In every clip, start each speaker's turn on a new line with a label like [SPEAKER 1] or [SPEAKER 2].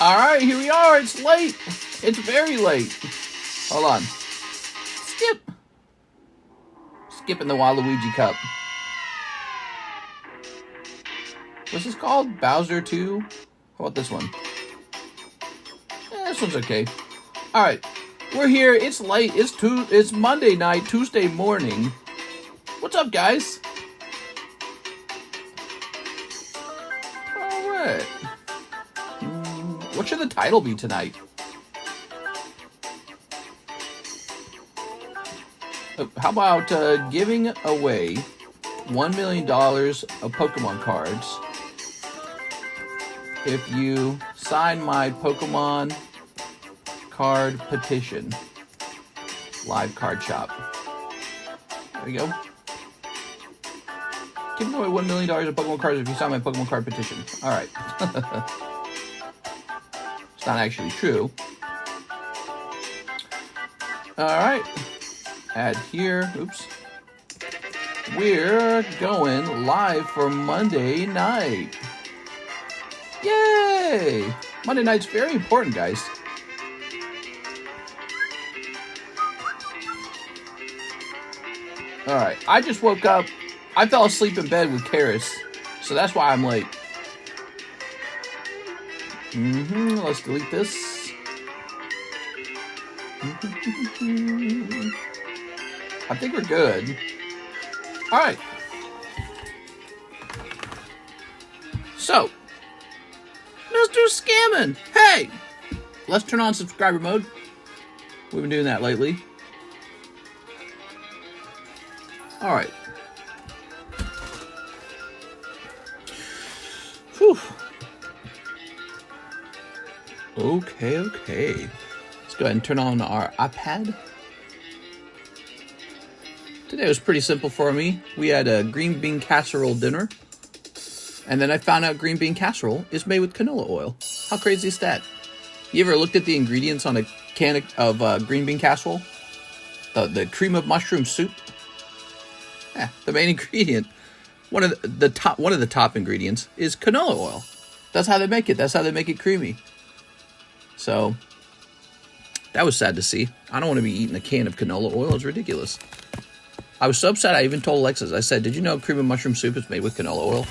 [SPEAKER 1] Alright, here we are. It's late. It's very late. Hold on. Skip. Skipping the Waluigi Cup. What's this called? Bowser 2? How about this one? This one's okay. Alright. We're here. It's late. It's Monday night, Tuesday morning. What's up, guys? Alright. What should the title be tonight? How about giving away $1 million of Pokemon cards if you sign my Pokemon card petition? Live card shop. There you go. Giving away $1 million of Pokemon cards if you sign my Pokemon card petition. Alright. It's not actually true. Alright. Add here. Oops. We're going live for Monday night. Yay! Monday night's very important, guys. Alright. I just woke up. I fell asleep in bed with Karis, so that's why I'm late. Let's delete this. I think we're good. Alright. So, Mr. Scamming, hey! Let's turn on subscriber mode. We've been doing that lately. Alright. Whew. Okay. Let's go ahead and turn on our iPad. Today was pretty simple for me. We had a green bean casserole dinner. And then I found out green bean casserole is made with canola oil. How crazy is that? You ever looked at the ingredients on a can of green bean casserole? The cream of mushroom soup? Yeah, the main ingredient. One of the top ingredients is canola oil. That's how they make it. That's how they make it creamy. So, that was sad to see. I don't want to be eating a can of canola oil. It's ridiculous. I was so upset I even told Alexis. I said, did you know cream of mushroom soup is made with canola oil?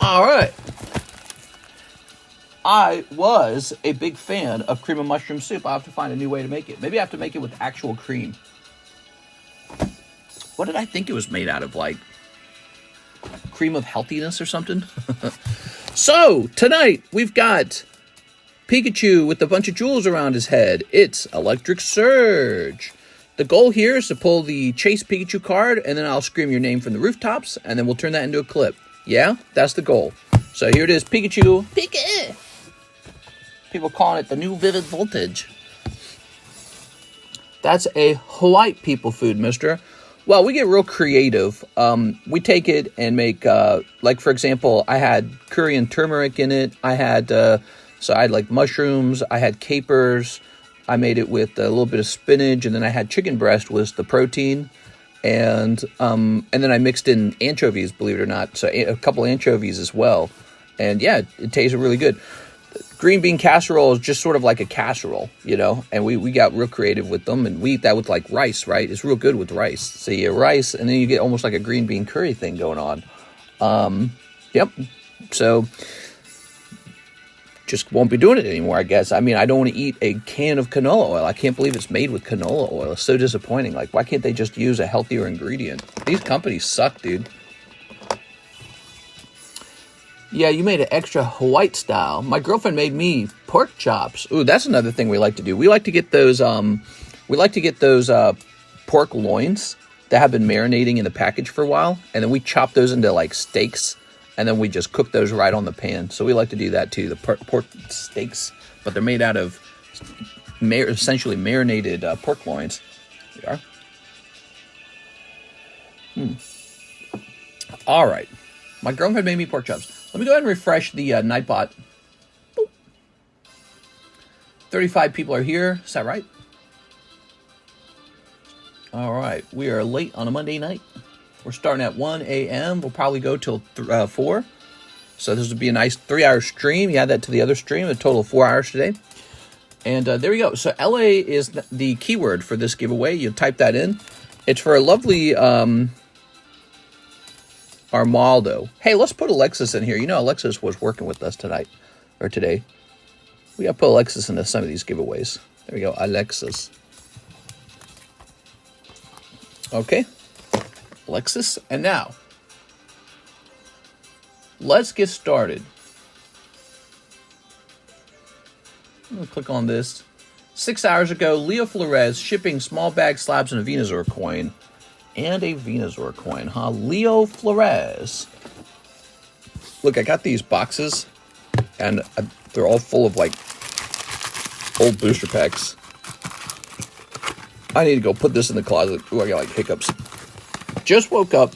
[SPEAKER 1] Alright. I was a big fan of cream of mushroom soup. I'll have to find a new way to make it. Maybe I have to make it with actual cream. What did I think it was made out of? Like, cream of healthiness or something? So, tonight, we've got Pikachu with a bunch of jewels around his head. It's Electric Surge. The goal here is to pull the Chase Pikachu card, and then I'll scream your name from the rooftops, and then we'll turn that into a clip. Yeah? That's the goal. So here it is, Pikachu. Pika! People calling it the new Vivid Voltage. That's a white people food, mister. Well, we get real creative. We take it and make, like, for example, I had curry and turmeric in it. I had, so I had, like, mushrooms. I had capers. I made it with a little bit of spinach. And then I had chicken breast was the protein. And then I mixed in anchovies, believe it or not. So a couple anchovies as well. And, yeah, it tasted really good. Green bean casserole is just sort of like a casserole, you know, and we got real creative with them, and we eat that with like rice, right? It's real good with rice. So you have rice, and then you get almost like a green bean curry thing going on. Yep. So just won't be doing it anymore, I guess. I mean, I don't want to eat a can of canola oil. I can't believe it's made with canola oil. It's so disappointing. Like, why can't they just use a healthier ingredient? These companies suck, dude. Yeah, you made it extra white style. My girlfriend made me pork chops. Ooh, that's another thing we like to do. We like to get those pork loins that have been marinating in the package for a while, and then we chop those into like steaks, and then we just cook those right on the pan. So we like to do that too, the pork steaks, but they're made out of essentially marinated pork loins. There we are. All right. My girlfriend made me pork chops. Let me go ahead and refresh the Nightbot. Boop. 35 people are here. Is that right? All right. We are late on a Monday night. We're starting at 1 a.m. We'll probably go till 4. So this would be a nice 3-hour stream. You add that to the other stream, a total of 4 hours today. And there we go. So LA is the keyword for this giveaway. You type that in. It's for a lovely Armaldo. Hey, let's put Alexis in here. You know, Alexis was working with us tonight or today. We got to put Alexis into some of these giveaways. There we go, Alexis. Okay, Alexis. And now, let's get started. I'm going to click on this. 6 hours ago, Leo Flores shipping small bag slabs and a Venusaur coin. And a Venusaur coin, huh? Leo Flores. Look, I got these boxes, and they're all full of, like, old booster packs. I need to go put this in the closet. Ooh, I got, like, hiccups. Just woke up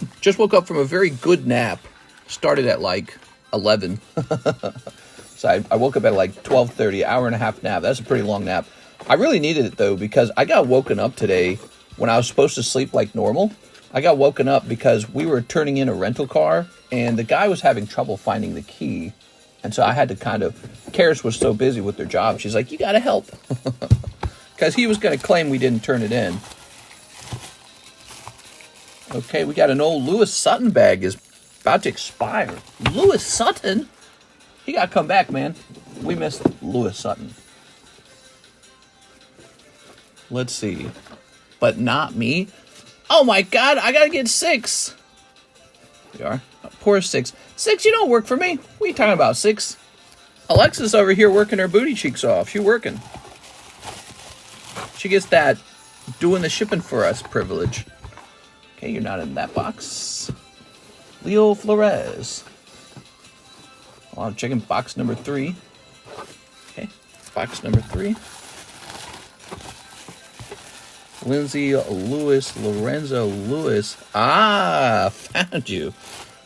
[SPEAKER 1] from a very good nap. Started at, like, 11. So I woke up at, like, 12:30, hour and a half nap. That's a pretty long nap. I really needed it, though, because I got woken up today when I was supposed to sleep like normal. I got woken up because we were turning in a rental car, and the guy was having trouble finding the key. And so I had to kind of... Karis was so busy with their job. She's like, you got to help. Because he was going to claim we didn't turn it in. Okay, we got an old Lewis Sutton bag is about to expire. Lewis Sutton? He got to come back, man. We missed Lewis Sutton. Let's see. But not me. Oh my God, I gotta get 6. There we are. Poor 6. 6, you don't work for me. What are you talking about, 6? Alexa's over here working her booty cheeks off. She's working. She gets that doing the shipping for us privilege. Okay, you're not in that box. Leo Flores. Oh, I'm checking box number 3. Okay, box number 3. Lindsay Lewis, Lorenzo Lewis. Ah, found you.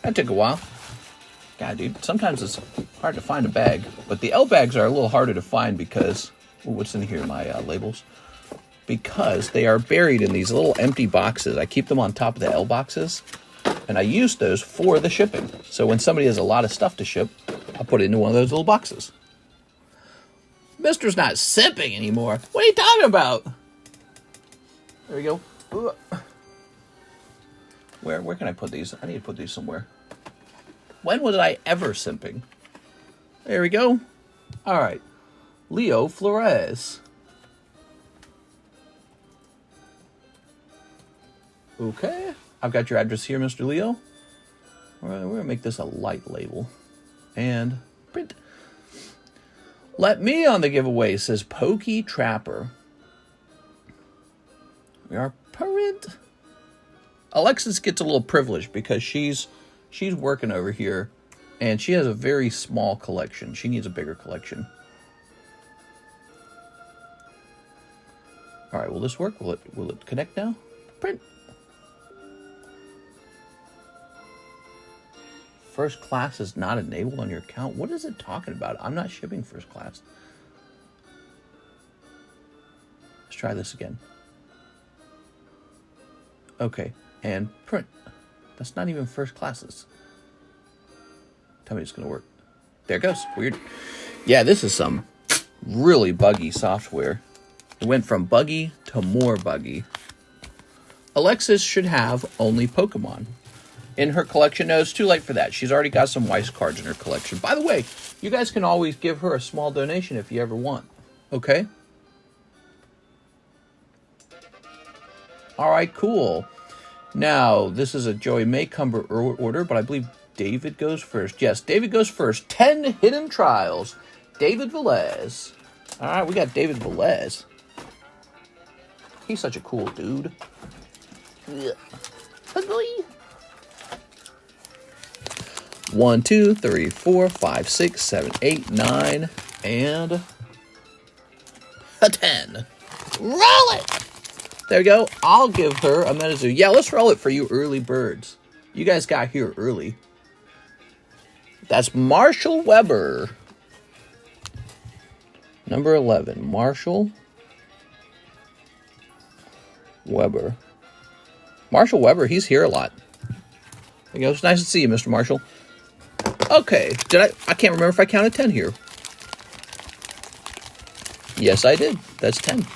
[SPEAKER 1] That took a while. God, dude, sometimes it's hard to find a bag. But the L bags are a little harder to find because... Ooh, what's in here? My labels. Because they are buried in these little empty boxes. I keep them on top of the L boxes. And I use those for the shipping. So when somebody has a lot of stuff to ship, I'll put it into one of those little boxes. Mister's not sipping anymore. What are you talking about? There we go. Where can I put these? I need to put these somewhere. When was I ever simping? There we go. All right. Leo Flores. Okay. I've got your address here, Mr. Leo. We're going to make this a light label. And print. Let me on the giveaway, says Pokey Trapper. We are print. Alexis gets a little privileged because she's working over here, and she has a very small collection. She needs a bigger collection. All right, will this work? Will it connect now? Print. First class is not enabled on your account. What is it talking about? I'm not shipping first class. Let's try this again. Okay, and print. That's not even first classes. Tell me it's going to work. There it goes. Weird. Yeah, this is some really buggy software. It went from buggy to more buggy. Alexis should have only Pokemon in her collection. No, it's too late for that. She's already got some Weiss cards in her collection. By the way, you guys can always give her a small donation if you ever want. Okay? All right, cool. Now, this is a Joey Maycumber order, but I believe David goes first. Yes, David goes first. 10 hidden trials. David Velez. All right, we got David Velez. He's such a cool dude. Yeah. 1, 2, 3, 4, 5, 6, 7, 8, 9, and a 10. Roll it! There we go. I'll give her a Metazoo. Yeah, let's roll it for you early birds. You guys got here early. That's Marshall Weber. Number 11. Marshall Weber. Marshall Weber, he's here a lot. There you go. It's nice to see you, Mr. Marshall. Okay, I can't remember if I counted 10 here. Yes, I did. That's 10.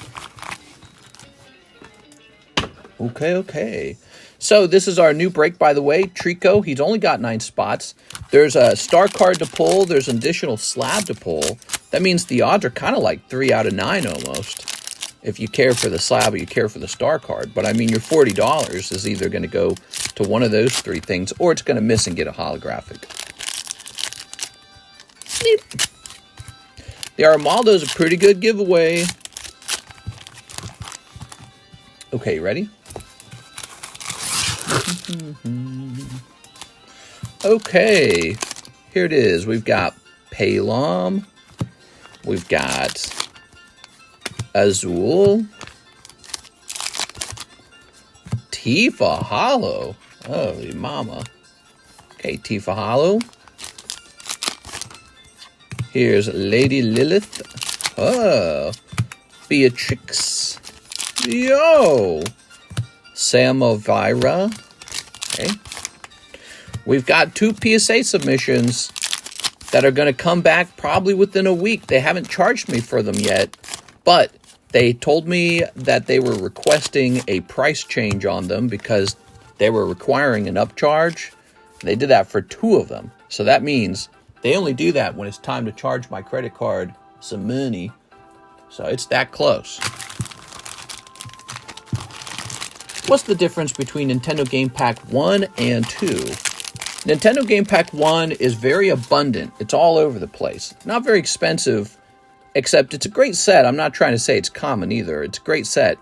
[SPEAKER 1] Okay. So this is our new break, by the way. Trico, he's only got 9 spots. There's a star card to pull. There's an additional slab to pull. That means the odds are kind of like 3 out of 9 almost. If you care for the slab or you care for the star card. But I mean, your $40 is either going to go to one of those 3 things, or it's going to miss and get a holographic. Neat. The Armaldo's a pretty good giveaway. Okay, ready? Okay, here it is. We've got Palom. We've got Azul. Tifa Holo. Holy mama. Okay, Tifa Holo. Here's Lady Lilith. Oh, Beatrix. Yo. Samovira. Okay. We've got 2 PSA submissions that are going to come back probably within a week. They haven't charged me for them yet, but they told me that they were requesting a price change on them because they were requiring an upcharge. They did that for 2 of them. So that means they only do that when it's time to charge my credit card some money. So it's that close. What's the difference between Nintendo Game Pack 1 and 2? Nintendo Game Pack 1 is very abundant. It's all over the place. Not very expensive, except it's a great set. I'm not trying to say it's common either. It's a great set.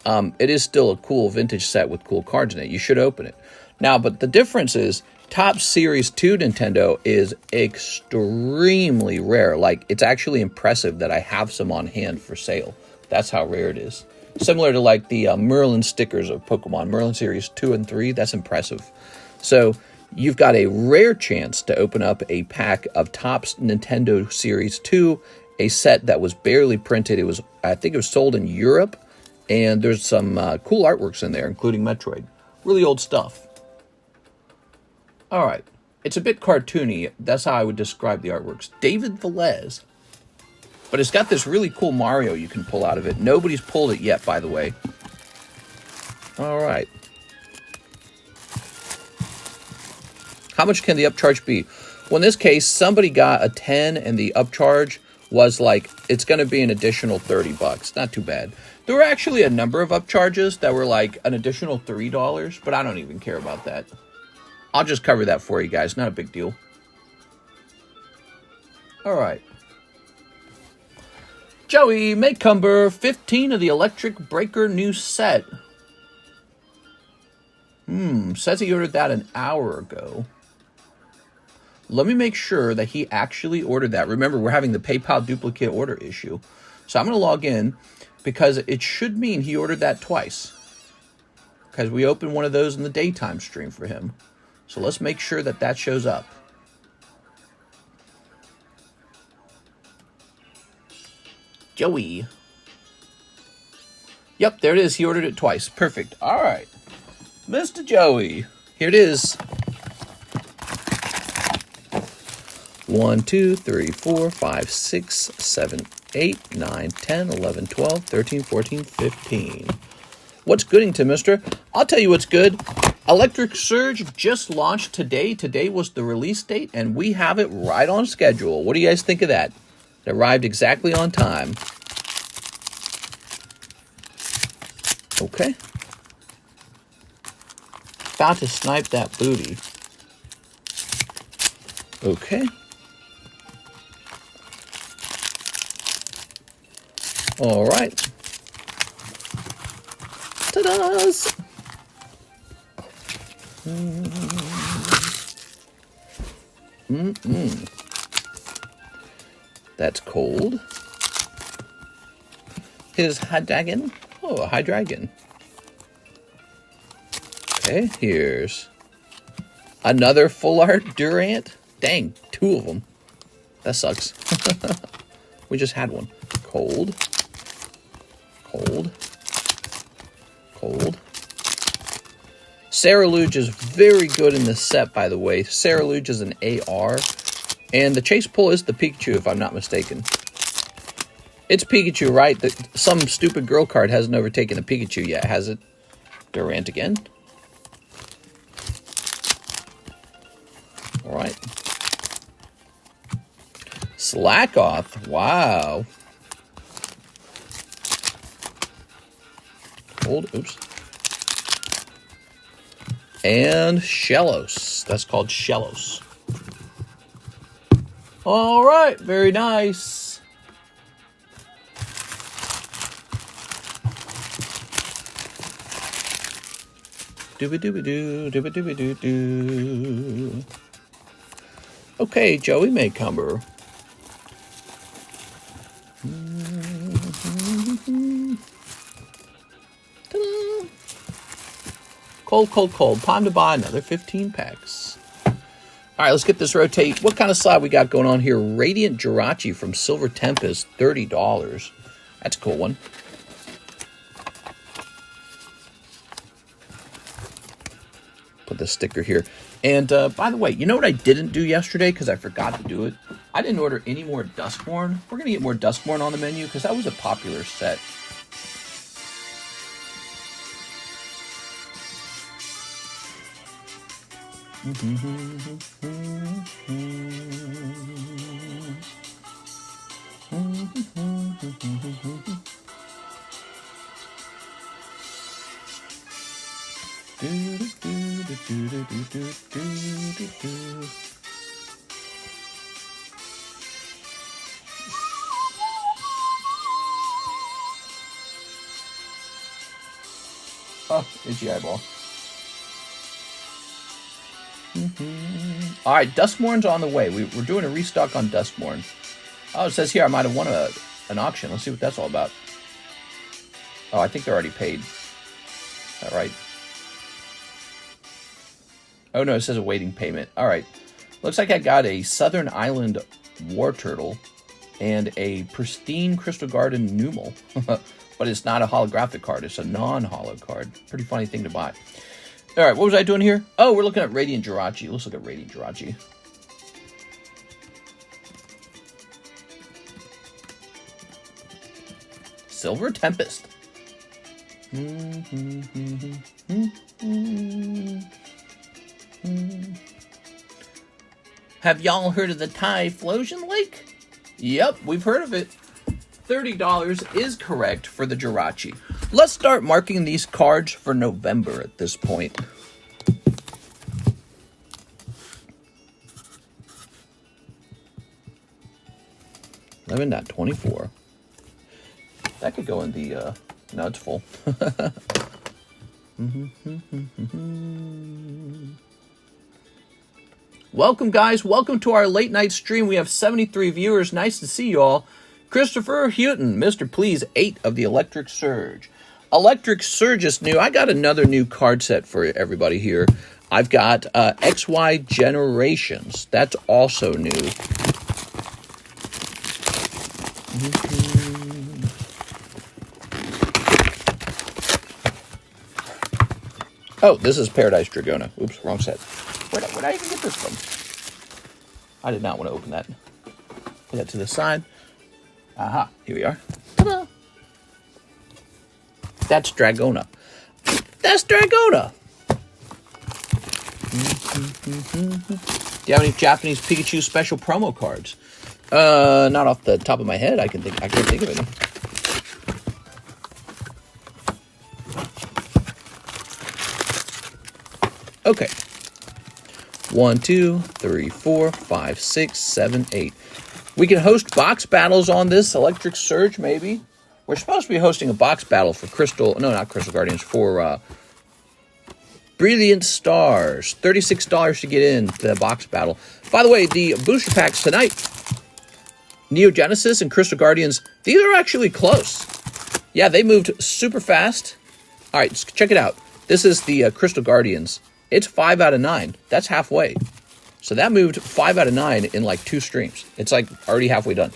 [SPEAKER 1] It is still a cool vintage set with cool cards in it. You should open it. Now, but the difference is Top Series 2 Nintendo is extremely rare. Like, it's actually impressive that I have some on hand for sale. That's how rare it is. Similar to like the Merlin stickers of Pokemon, Merlin Series 2 and 3, that's impressive. So you've got a rare chance to open up a pack of Topps Nintendo Series 2, a set that was barely printed. I think it was sold in Europe, and there's some cool artworks in there, including Metroid. Really old stuff. All right, it's a bit cartoony. That's how I would describe the artworks. David Velez. But it's got this really cool Mario you can pull out of it. Nobody's pulled it yet, by the way. All right. How much can the upcharge be? Well, in this case, somebody got a 10 and the upcharge was like, it's going to be an additional $30. Not too bad. There were actually a number of upcharges that were like an additional $3, but I don't even care about that. I'll just cover that for you guys. Not a big deal. All right. Joey Maycumber, 15 of the Electric Breaker new set. Says he ordered that an hour ago. Let me make sure that he actually ordered that. Remember, we're having the PayPal duplicate order issue. So I'm going to log in because it should mean he ordered that twice. Because we opened one of those in the daytime stream for him. So let's make sure that that shows up. Joey. Yep, there it is. He ordered it twice. Perfect. All right. Mr. Joey. Here it is. 1, 2, 3, 4, 5, 6, 7, 8, 9, 10, 11, 12, 13, 14, 15. What's goodington, mister? I'll tell you what's good. Electric Surge just launched today. Today was the release date, and we have it right on schedule. What do you guys think of that? It arrived exactly on time. Okay. About to snipe that booty. Okay. All right. Ta-da's! That's cold. Here's Hydreigon. Oh, a Hydreigon. Okay, here's another full art Durant. Dang, 2 of them. That sucks. We just had one. Cold. Cold. Cold. Luge is very good in this set, by the way. Luge is an AR. And the Chase Pull is the Pikachu, if I'm not mistaken. It's Pikachu, right? Some stupid girl card hasn't overtaken the Pikachu yet, has it? Durant again. All right. Slackoth. Wow. Hold. Oops. And Shellos. That's called Shellos. All right. Very nice. Dooba-dooba-doo. Dooba-dooba-doo-doo. Okay, Joey Maycumber. Ta-da. Cold, cold, cold. Time to buy another 15 packs. All right, let's get this rotate. What kind of slab we got going on here? Radiant Jirachi from Silver Tempest, $30. That's a cool one. Put the sticker here. And by the way, you know what I didn't do yesterday because I forgot to do it? I didn't order any more Duskborn. We're going to get more Duskborn on the menu because that was a popular set. Oh, itchy eyeball. All right, Duskborn's on the way. We're doing a restock on Duskborn. Oh, it says here I might have won an auction. Let's see what that's all about. Oh, I think they're already paid. Is that right? Oh, no, it says awaiting payment. All right. Looks like I got a Southern Island War Turtle and a pristine Crystal Garden Numel. But it's not a holographic card. It's a non-holo card. Pretty funny thing to buy. All right, what was I doing here? Oh, we're looking at Radiant Jirachi. Let's look at Radiant Jirachi. Silver Tempest. Have y'all heard of the Typhlosion Lake? Yep, we've heard of it. $30 is correct for the Jirachi. Let's start marking these cards for November at this point. $11.24. That could go in the Nightfall. Welcome, guys. Welcome to our late night stream. We have 73 viewers. Nice to see you all. Christopher Houghton, Mr. Please, 8 of the Electric Surge. Electric Surge is new. I got another new card set for everybody here. I've got XY Generations. That's also new. Oh, this is Paradise Dragona. Oops, wrong set. Where did I even get this from? I did not want to open that. Put that to the side. Aha, here we are. Ta-da! That's Dragona. That's Dragona! Do you have any Japanese Pikachu special promo cards? Not off the top of my head. I can't think of any. Okay. 1, 2, 3, 4, 5, 6, 7, 8. We can host box battles on this Electric Surge, maybe. We're supposed to be hosting a box battle for not Crystal Guardians, for Brilliant Stars. $36 to get in the box battle. By the way, the booster packs tonight, Neo Genesis and Crystal Guardians, these are actually close. Yeah, they moved super fast. All right, check it out. This is the Crystal Guardians. It's 5 out of 9. That's halfway. So that moved 5 out of 9 in like 2 streams. It's like already halfway done.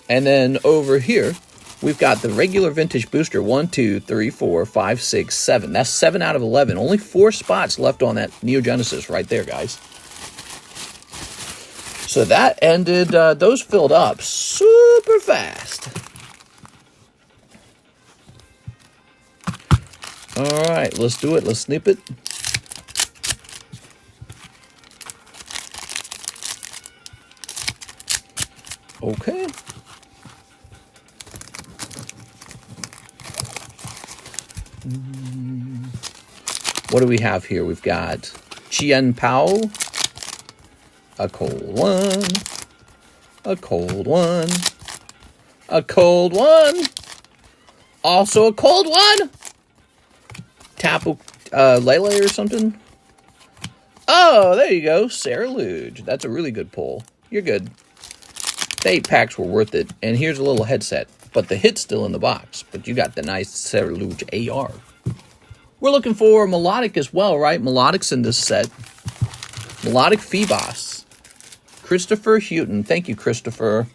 [SPEAKER 1] And then over here, We've got the regular vintage booster. 1, 2, 3, 4, 5, 6, 7. That's 7 out of 11. Only 4 spots left on that Neo Genesis right there, guys. So that ended, those filled up super fast. All right, let's do it. Let's snip it. Okay. What do we have here? We've got Chien Pao, a cold one, a cold one, a cold one, also a cold one. Tapu Lele or something. Oh, there you go, Sarah Luge. That's a really good pull. You're good. The 8 packs were worth it. And here's a little headset. But the hit's still in the box. But you got the nice Sarah Luge AR. We're looking for Melodic as well, right? Melodic's in this set. Melodic Phoebos. Christopher Houghton. Thank you, Christopher.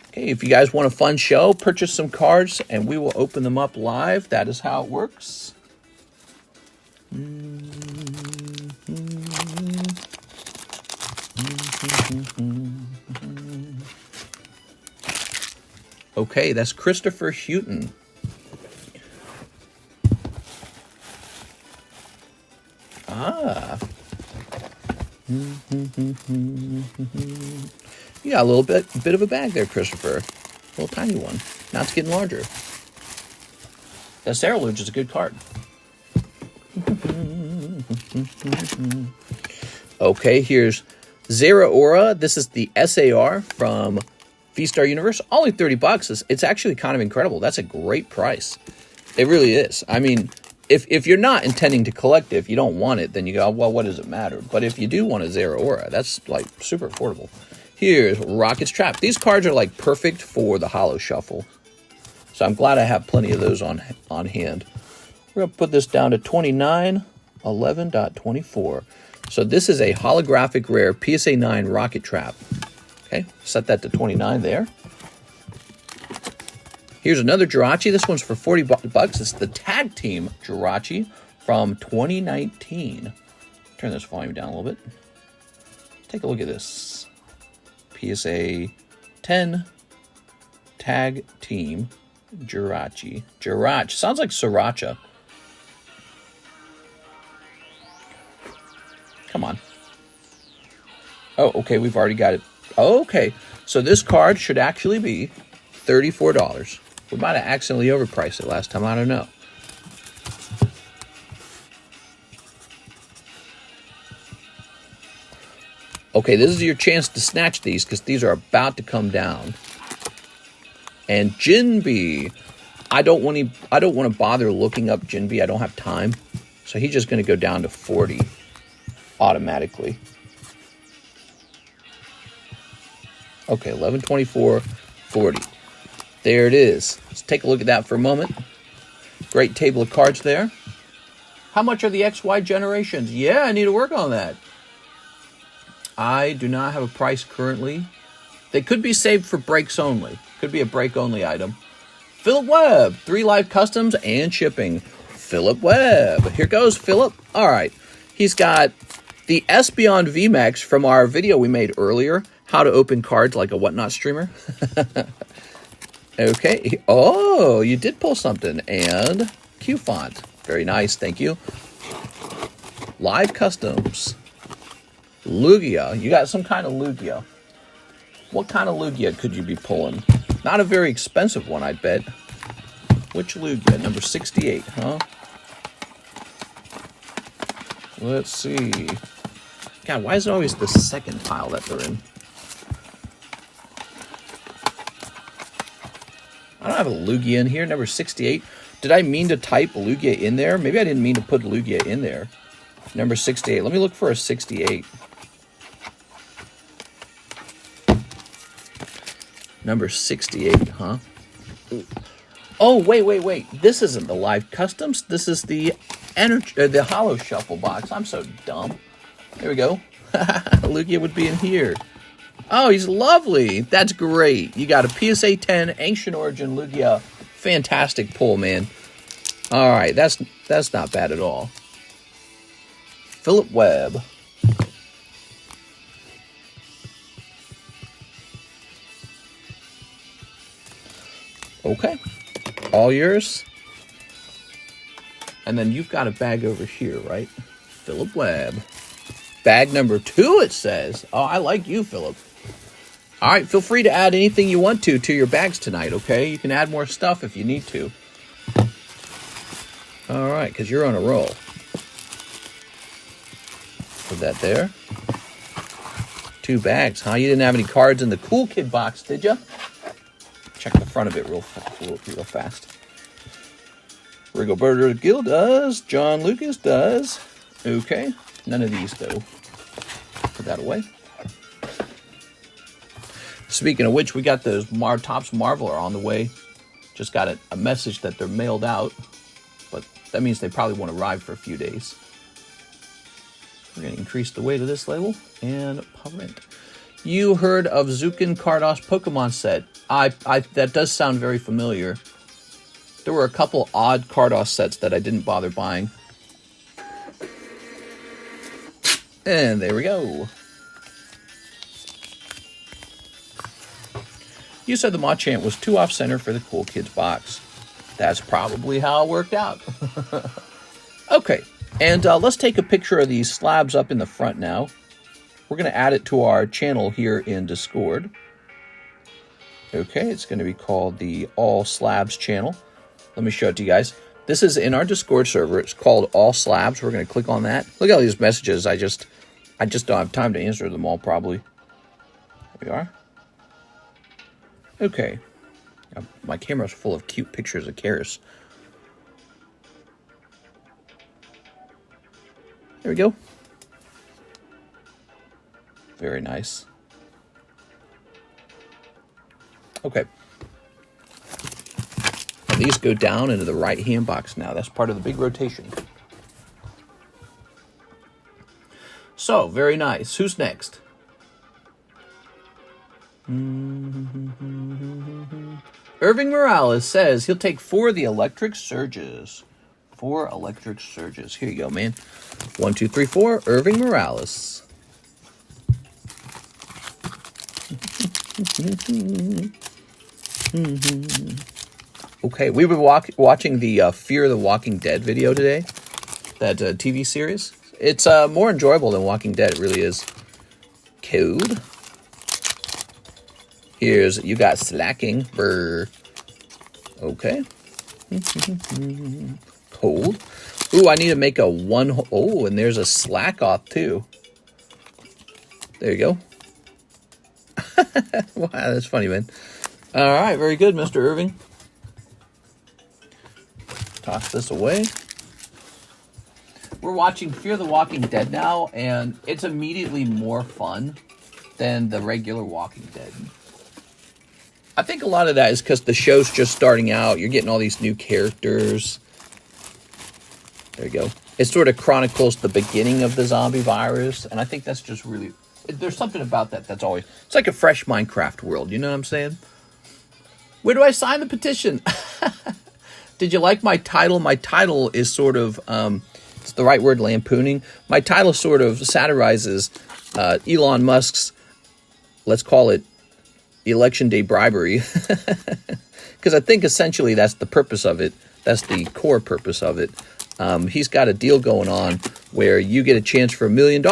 [SPEAKER 1] Okay, if you guys want a fun show, purchase some cards and we will open them up live. That is how it works. Okay, that's Christopher Houghton. Ah. You got a little bit of a bag there, Christopher. A little tiny one. Now it's getting larger. That Sarah Luge is a good card. Okay, here's Zera Aura. This is the SAR from V-Star Universe. Only 30 bucks. It's actually kind of incredible. That's a great price. It really is. I mean, if you're not intending to collect it, if you don't want it, then you go, well, what does it matter? But if you do want a Zera Aura, that's like super affordable. Here's Rocket's Trap. These cards are like perfect for the Holo Shuffle. So I'm glad I have plenty of those on hand. We're going to put this down to 2911.24. So this is a holographic rare PSA 9 Rocket Trap. Okay, set that to 29 there. Here's another Jirachi. This one's for 40 bucks. It's the Tag Team Jirachi from 2019. Turn this volume down a little bit. Take a look at this. PSA 10 Tag Team Jirachi. Jirachi. Sounds like Sriracha. Come on. Oh, okay. We've already got it. Okay. So this card should actually be $34. We might have accidentally overpriced it last time. I don't know. Okay, this is your chance to snatch these because these are about to come down. And Jinbi, I don't want to bother looking up Jinbi. I don't have time. So he's just going to go down to 40 automatically. Okay, 1124, 40. There it is. Let's take a look at that for a moment. Great table of cards there. How much are the XY generations? Yeah, I need to work on that. I do not have a price currently. They could be saved for breaks only. Could be a break only item. Philip Webb, 3 live customs and shipping. Philip Webb. Here goes Philip. All right. He's got the Espeon VMAX from our video we made earlier. How to open cards like a Whatnot streamer. Okay. Oh, you did pull something. And Q font. Very nice. Thank you. Live customs. Lugia. You got some kind of Lugia. What kind of Lugia could you be pulling? Not a very expensive one, I bet. Which Lugia? Number 68, huh? Let's see. God, why is it always the second pile that they're in? I don't have a Lugia in here. Number 68. Did I mean to type Lugia in there? Maybe I didn't mean to put Lugia in there. Number 68. Let me look for a 68. Number 68, huh? Oh, wait. This isn't the live customs. This is the Holo Shuffle box. I'm so dumb. There we go. Lugia would be in here. Oh, he's lovely. That's great. You got a PSA 10 Ancient Origin Lugia. Fantastic pull, man. All right, that's not bad at all. Philip Webb. Okay, all yours. And then you've got a bag over here, right? Philip Webb. Bag number 2, it says. Oh, I like you, Philip. All right, feel free to add anything you want to your bags tonight, okay? You can add more stuff if you need to. All right, because you're on a roll. Put that there. 2 bags, huh? You didn't have any cards in the Cool Kid box, did you? Check the front of it real fast. Rigoberto Gil does. John Lucas does. Okay. None of these, though. Put that away. Speaking of which, we got those Topps Marveler on the way. Just got a message that they're mailed out. But that means they probably won't arrive for a few days. We're going to increase the weight of this label and power it. You heard of Zukin Kardos Pokemon set. That does sound very familiar. There were a couple odd Kardos sets that I didn't bother buying. And there we go. You said the Machamp was too off-center for the Cool Kids box. That's probably how it worked out. Okay, and let's take a picture of these slabs up in the front now. We're going to add it to our channel here in Discord. Okay, it's going to be called the All Slabs channel. Let me show it to you guys. This is in our Discord server. It's called All Slabs. We're going to click on that. Look at all these messages. I just don't have time to answer them all, probably. There we are. Okay. My camera's full of cute pictures of Karis. There we go. Very nice. Okay. And these go down into the right-hand box now. That's part of the big rotation. So, very nice. Who's next? Irving Morales says he'll take 4 of the electric surges. 4 electric surges. Here you go, man. 1, 2, 3, 4. Irving Morales. Okay, we were watching the Fear the Walking Dead video today. That TV series. It's more enjoyable than Walking Dead. It really is. Code. Here's, you got slacking. Brr. Okay. Cold. Ooh, I need to make a 1. Oh, and there's a slack off too. There you go. Wow, that's funny, man. All right, very good, Mr. Irving. Toss this away. We're watching Fear the Walking Dead now, and it's immediately more fun than the regular Walking Dead. I think a lot of that is because the show's just starting out. You're getting all these new characters. There you go. It sort of chronicles the beginning of the zombie virus, and I think that's just really... There's something about that that's always... It's like a fresh Minecraft world, you know what I'm saying? Where do I sign the petition? Did you like my title? My title is sort of... it's the right word, lampooning. My title sort of satirizes Elon Musk's, let's call it, election day bribery. Because I think essentially that's the purpose of it. That's the core purpose of it. He's got a deal going on where you get a chance for $1 million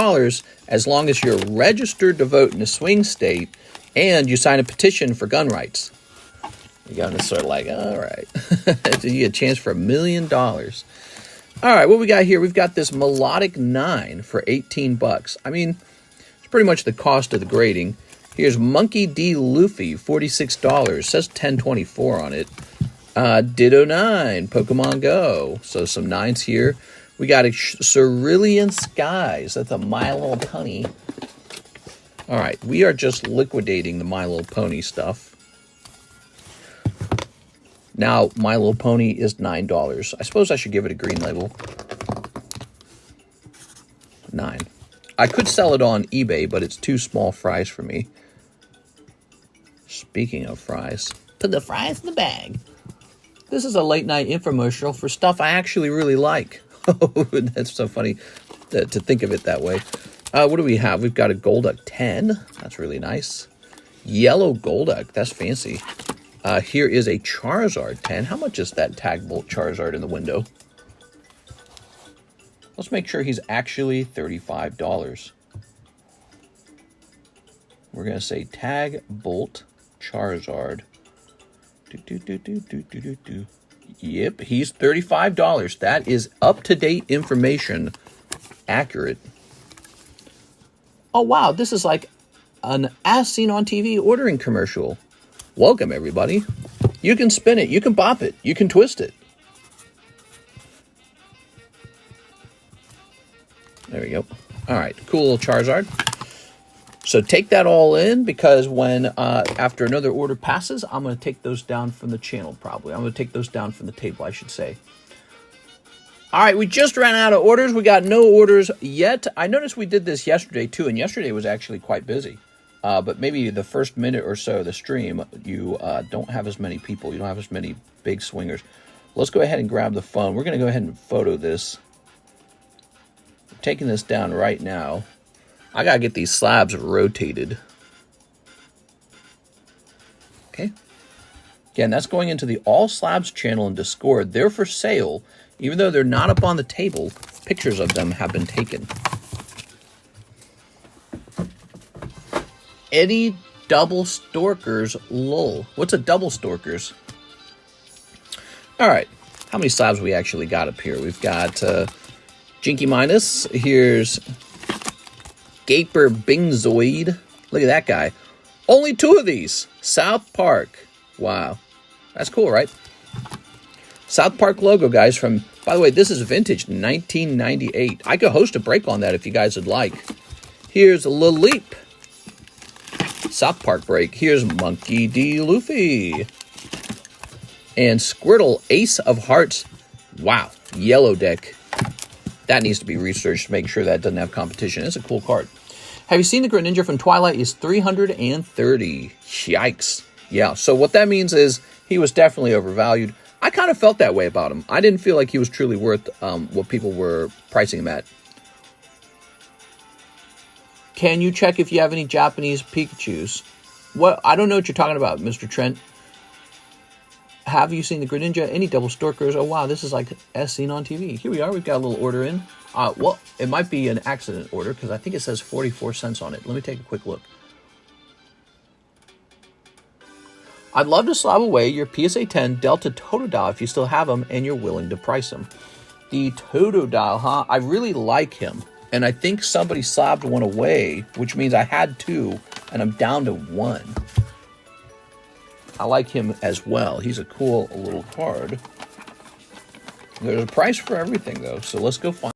[SPEAKER 1] as long as you're registered to vote in a swing state and you sign a petition for gun rights. You go, and it's sort of like, all right. So you get a chance for $1 million. All right, what we got here? We've got this Melodic 9 for $18. I mean, it's pretty much the cost of the grading. Here's Monkey D. Luffy, $46. Says $10.24 on it. Ditto 9, Pokemon Go. So some 9s here. We got a Cerulean Skies. That's a My Little Pony. All right, we are just liquidating the My Little Pony stuff. Now, My Little Pony is $9. I suppose I should give it a green label. 9. I could sell it on eBay, but it's too small fries for me. Speaking of fries, put the fries in the bag. This is a late night infomercial for stuff I actually really like. Oh, that's so funny to think of it that way. What do we have? We've got a Golduck 10. That's really nice. Yellow Golduck. That's fancy. Here is a Charizard 10. How much is that Tag Bolt Charizard in the window? Let's make sure he's actually $35. We're going to say Tag Bolt Charizard. Yep, he's $35. That is up-to-date information. Accurate. Oh, wow. This is like an as seen on TV ordering commercial. Welcome, everybody. You can spin it. You can bop it. You can twist it. There we go. All right. Cool little Charizard. So take that all in, because when after another order passes, I'm going to take those down from the channel probably. I'm going to take those down from the table, I should say. All right, we just ran out of orders. We got no orders yet. I noticed we did this yesterday too, and yesterday was actually quite busy. But maybe the first minute or so of the stream, you don't have as many people. You don't have as many big swingers. Let's go ahead and grab the phone. We're going to go ahead and photo this. I'm taking this down right now. I got to get these slabs rotated. Okay. Again, that's going into the All Slabs channel in Discord. They're for sale. Even though they're not up on the table, pictures of them have been taken. Eddie Double Storkers lol. What's a double Storkers? All right. How many slabs we actually got up here? We've got Jinky Minus. Here's Gaper Bingzoid. Look at that guy. Only 2 of these. South Park. Wow. That's cool, right? South Park logo, guys, from, by the way, this is vintage 1998. I could host a break on that if you guys would like. Here's Laleep. South Park break. Here's Monkey D. Luffy. And Squirtle, Ace of Hearts. Wow. Yellow deck. That needs to be researched to make sure that doesn't have competition. It's a cool card. Have you seen the Greninja from Twilight? Is 330. Yikes. Yeah, so what that means is he was definitely overvalued. I kind of felt that way about him. I didn't feel like he was truly worth what people were pricing him at. Can you check if you have any Japanese Pikachus? What? I don't know what you're talking about, Mr. Trent. Have you seen the Greninja? Any double Storkers? Oh, wow, this is like as seen on TV. Here we are. We've got a little order in. Well, it might be an accident order because I think it says 44 cents on it. Let me take a quick look. I'd love to slab away your PSA 10 Delta Totodile if you still have them and you're willing to price them. The Totodile, huh? I really like him. And I think somebody slabbed one away, which means I had 2, and I'm down to 1. I like him as well. He's a cool little card. There's a price for everything, though, so let's go find.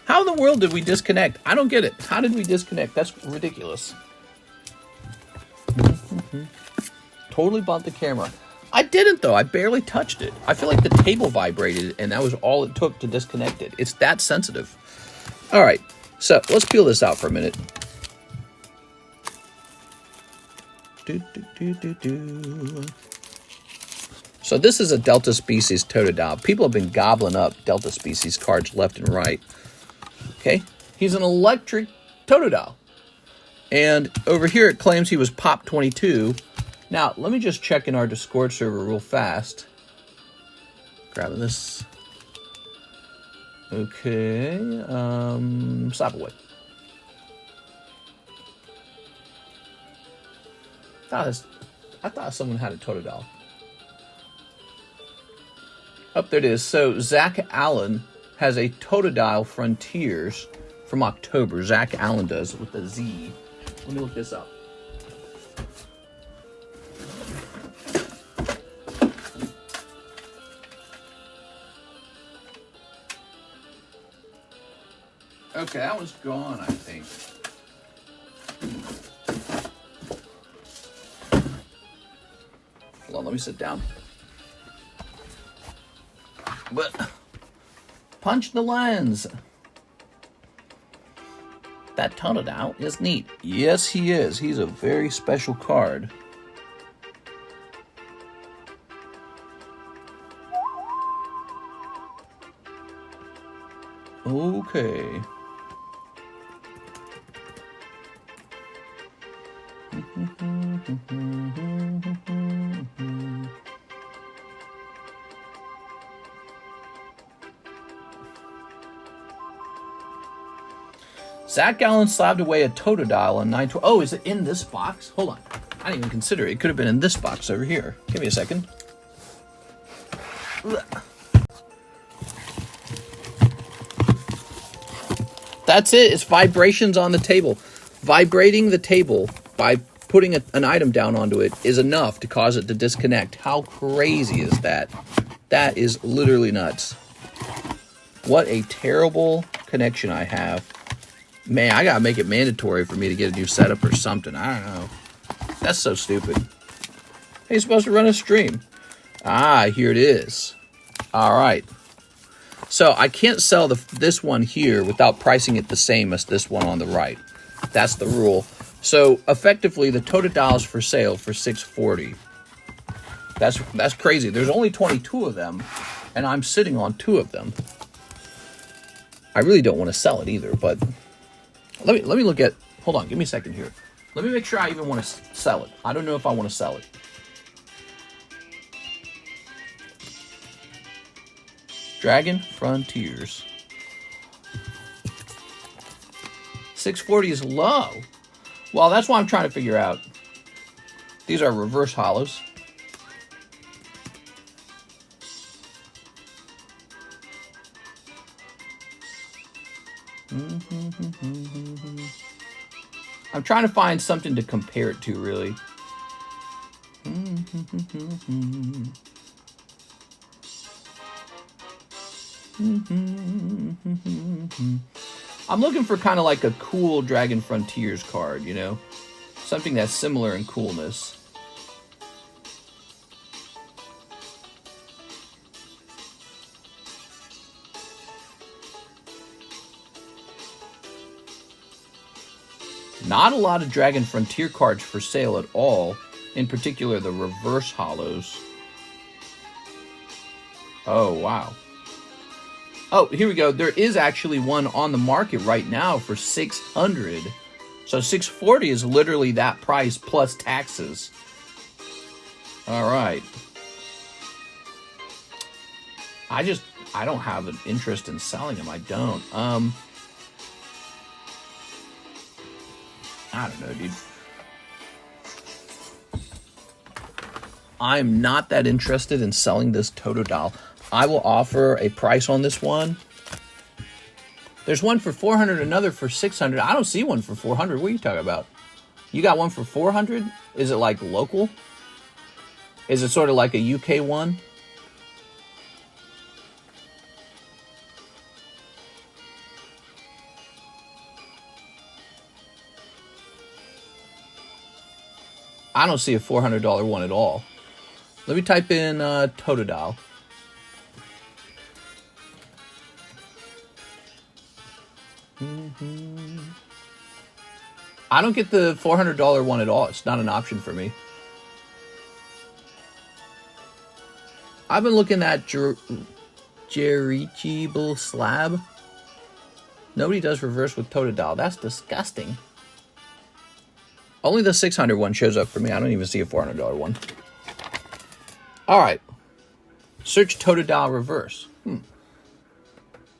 [SPEAKER 1] How in the world did we disconnect? I don't get it. How did we disconnect? That's ridiculous. Totally bought the camera. I didn't, though. I barely touched it. I feel like the table vibrated, and that was all it took to disconnect it. It's that sensitive. All right, so let's peel this out for a minute. So this is a Delta Species Totodile. People have been gobbling up Delta Species cards left and right. Okay, he's an electric Totodile. And over here it claims he was Pop 22. Now, let me just check in our Discord server real fast. Grabbing this. Okay, slap away. I thought someone had a Totodile. Oh, there it is. So Zach Allen has a Totodile Frontiers from October. Zach Allen does with a Z. Let me look this up. Okay, that one's gone, I think. Hold on, let me sit down. But punch the lens. That Totodile is neat. Yes, he is. He's a very special card. Okay. Zach Allen slabbed away a Totodile on 912. Oh, is it in this box? Hold on. I didn't even consider it. It could have been in this box over here. Give me a second. That's it. It's vibrations on the table. Vibrating the table by putting an item down onto it is enough to cause it to disconnect. How crazy is that? That is literally nuts. What a terrible connection I have. Man, I gotta make it mandatory for me to get a new setup or something. I don't know. That's so stupid. Hey, you're supposed to run a stream. Ah, here it is. All right. So I can't sell this one here without pricing it the same as this one on the right. That's the rule. So effectively, the Totodile is for sale for $640. That's crazy. There's only 22 of them, and I'm sitting on 2 of them. I really don't want to sell it either, but let me look at. Hold on, give me a second here. Let me make sure I even want to sell it. I don't know if I want to sell it. Dragon Frontiers. 640 is low. Well, that's what I'm trying to figure out. These are reverse holos. I'm trying to find something to compare it to, really. I'm looking for kind of like a cool Dragon Frontiers card, you know? Something that's similar in coolness. Not a lot of Dragon Frontier cards for sale at all. In particular, the reverse holos. Oh, wow. Oh, here we go. There is actually one on the market right now for $600. So $640 is literally that price plus taxes. All right. I don't have an interest in selling them. I don't. I don't know, dude. I'm not that interested in selling this Totodile. I will offer a price on this one. There's one for $400, another for $600. I don't see one for $400. What are you talking about? You got one for $400? Is it like local? Is it sort of like a UK one? I don't see a $400 one at all. Let me type in Totodile. I don't get the $400 one at all. It's not an option for me. I've been looking at Jerichible Slab. Nobody does reverse with Totodile. That's disgusting. Only the $600 one shows up for me. I don't even see a $400 one. All right. Search Totodile reverse.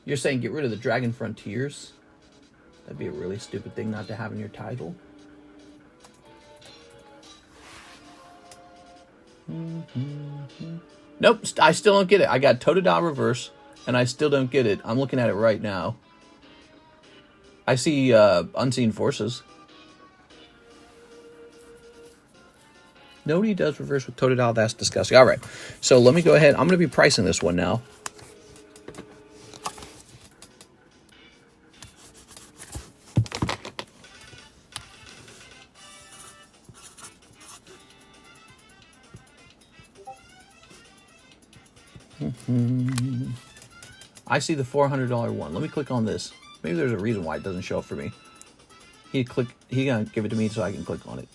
[SPEAKER 1] You're saying get rid of the Dragon Frontiers? That'd be a really stupid thing not to have in your title. Nope, I still don't get it. I got Totodile reverse, and I still don't get it. I'm looking at it right now. I see Unseen Forces. Nobody does reverse with Totodile. That's disgusting. All right, so let me go ahead. I'm going to be pricing this one now. I see the $400 one. Let me click on this. Maybe there's a reason why it doesn't show up for me. He gonna give it to me so I can click on it.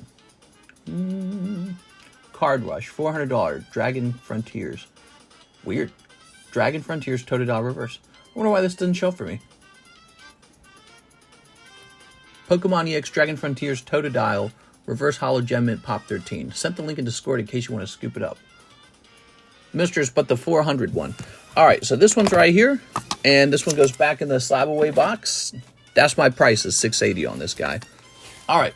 [SPEAKER 1] Card Rush, $400. Dragon Frontiers. Weird. Dragon Frontiers Totodile Reverse. I wonder why this doesn't show up for me. Pokemon EX Dragon Frontiers Totodile Reverse Holo Gem Mint Pop 13. Sent the link in Discord in case you want to scoop it up. Mistress, but the 400 one. Alright, so this one's right here. And this one goes back in the slab away box. That's my price, is $680 on this guy. Alright.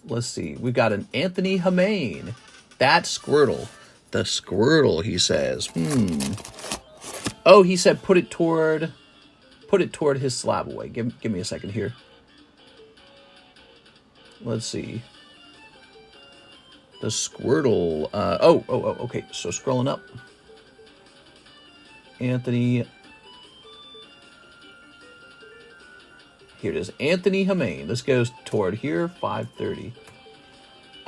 [SPEAKER 1] Let's see. We've got an Anthony Hamane. That's Squirtle. The Squirtle, he says. Oh, he said put it toward his slab away. Give me a second here. Let's see. The Squirtle. Okay. So scrolling up. Anthony. Here it is. Anthony Hamane. This goes toward here. 530.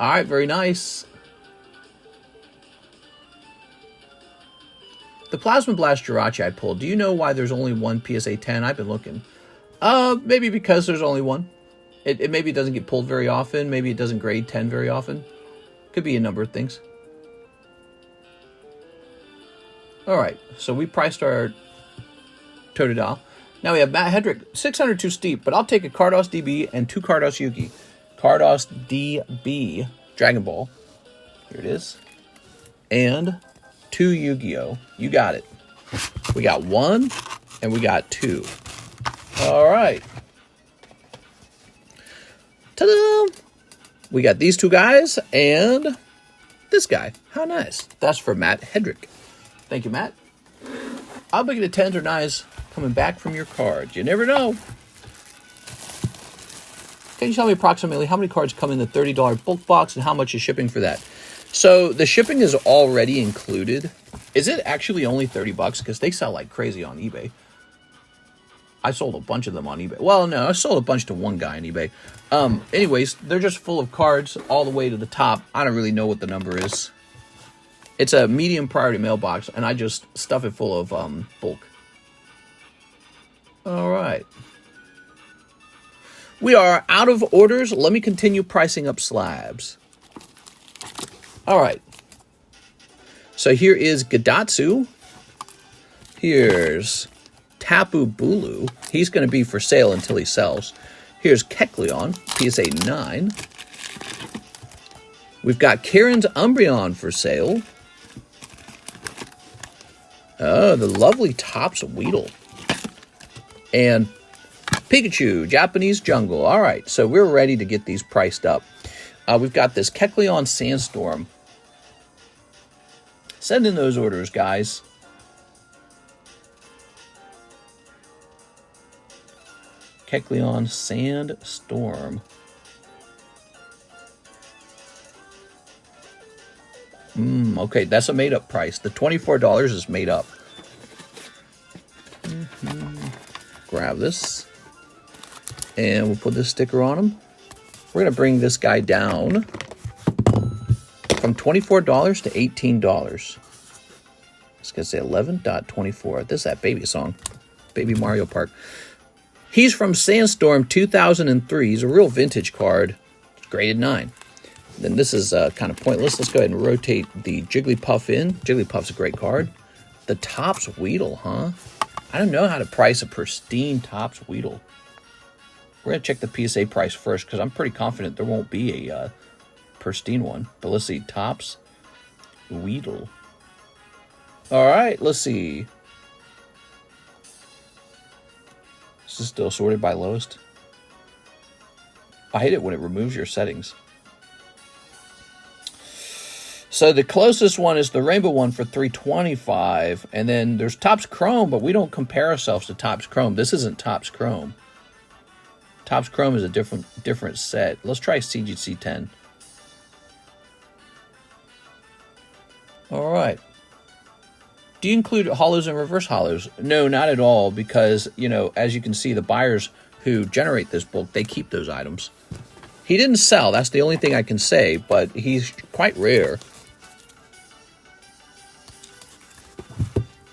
[SPEAKER 1] All right. Very nice. The Plasma Blast Jirachi I pulled. Do you know why there's only one PSA 10? I've been looking. Maybe because there's only one. It maybe doesn't get pulled very often. Maybe it doesn't grade 10 very often. Could be a number of things. Alright, so we priced our Totodile. Now we have Matt Hedrick, 600 too steep, but I'll take a Cardos DB and 2 Cardos Yugi. Cardos DB, Dragon Ball. Here it is. And 2 Yu-Gi-Oh! You got it. We got 1 and we got 2. Alright. Ta-da! We got these 2 guys and this guy. How nice. That's for Matt Hedrick. Thank you, Matt. I'll make it a 10s or 9s coming back from your cards. You never know. Can you tell me approximately how many cards come in the $30 bulk box and how much is shipping for that? So the shipping is already included. Is it actually only $30? Because they sell like crazy on eBay. I sold a bunch of them on eBay. Well, no, I sold a bunch to one guy on eBay. Anyways, they're just full of cards all the way to the top. I don't really know what the number is. It's a medium priority mailbox, and I just stuff it full of bulk. All right. We are out of orders. Let me continue pricing up slabs. All right. So here is Gadatsu. Here's Tapu Bulu. He's going to be for sale until he sells. Here's Kecleon, PSA 9. We've got Karen's Umbreon for sale. Oh, the lovely Topps Weedle. And Pikachu, Japanese Jungle. All right, so we're ready to get these priced up. We've got this Kecleon Sandstorm. Send in those orders, guys. Kecleon Sandstorm. Okay, that's a made-up price. The $24 is made up. Grab this. And we'll put this sticker on him. We're going to bring this guy down from $24 to $18. It's going to say 11.24. This is that baby song. Baby Mario Park. He's from Sandstorm 2003. He's a real vintage card. It's graded 9. Then this is kind of pointless. Let's go ahead and rotate the Jigglypuff in. Jigglypuff's a great card. The Topps Weedle, huh? I don't know how to price a pristine Topps Weedle. We're going to check the PSA price first because I'm pretty confident there won't be a pristine one. But let's see. Topps Weedle. All right, let's see. This is still sorted by lowest. I hate it when it removes your settings. So the closest one is the rainbow one for $325. And then there's Topps Chrome, but we don't compare ourselves to Topps Chrome. This isn't Topps Chrome. Topps Chrome is a different set. Let's try CGC 10. All right. Do you include holos and reverse holos? No, not at all, because, you know, as you can see, the buyers who generate this bulk, they keep those items. He didn't sell. That's the only thing I can say, but he's quite rare.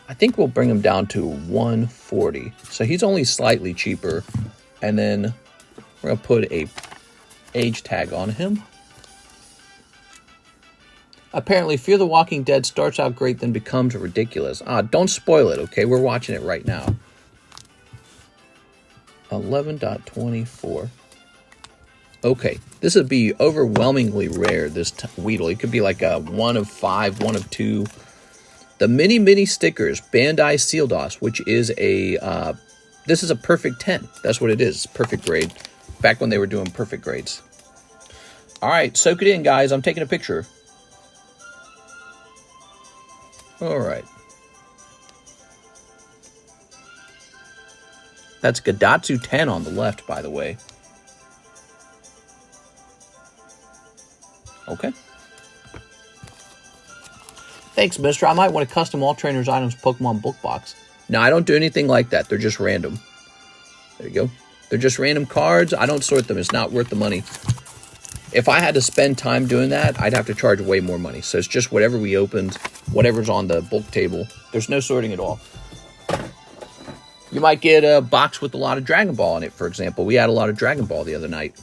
[SPEAKER 1] I think we'll bring him down to 140. So he's only slightly cheaper. And then we're going to put a age tag on him. Apparently, Fear the Walking Dead starts out great, then becomes ridiculous. Don't spoil it, okay? We're watching it right now. 11.24. Okay, this would be overwhelmingly rare, this Weedle. It could be like a 1 of 5, 1 of 2. The mini stickers, Bandai Seal DOS, which is a, this is a perfect 10. That's what it is, perfect grade. Back when they were doing perfect grades. All right, soak it in, guys. I'm taking a picture. All right. That's Gadatsu 10 on the left, by the way. Okay. Thanks, mister. I might want to custom all trainers' items Pokemon book box. No, I don't do anything like that. They're just random. There you go. They're just random cards. I don't sort them. It's not worth the money. If I had to spend time doing that, I'd have to charge way more money. So it's just whatever we opened, whatever's on the bulk table. There's no sorting at all. You might get a box with a lot of Dragon Ball in it, for example. We had a lot of Dragon Ball the other night.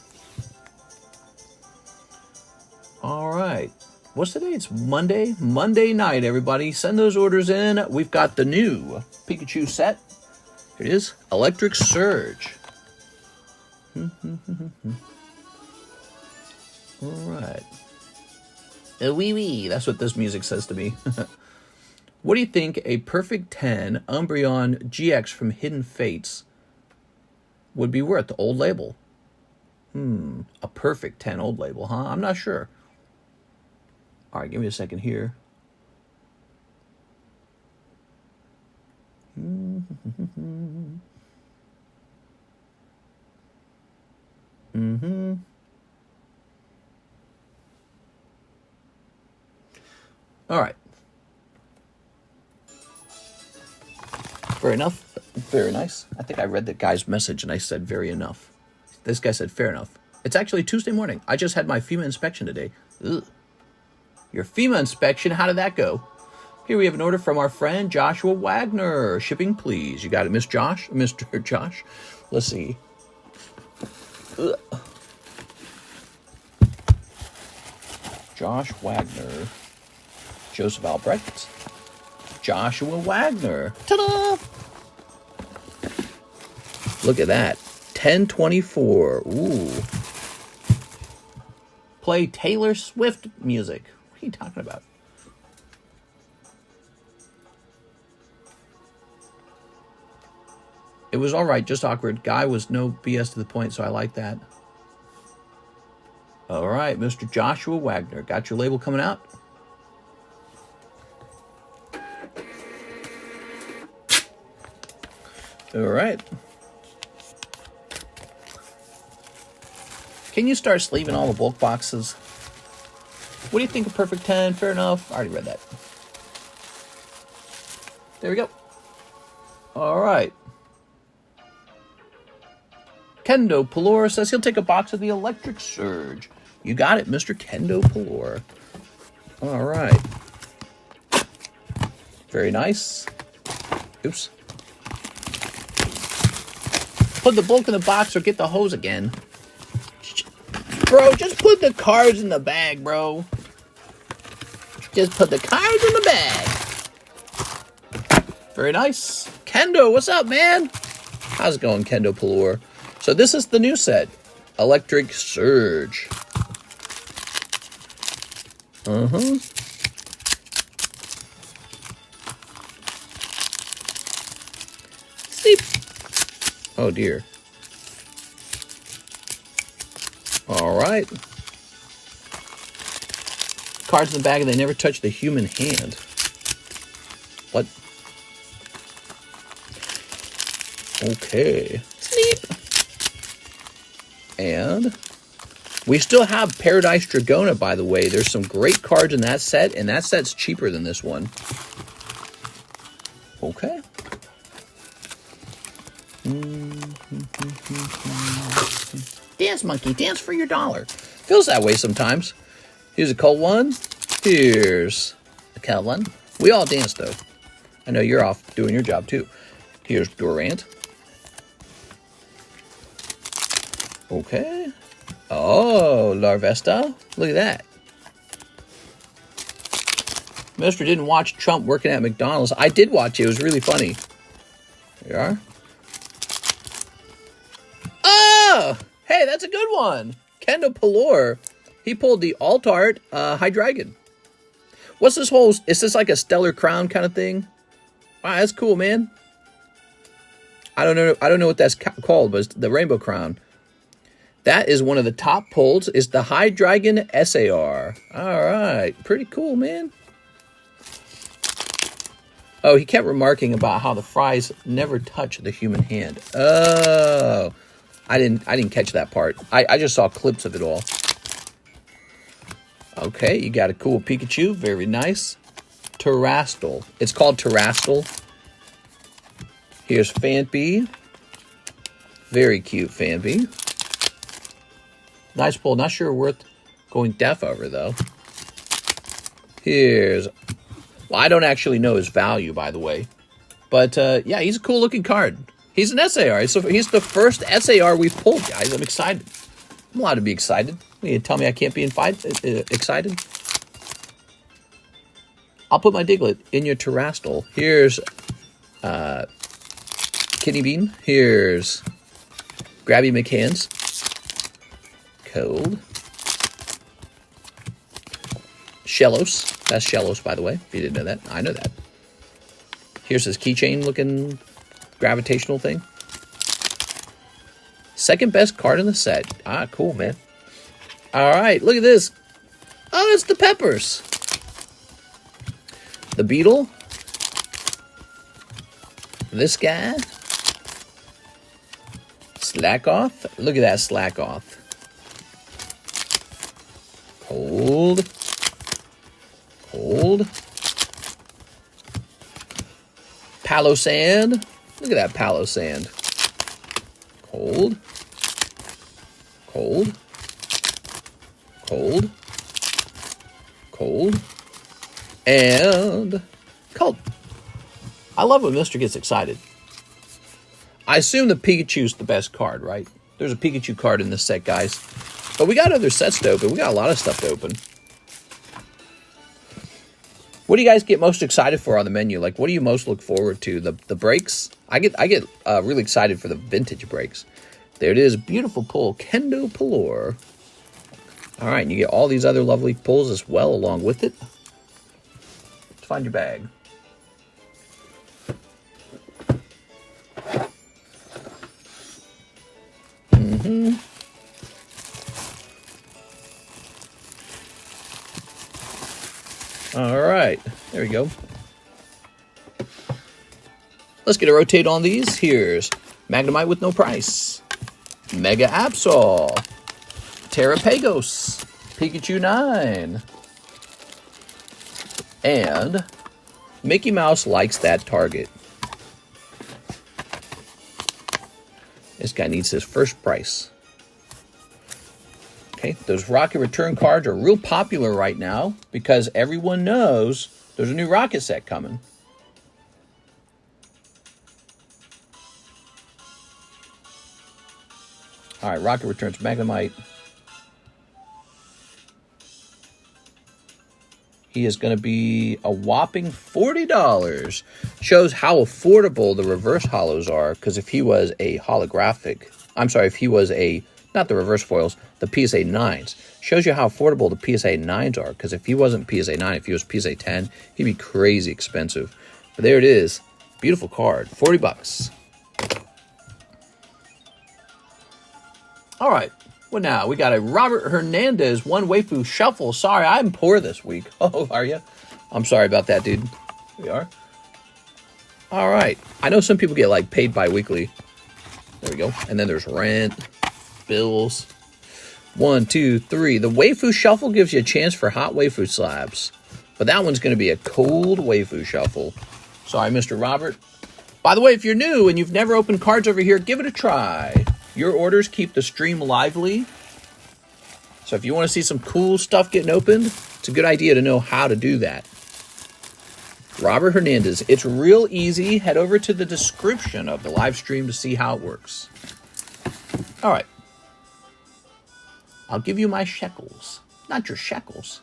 [SPEAKER 1] All right. What's today? It's Monday. Monday night, everybody. Send those orders in. We've got the new Pikachu set. Here it is. Electric Surge. All right. Wee wee. That's what this music says to me. What do you think a perfect 10 Umbreon GX from Hidden Fates would be worth? Old label. A perfect 10 old label, huh? I'm not sure. All right, give me a second here. All right. Fair enough. Very nice. I think I read the guy's message and I said very enough. This guy said fair enough. It's actually Tuesday morning. I just had my FEMA inspection today. Ugh. Your FEMA inspection, how did that go? Here we have an order from our friend Joshua Wagner. Shipping, please. You got it, Mr. Josh. Let's see. Ugh. Josh Wagner. Joseph Albrecht. Joshua Wagner. Ta-da! Look at that. 1024. Ooh. Play Taylor Swift music. What are you talking about? It was all right, just awkward. Guy was no BS to the point, so I like that. All right, Mr. Joshua Wagner. Got your label coming out? All right. Can you start sleeving all the bulk boxes? What do you think of Perfect 10? Fair enough. I already read that. There we go. All right. Kendo Pelor says he'll take a box of the Electric Surge. You got it, Mr. Kendo Pelor. All right. Very nice. Oops. Put the bulk in the box or get the hose again. Bro, just put the cards in the bag, bro. Just put the cards in the bag. Very nice. Kendo, what's up, man? How's it going, Kendo Pelor? So this is the new set. Electric Surge. Sleep. Oh, dear. All right. Cards in the bag and they never touch the human hand. What? Okay. Sleep. And we still have Paradise Dragona, by the way. There's some great cards in that set, and that set's cheaper than this one. Okay. Dance, monkey. Dance for your dollar. Feels that way sometimes. Here's a cold one. Here's a cold one. We all dance, though. I know you're off doing your job too. Here's Durant. Okay. Oh, Larvesta. Look at that. Mister didn't watch Trump working at McDonald's. I did watch it. It was really funny. There you are. Oh! Hey, that's a good one. Kendo Pelor. He pulled the Alt Art Hydreigon. What's this whole... Is this like a Stellar Crown kind of thing? Wow, that's cool, man. I don't know what that's called, but it's the Rainbow Crown. That is one of the top pulls. Is the Hydreigon SAR. All right. Pretty cool, man. Oh, he kept remarking about how the fries never touch the human hand. Oh, I didn't catch that part. I just saw clips of it all. Okay, you got a cool Pikachu. Very nice. Terastal. It's called Terastal. Here's Fanpy. Very cute Fanpy. Nice pull. Not sure worth going deaf over, though. Here's... Well, I don't actually know his value, by the way. But, yeah, he's a cool-looking card. He's an SAR. So he's the first SAR we've pulled, guys. I'm excited. I'm allowed to be excited. You tell me I can't be excited? I'll put my Diglett in your Terastal. Here's Kidney Bean. Here's Grabby McHands. Cold. Shellos. That's Shellos, by the way, if you didn't know that. I know that. Here's this keychain looking gravitational thing. Second best card in the set. Ah, cool, man. All right, look at this. Oh, it's the Peppers. The Beetle. This guy. Slackoth. Look at that Slackoth. Cold. Cold. Palo-Sand. Look at that Palo-Sand. Cold. Cold. Cold. Cold. And cold. I love when Mister gets excited. I assume the Pikachu's the best card, right? There's a Pikachu card in this set, guys. But we got other sets to open. We got a lot of stuff to open. What do you guys get most excited for on the menu? Like, what do you most look forward to? The breaks? I get really excited for the vintage breaks. There it is. Beautiful pull. Kendo Pelor. All right, and you get all these other lovely pulls as well along with it. Let's find your bag. All right, there we go. Let's get a rotate on these. Here's Magnemite with no price. Mega Absol. Terrapagos. Pikachu 9. And Mickey Mouse likes that target. This guy needs his first price. Okay, those Rocket Return cards are real popular right now because everyone knows there's a new Rocket set coming. All right, Rocket Returns Magnemite. He is going to be a whopping $40. Shows how affordable the reverse holos are, because if he was a holographic, I'm sorry, if he was a, not the reverse foils, the PSA 9s, shows you how affordable the PSA 9s are, because if he wasn't PSA 9, if he was PSA 10, he'd be crazy expensive. But there it is. Beautiful card. 40 bucks. All right. Well, now we got a Robert Hernandez one Waifu Shuffle. Sorry, I'm poor this week. Oh, are you? I'm sorry about that, dude. Here we are. All right. I know some people get like paid bi-weekly. There we go. And then there's rent, bills. 1, 2, 3. The Waifu Shuffle gives you a chance for hot Waifu slabs. But that one's going to be a cold Waifu Shuffle. Sorry, Mr. Robert. By the way, if you're new and you've never opened cards over here, give it a try. Your orders keep the stream lively. So if you want to see some cool stuff getting opened, it's a good idea to know how to do that. Robert Hernandez. It's real easy. Head over to the description of the live stream to see how it works. All right. I'll give you my shekels. Not your shekels.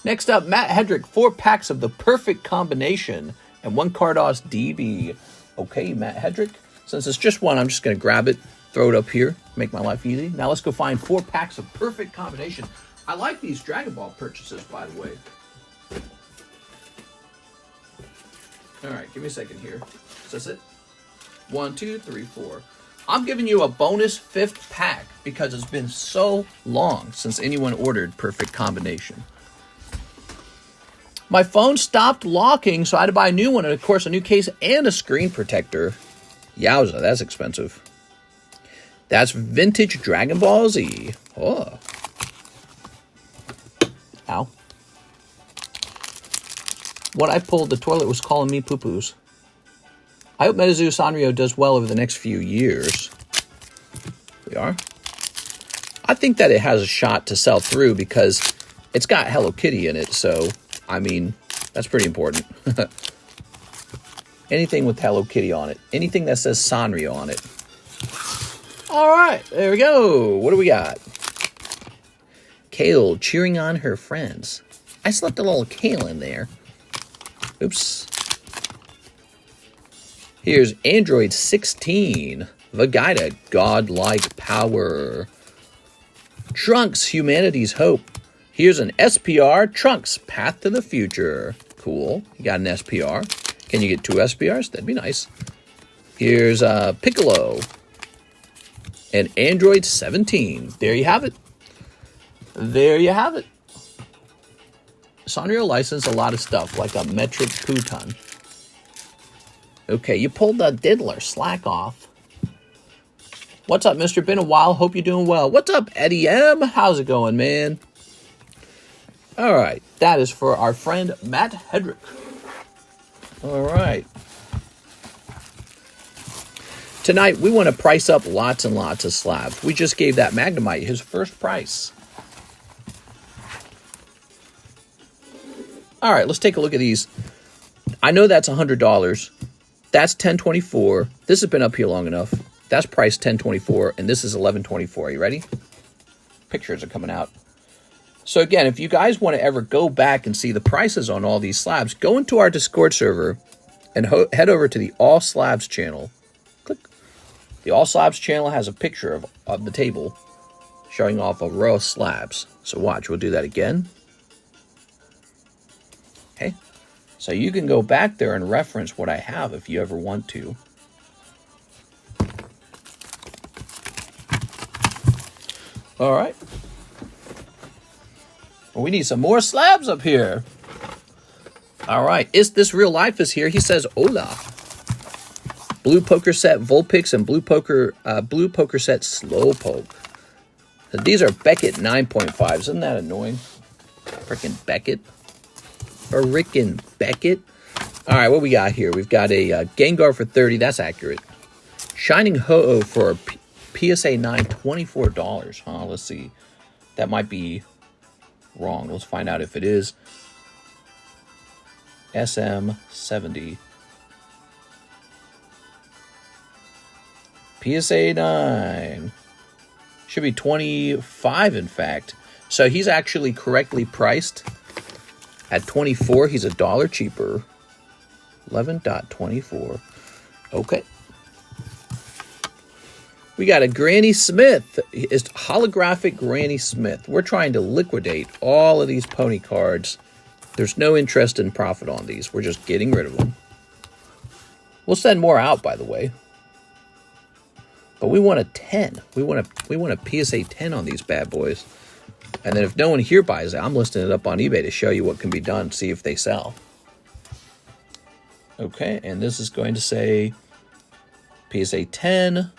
[SPEAKER 1] Next up, Matt Hedrick. 4 packs of the perfect combination and 1 Cardos DB. Okay, Matt Hedrick. Since it's just one, I'm just going to grab it, throw it up here, make my life easy. Now let's go find 4 packs of perfect combination. I like these Dragon Ball purchases, by the way. All right, give me a second here. Is this it? 1, 2, 3, 4. I'm giving you a bonus 5th pack because it's been so long since anyone ordered perfect combination. My phone stopped locking, so I had to buy a new one, and of course a new case and a screen protector. Yowza, that's expensive. That's vintage Dragon Ball Z. Oh. Ow. What I pulled, the toilet was calling me poo-poos. I hope Metazoo Sanrio does well over the next few years. We are. I think that it has a shot to sell through because it's got Hello Kitty in it, so, I mean, that's pretty important. Anything with Hello Kitty on it. Anything that says Sanrio on it. All right, there we go. What do we got? Kale cheering on her friends. I slipped a little Kale in there. Oops. Here's Android 16. Vegeta, godlike power. Trunks, humanity's hope. Here's an SPR. Trunks, path to the future. Cool. You got an SPR. Can you get 2 SPRs? That'd be nice. Here's Piccolo. And Android 17. There you have it. There you have it. Sanrio licensed a lot of stuff, like a metric Puton. Okay, you pulled the diddler. Slack off. What's up, mister? Been a while. Hope you're doing well. What's up, Eddie M? How's it going, man? All right. That is for our friend Matt Hedrick. All right. Tonight, we want to price up lots and lots of slabs. We just gave that Magnemite his first price. All right, let's take a look at these. I know that's $100. That's $10.24. This has been up here long enough. That's priced $10.24, and this is $11.24. Are you ready? Pictures are coming out. So again, if you guys want to ever go back and see the prices on all these slabs, go into our Discord server and head over to the All Slabs channel. Click. The All Slabs channel has a picture of the table showing off a row of slabs. So watch, we'll do that again. Okay. So you can go back there and reference what I have if you ever want to. All right. Well, we need some more slabs up here. All right. This real life is here. He says, hola. Blue poker set Vulpix and blue poker set Slowpoke. So these are Beckett 9.5s. Isn't that annoying? Frickin' Beckett. Frickin' Beckett. All right, what we got here? We've got a Gengar for 30. That's accurate. Shining Ho-Oh for PSA 9, $24. Huh? Let's see. That might be wrong. Let's find out if it is. SM70. PSA 9. Should be 25, in fact. So he's actually correctly priced. At 24, he's $1 cheaper. 11.24. Okay. We got a Granny Smith. It's holographic Granny Smith. We're trying to liquidate all of these pony cards. There's no interest in profit on these. We're just getting rid of them. We'll send more out, by the way. But we want a 10. We want a PSA 10 on these bad boys. And then if no one here buys it, I'm listing it up on eBay to show you what can be done, see if they sell. Okay, and this is going to say PSA 10,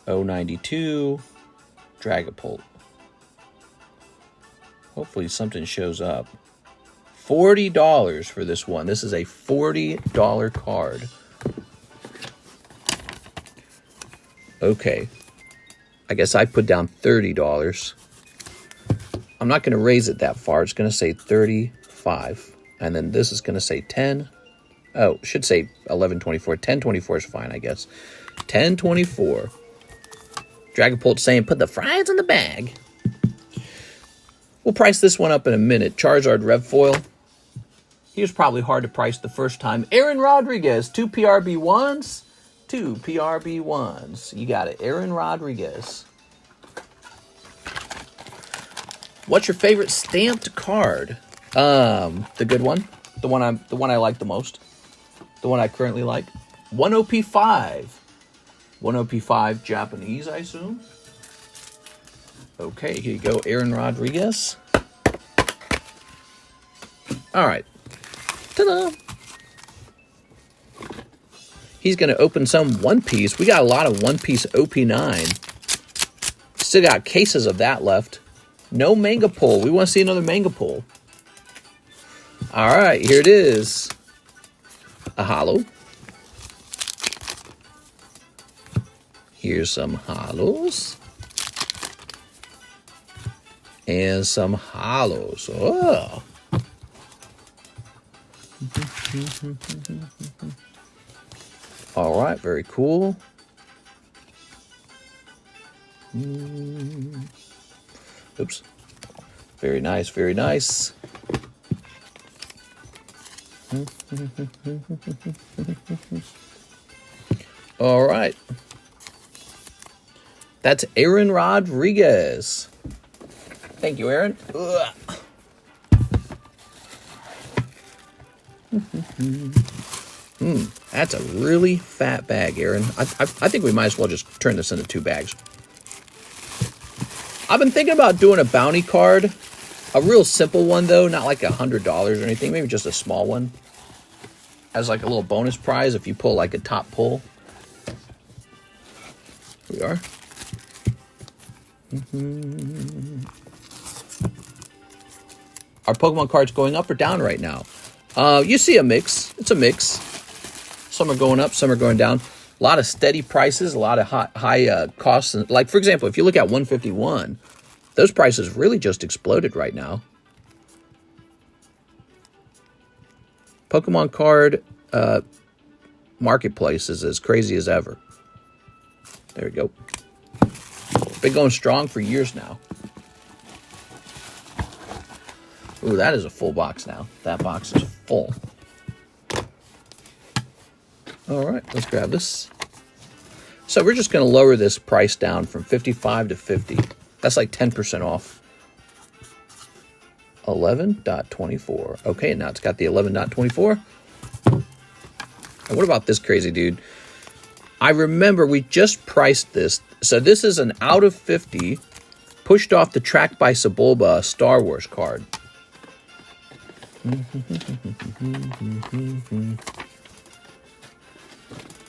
[SPEAKER 1] 092, Dragapult. Hopefully something shows up. $40 for this one. This is a $40 card. Okay. I guess I put down $30. I'm not going to raise it that far. It's going to say 35. And then this is going to say 10. Oh, it should say 1124. 1024 is fine, I guess. 1024. Dragapult saying, put the fries in the bag. We'll price this one up in a minute. Charizard Rev Foil. He was probably hard to price the first time. Aaron Rodriguez, 2 PRB1s. 2 PRB1s. You got it. Aaron Rodriguez. What's your favorite stamped card? The good one. The one I like the most. The one I currently like. 1OP5. 1OP5 Japanese, I assume. Okay, here you go, Aaron Rodriguez. All right. Ta-da! He's going to open some One Piece. We got a lot of One Piece OP9. Still got cases of that left. No manga pull. We want to see another manga pull. All right, here it is. A holo. Here's some holos. And some holos. Oh. All right, very cool. Oops. Very nice, very nice. All right. That's Aaron Rodriguez. Thank you, Aaron. That's a really fat bag, Aaron. I think we might as well just turn this into 2 bags. I've been thinking about doing a bounty card. A real simple one, though. Not like $100 or anything. Maybe just a small one. As like a little bonus prize if you pull like a top pull. Here we are. Are Pokemon cards going up or down right now? You see a mix. It's a mix. Some are going up, some are going down. A lot of steady prices, a lot of high costs. Like, for example, if you look at 151, those prices really just exploded right now. Pokemon card marketplace is as crazy as ever. There we go. Been going strong for years now. Ooh, that is a full box now. That box is full. All right, let's grab this. So we're just going to lower this price down from 55 to 50. That's like 10% off. 11.24. Okay, now it's got the 11.24. And what about this crazy dude? I remember we just priced this. So this is an out of 50, pushed off the track by Sebulba Star Wars card.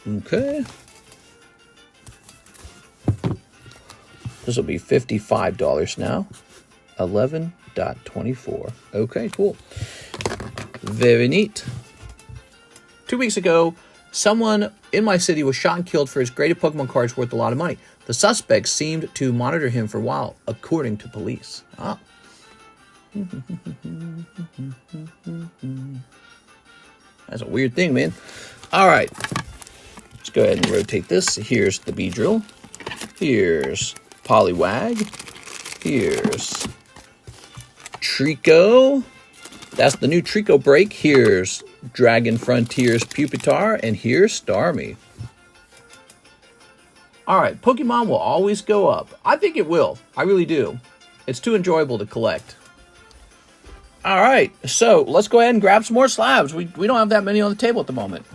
[SPEAKER 1] Okay. This will be $55 now. 11.24. Okay, cool. Very neat. 2 weeks ago, someone in my city was shot and killed for his graded Pokemon cards worth a lot of money. The suspects seemed to monitor him for a while, according to police. Ah. That's a weird thing, man. All right. Let's go ahead and rotate this. Here's the Beedrill. Here's Poliwag. Here's Trico. That's the new Trico break. Here's Dragon Frontiers Pupitar. And here's Starmie. All right. Pokemon will always go up. I think it will. I really do. It's too enjoyable to collect. All right. So let's go ahead and grab some more slabs. We don't have that many on the table at the moment.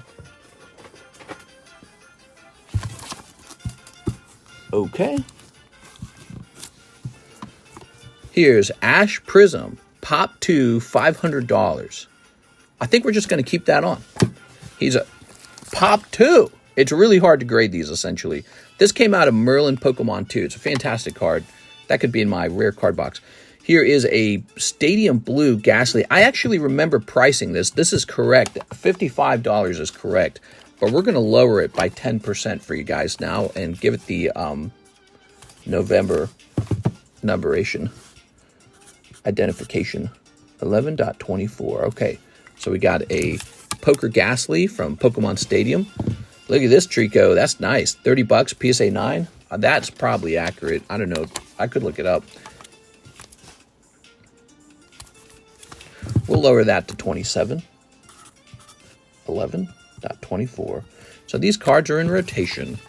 [SPEAKER 1] Okay. Here's Ash Prism, Pop 2, $500. I think we're just going to keep that on. He's a Pop 2. It's really hard to grade these, essentially. This came out of Merlin Pokemon 2. It's a fantastic card. That could be in my rare card box. Here is a Stadium Blue Ghastly. I actually remember pricing this. This is correct. $55 is correct. But we're going to lower it by 10% for you guys now and give it the November numberation. identification. 11.24. Okay, so we got a Poker Ghastly from Pokemon Stadium. Look at this Trico. That's nice. $30, PSA 9. That's probably accurate. I don't know. I could look it up. We'll lower that to 27. 11.24. So these cards are in rotation.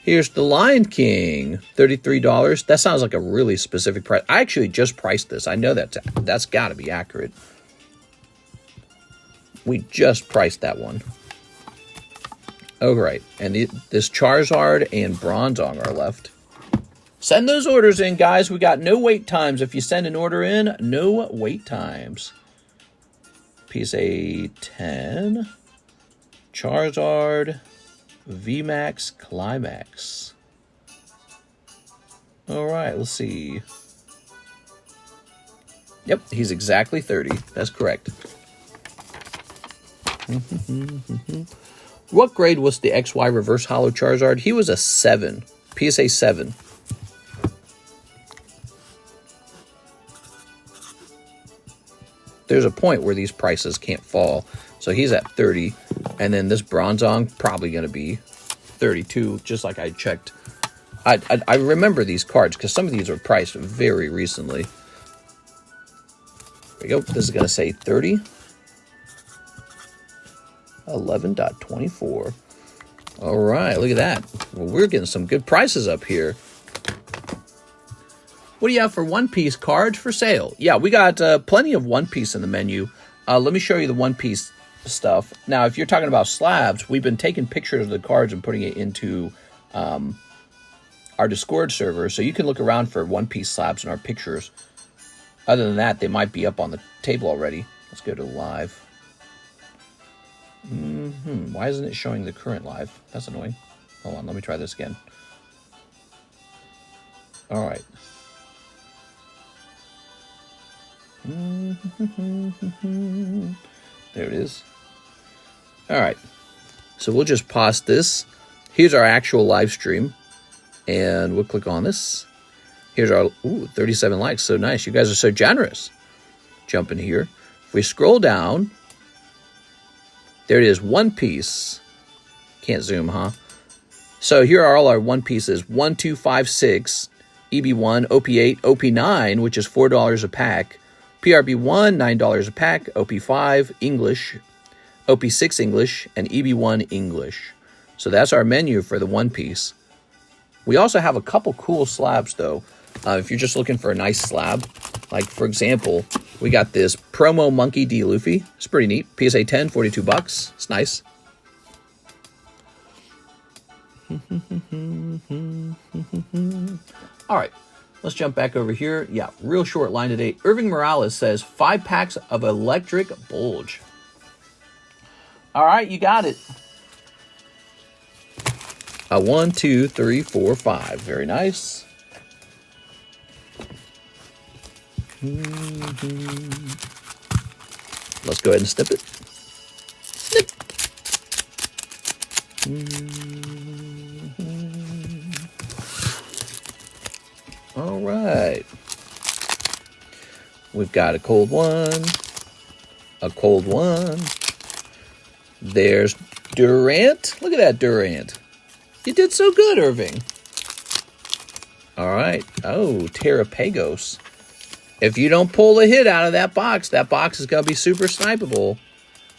[SPEAKER 1] Here's the Lion King, $33. That sounds like a really specific price. I actually just priced this. I know that's got to be accurate. We just priced that one. Oh, right. And this Charizard and Bronzong are left. Send those orders in, guys. We got no wait times. If you send an order in, no wait times. PSA 10. Charizard. VMAX Climax. All right, let's see. Yep, he's exactly 30. That's correct. What grade was the XY Reverse Holo Charizard? He was a 7. PSA 7. There's a point where these prices can't fall. So he's at 30. And then this Bronzong, probably going to be 32, just like I checked. I remember these cards because some of these were priced very recently. There we go. This is going to say 30. 11.24. All right, look at that. Well, we're getting some good prices up here. What do you have for One Piece cards for sale? Yeah, we got plenty of One Piece in the menu. Let me show you the One Piece stuff. Now, if you're talking about slabs, we've been taking pictures of the cards and putting it into our Discord server, so you can look around for One Piece slabs in our pictures. Other than that, they might be up on the table already. Let's go to live. Why isn't it showing the current live? That's annoying. Hold on, let me try this again. All right. There it is. All right. So we'll just pause this. Here's our actual live stream. And we'll click on this. Here's our 37 likes. So nice. You guys are so generous. Jump in here. If we scroll down, there it is, One Piece. Can't zoom, huh? So here are all our One Pieces. 1, 2, 5, 6. EB1, OP8, OP9, which is $4 a pack. PRB1, $9 a pack. OP5, English. OP6, English. And EB1, English. So that's our menu for the One Piece. We also have a couple cool slabs, though. If you're just looking for a nice slab. Like, for example, we got this Promo Monkey D. Luffy. It's pretty neat. PSA 10, $42. It's nice. All right. Let's jump back over here. Yeah, real short line today. Irving Morales says 5 packs of Electric Bulge. All right, you got it. 1, 2, 3, 4, 5. Very nice. Let's go ahead and snip it. Snip. All right. We've got a cold one. A cold one. There's Durant. Look at that Durant. You did so good, Irving. All right. Oh, Terrapagos. If you don't pull a hit out of that box is going to be super snipeable.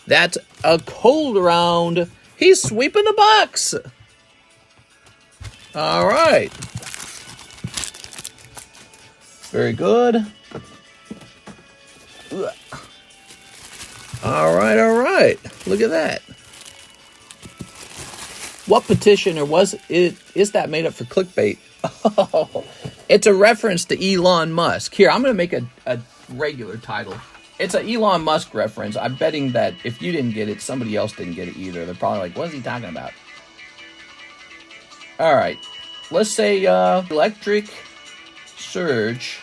[SPEAKER 1] That's a cold round. He's sweeping the box. All right. Very good. All right, all right. Look at that. What petition or was it? Is that made up for clickbait? Oh, it's a reference to Elon Musk. Here, I'm going to make a regular title. It's an Elon Musk reference. I'm betting that if you didn't get it, somebody else didn't get it either. They're probably like, what is he talking about? All right. Let's say Electric Surge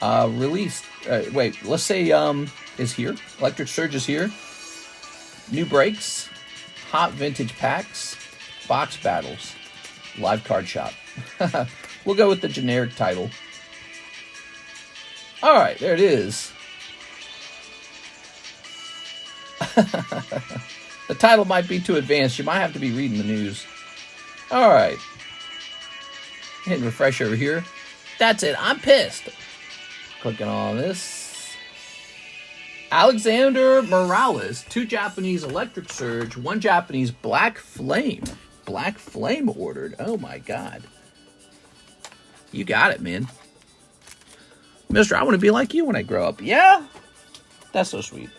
[SPEAKER 1] released. Wait, let's say is here. Electric Surge is here. New breaks. Hot vintage packs. Box battles. Live card shop. We'll go with the generic title. All right, there it is. The title might be too advanced. You might have to be reading the news. All right. Hitting refresh over here. That's it. I'm pissed. Clicking on this. Alexander Morales. 2 Japanese Electric Surge. 1 Japanese Black Flame. Black Flame ordered. Oh my God. You got it, man. Mister, I want to be like you when I grow up. Yeah? That's so sweet.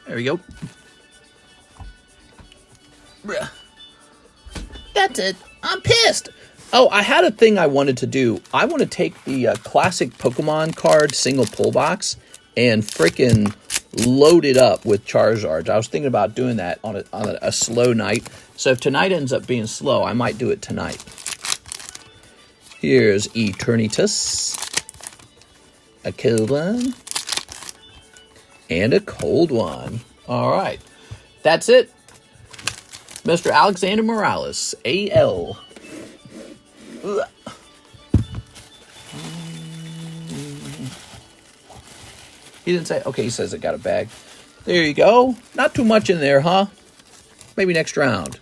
[SPEAKER 1] There we go. That's it. I'm pissed. Oh, I had a thing I wanted to do. I want to take the classic Pokemon card single pull box and frickin' load it up with Charizards. I was thinking about doing that on a slow night. So if tonight ends up being slow, I might do it tonight. Here's Eternatus, a cold one, and a cold one. All right. That's it. Mr. Alexander Morales, AL. Ugh. He didn't say, okay, he says it got a bag. There you go. Not too much in there, huh? Maybe next round.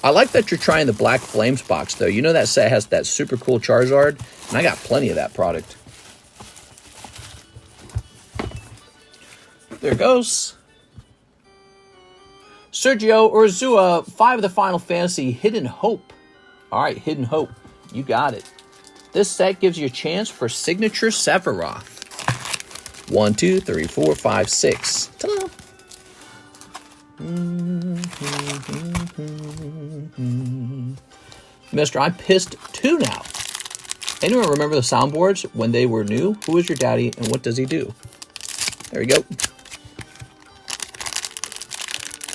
[SPEAKER 1] I like that you're trying the Black Flames box, though. You know that set has that super cool Charizard, and I got plenty of that product. There it goes. Sergio Urzua, 5 of the Final Fantasy, Hidden Hope. All right, Hidden Hope. You got it. This set gives you a chance for Signature Sephiroth. 1, 2, 3, 4, 5, 6. Ta-da! Mister, I'm pissed too now. Anyone remember the soundboards when they were new? Who is your daddy and what does he do? There we go.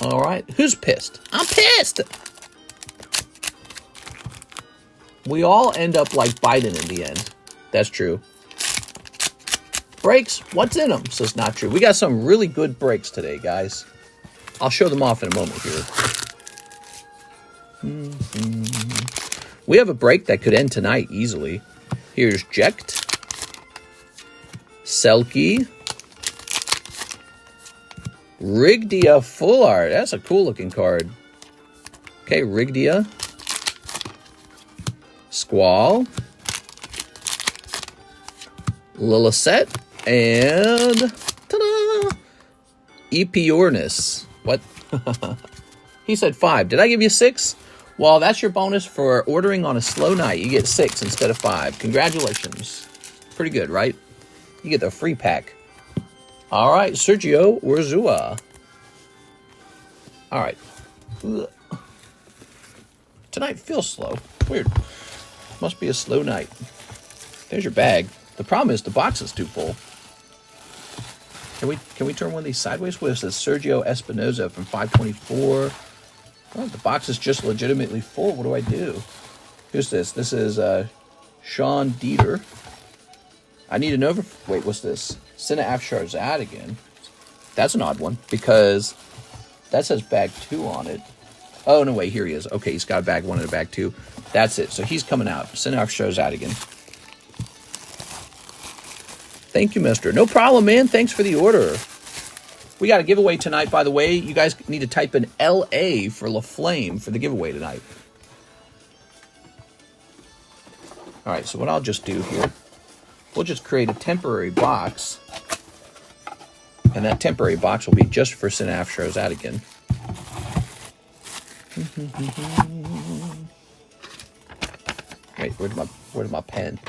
[SPEAKER 1] All right. Who's pissed? I'm pissed. We all end up like Biden in the end. That's true. Breaks? What's in them? Says not true. We got some really good breaks today, guys. I'll show them off in a moment here. We have a break that could end tonight easily. Here's Jekt, Selkie, Rigdia Full Art. That's a cool looking card. Okay, Rigdia, Squall, Lillicet, and ta-da! Epiornis. What? He said 5. Did I give you 6? Well, that's your bonus for ordering on a slow night. You get 6 instead of 5. Congratulations. Pretty good, right? You get the free pack. All right, Sergio Urzua. All right. Ugh. Tonight feels slow. Weird. Must be a slow night. There's your bag. The problem is the box is too full. Can we turn one of these sideways? What is this? Sergio Espinoza from 524. Oh, the box is just legitimately full. What do I do? Who's this? This is Sean Dieter. I need an over... Wait, what's this? Sina Afsharzad again. That's an odd one because that says bag 2 on it. Oh, no, wait, here he is. Okay, he's got a bag 1 and a bag 2. That's it. So he's coming out. Sina Afsharzad again. Thank you, mister. No problem, man. Thanks for the order. We got a giveaway tonight, by the way. You guys need to type in LA for La Flame for the giveaway tonight. All right, so what I'll just do here, we'll just create a temporary box. And that temporary box will be just for Sinaf Shazad again. Wait, where's my pen?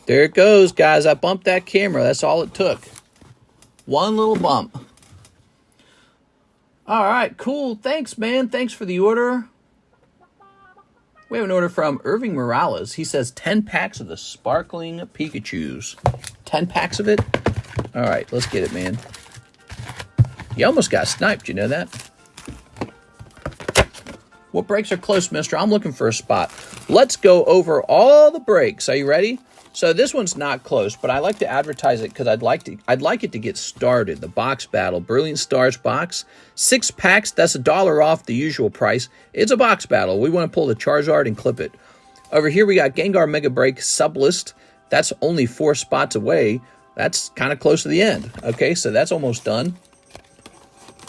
[SPEAKER 1] There it goes, guys. I bumped that camera. That's all it took. One little bump. All right, cool. Thanks, man. Thanks for the order. We have an order from Irving Morales. He says 10 packs of the sparkling Pikachus. 10 packs of it? All right, let's get it, man. You almost got sniped. You know that? What breaks are close, mister? I'm looking for a spot. Let's go over all the breaks. Are you ready? So this one's not close, but I like to advertise it because I'd like it to get started. The box battle, Brilliant Stars box, 6 packs. That's $1 off the usual price. It's a box battle. We want to pull the Charizard and clip it. Over here we got Gengar Mega Break Sublist. That's only 4 spots away. That's kind of close to the end. Okay, so that's almost done.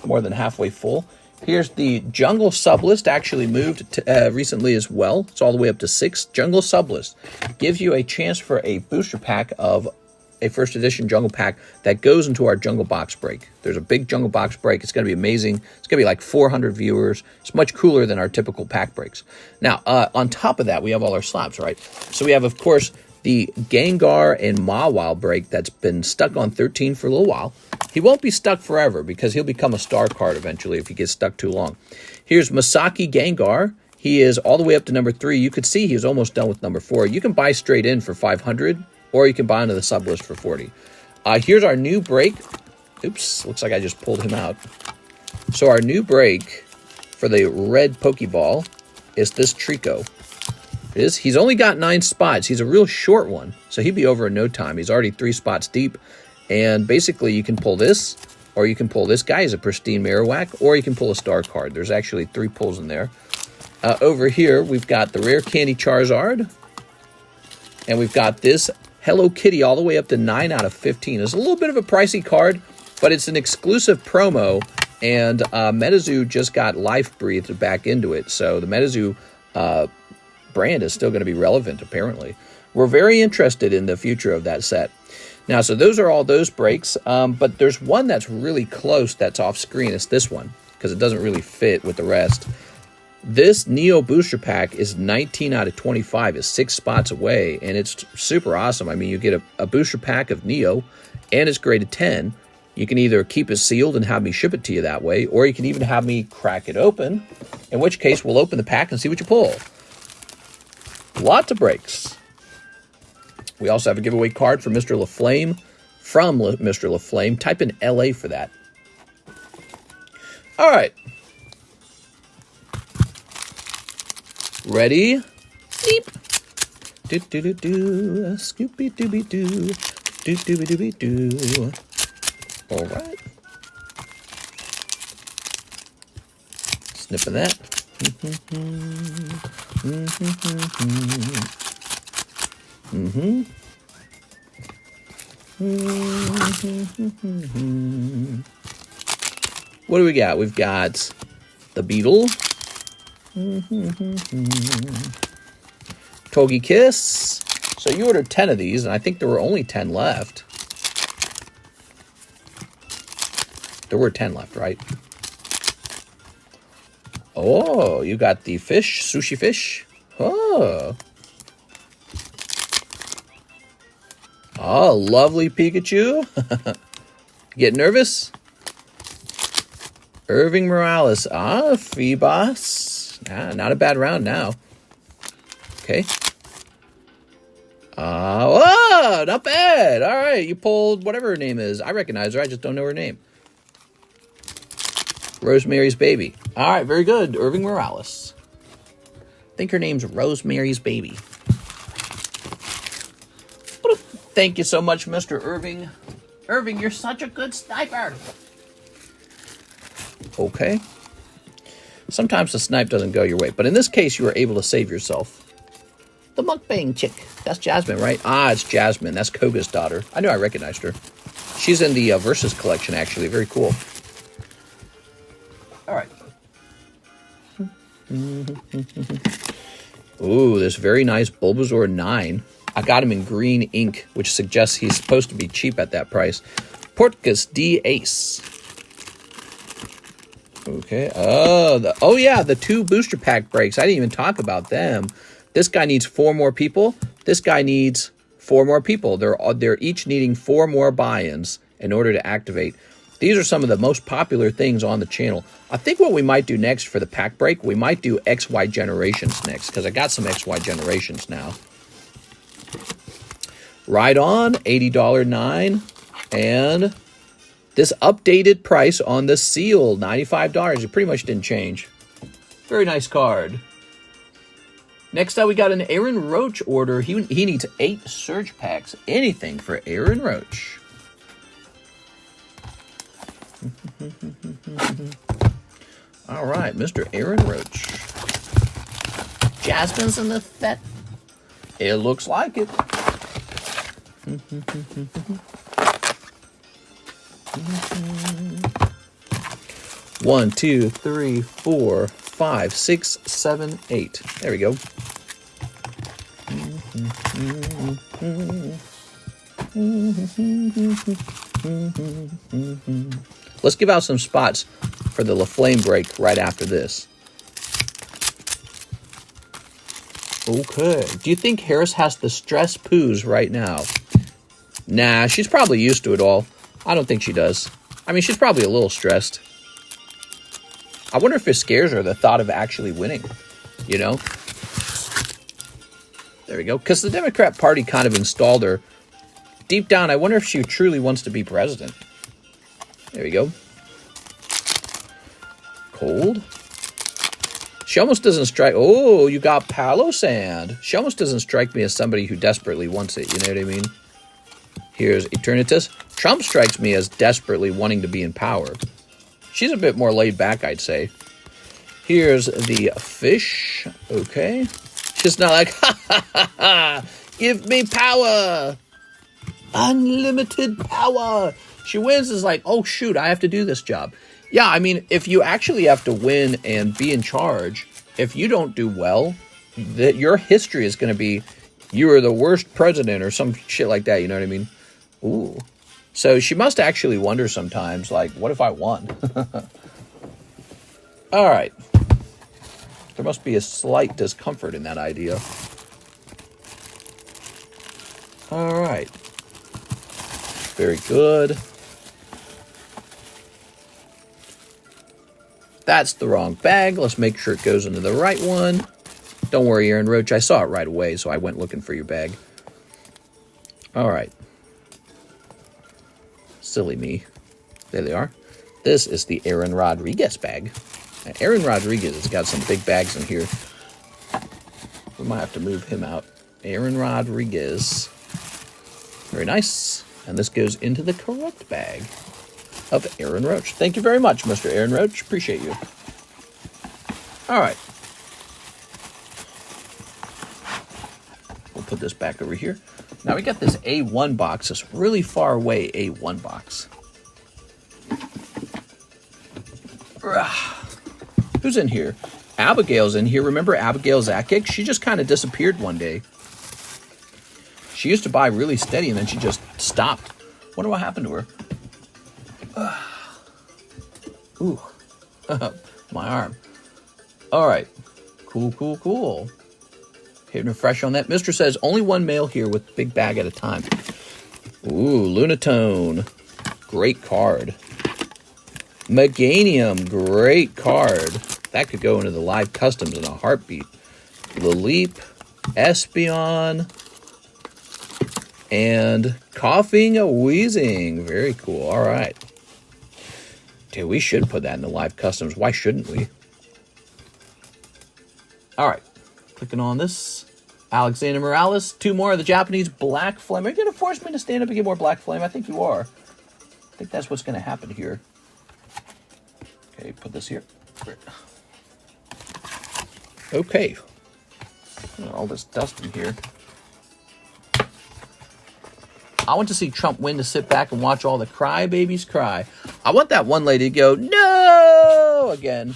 [SPEAKER 1] More than halfway full. Here's the Jungle Sublist, actually moved to, recently as well. It's all the way up to 6. Jungle Sublist gives you a chance for a booster pack of a first edition Jungle pack that goes into our Jungle Box break. There's a big Jungle Box break. It's going to be amazing. It's going to be like 400 viewers. It's much cooler than our typical pack breaks. Now, on top of that, we have all our slabs, right? So we have, of course, the Gengar and Mawile break that's been stuck on 13 for a little while. He won't be stuck forever because he'll become a star card eventually if he gets stuck too long. Here's Masaki Gengar. He is all the way up to number 3. You could see he's almost done with number 4. You can buy straight in for 500, or you can buy into the Sublist for 40. Here's our new break. Oops, looks like I just pulled him out. So our new break for the red Pokeball is this Trico. He's only got 9 spots. He's a real short one, so he'd be over in no time. He's already 3 spots deep, and basically you can pull this, or you can pull this guy. He's a pristine Marowak, or you can pull a star card. There's actually 3 pulls in there. Over here, we've got the Rare Candy Charizard, and we've got this Hello Kitty all the way up to 9 out of 15. It's a little bit of a pricey card, but it's an exclusive promo, and Metazoo just got life breathed back into it, so the Metazoo brand is still going to be relevant, apparently. We're very interested in the future of that set. Now, so those are all those breaks, but there's one that's really close that's off screen. It's this one, because it doesn't really fit with the rest. This Neo Booster Pack is 19 out of 25. It's 6 spots away, and it's super awesome. I mean, you get a booster pack of Neo, and it's graded 10. You can either keep it sealed and have me ship it to you that way, or you can even have me crack it open, in which case we'll open the pack and see what you pull. Lots of breaks. We also have a giveaway card for Mr. LaFlame from Mr. LaFlame. Type in LA for that. All right. Ready? Beep. Do do do do. Scoopy dooby doo. Do dooby dooby doo. All right. Snipping that. What do we got? We've got the Beetle, Togekiss. So you ordered 10 of these, and I think there were only 10 left. There were 10 left, right? Oh, you got the fish, sushi fish. Oh. Oh, lovely Pikachu. Get nervous? Irving Morales. Ah, Phoebos. Ah, not a bad round now. Okay. Oh, not bad. All right, you pulled whatever her name is. I recognize her. I just don't know her name. Rosemary's Baby. All right, very good. Irving Morales. I think her name's Rosemary's Baby. Thank you so much, Mr. Irving. Irving, you're such a good sniper. Okay. Sometimes the snipe doesn't go your way, but in this case, you were able to save yourself. The mukbang chick. That's Jasmine, right? Ah, it's Jasmine. That's Koga's daughter. I knew I recognized her. She's in the Versus collection, actually. Very cool. All right. Ooh, this very nice Bulbasaur 9. I got him in green ink, which suggests he's supposed to be cheap at that price. Portgas D Ace. Okay. Oh yeah, the 2 booster pack breaks. I didn't even talk about them. This guy needs 4 more people. This guy needs 4 more people. They're each needing 4 more buy-ins in order to activate. These are some of the most popular things on the channel. I think what we might do next for the pack break, we might do XY Generations next, because I got some XY Generations now. Right on, $80 9, and this updated price on the seal, $95. It pretty much didn't change. Very nice card. Next up, we got an Aaron Roach order. He needs 8 Surge Packs. Anything for Aaron Roach. All right, Mr. Aaron Roach. Jasmine's in the set. It looks like it. 1, 2, 3, 4, 5, 6, 7, 8. There we go. Let's give out some spots for the LaFlame break right after this. Okay. Do you think Harris has the stress poos right now? Nah, she's probably used to it all. I don't think she does. I mean, she's probably a little stressed. I wonder if it scares her, the thought of actually winning, you know? There we go. Because the Democrat Party kind of installed her. Deep down, I wonder if she truly wants to be president. There we go. Cold. She almost doesn't strike... Oh, you got Palo Sand. She almost doesn't strike me as somebody who desperately wants it, you know what I mean? Here's Eternatus. Trump strikes me as desperately wanting to be in power. She's a bit more laid back, I'd say. Here's the fish. Okay. She's not like, ha ha ha ha, give me power. Unlimited power. She wins is like, oh shoot, I have to do this job. Yeah, I mean, if you actually have to win and be in charge, if you don't do well, your history is going to be, you are the worst president or some shit like that, you know what I mean? Ooh. So she must actually wonder sometimes, like, what if I won? All right. There must be a slight discomfort in that idea. All right. Very good. That's the wrong bag. Let's make sure it goes into the right one. Don't worry, Aaron Roach. I saw it right away, so I went looking for your bag. All right. Silly me. There they are. This is the Aaron Rodriguez bag. Now, Aaron Rodriguez has got some big bags in here. We might have to move him out. Aaron Rodriguez. Very nice. And this goes into the correct bag of Aaron Roach. Thank you very much, Mr. Aaron Roach. Appreciate you. All right. We'll put this back over here. Now we got this A1 box, this really far away A1 box. Who's in here? Abigail's in here. Remember Abigail Zakic? She just kind of disappeared one day. She used to buy really steady and then she just stopped. Wonder what happened to her. Ooh. My arm. All right. Cool, cool, cool. Hitting refresh on that. Mister says, only one mail here with big bag at a time. Ooh, Lunatone. Great card. Meganium. Great card. That could go into the live customs in a heartbeat. Laleep. Espeon. And Coughing a Wheezing. Very cool. All right. Dude, we should put that in the live customs. Why shouldn't we? All right. Clicking on this. Alexander Morales. 2 more of the Japanese Black Flame. Are you going to force me to stand up and get more Black Flame? I think you are. I think that's what's going to happen here. Okay, put this here. Okay. All this dust in here. I want to see Trump win to sit back and watch all the crybabies cry. I want that one lady to go, no, again.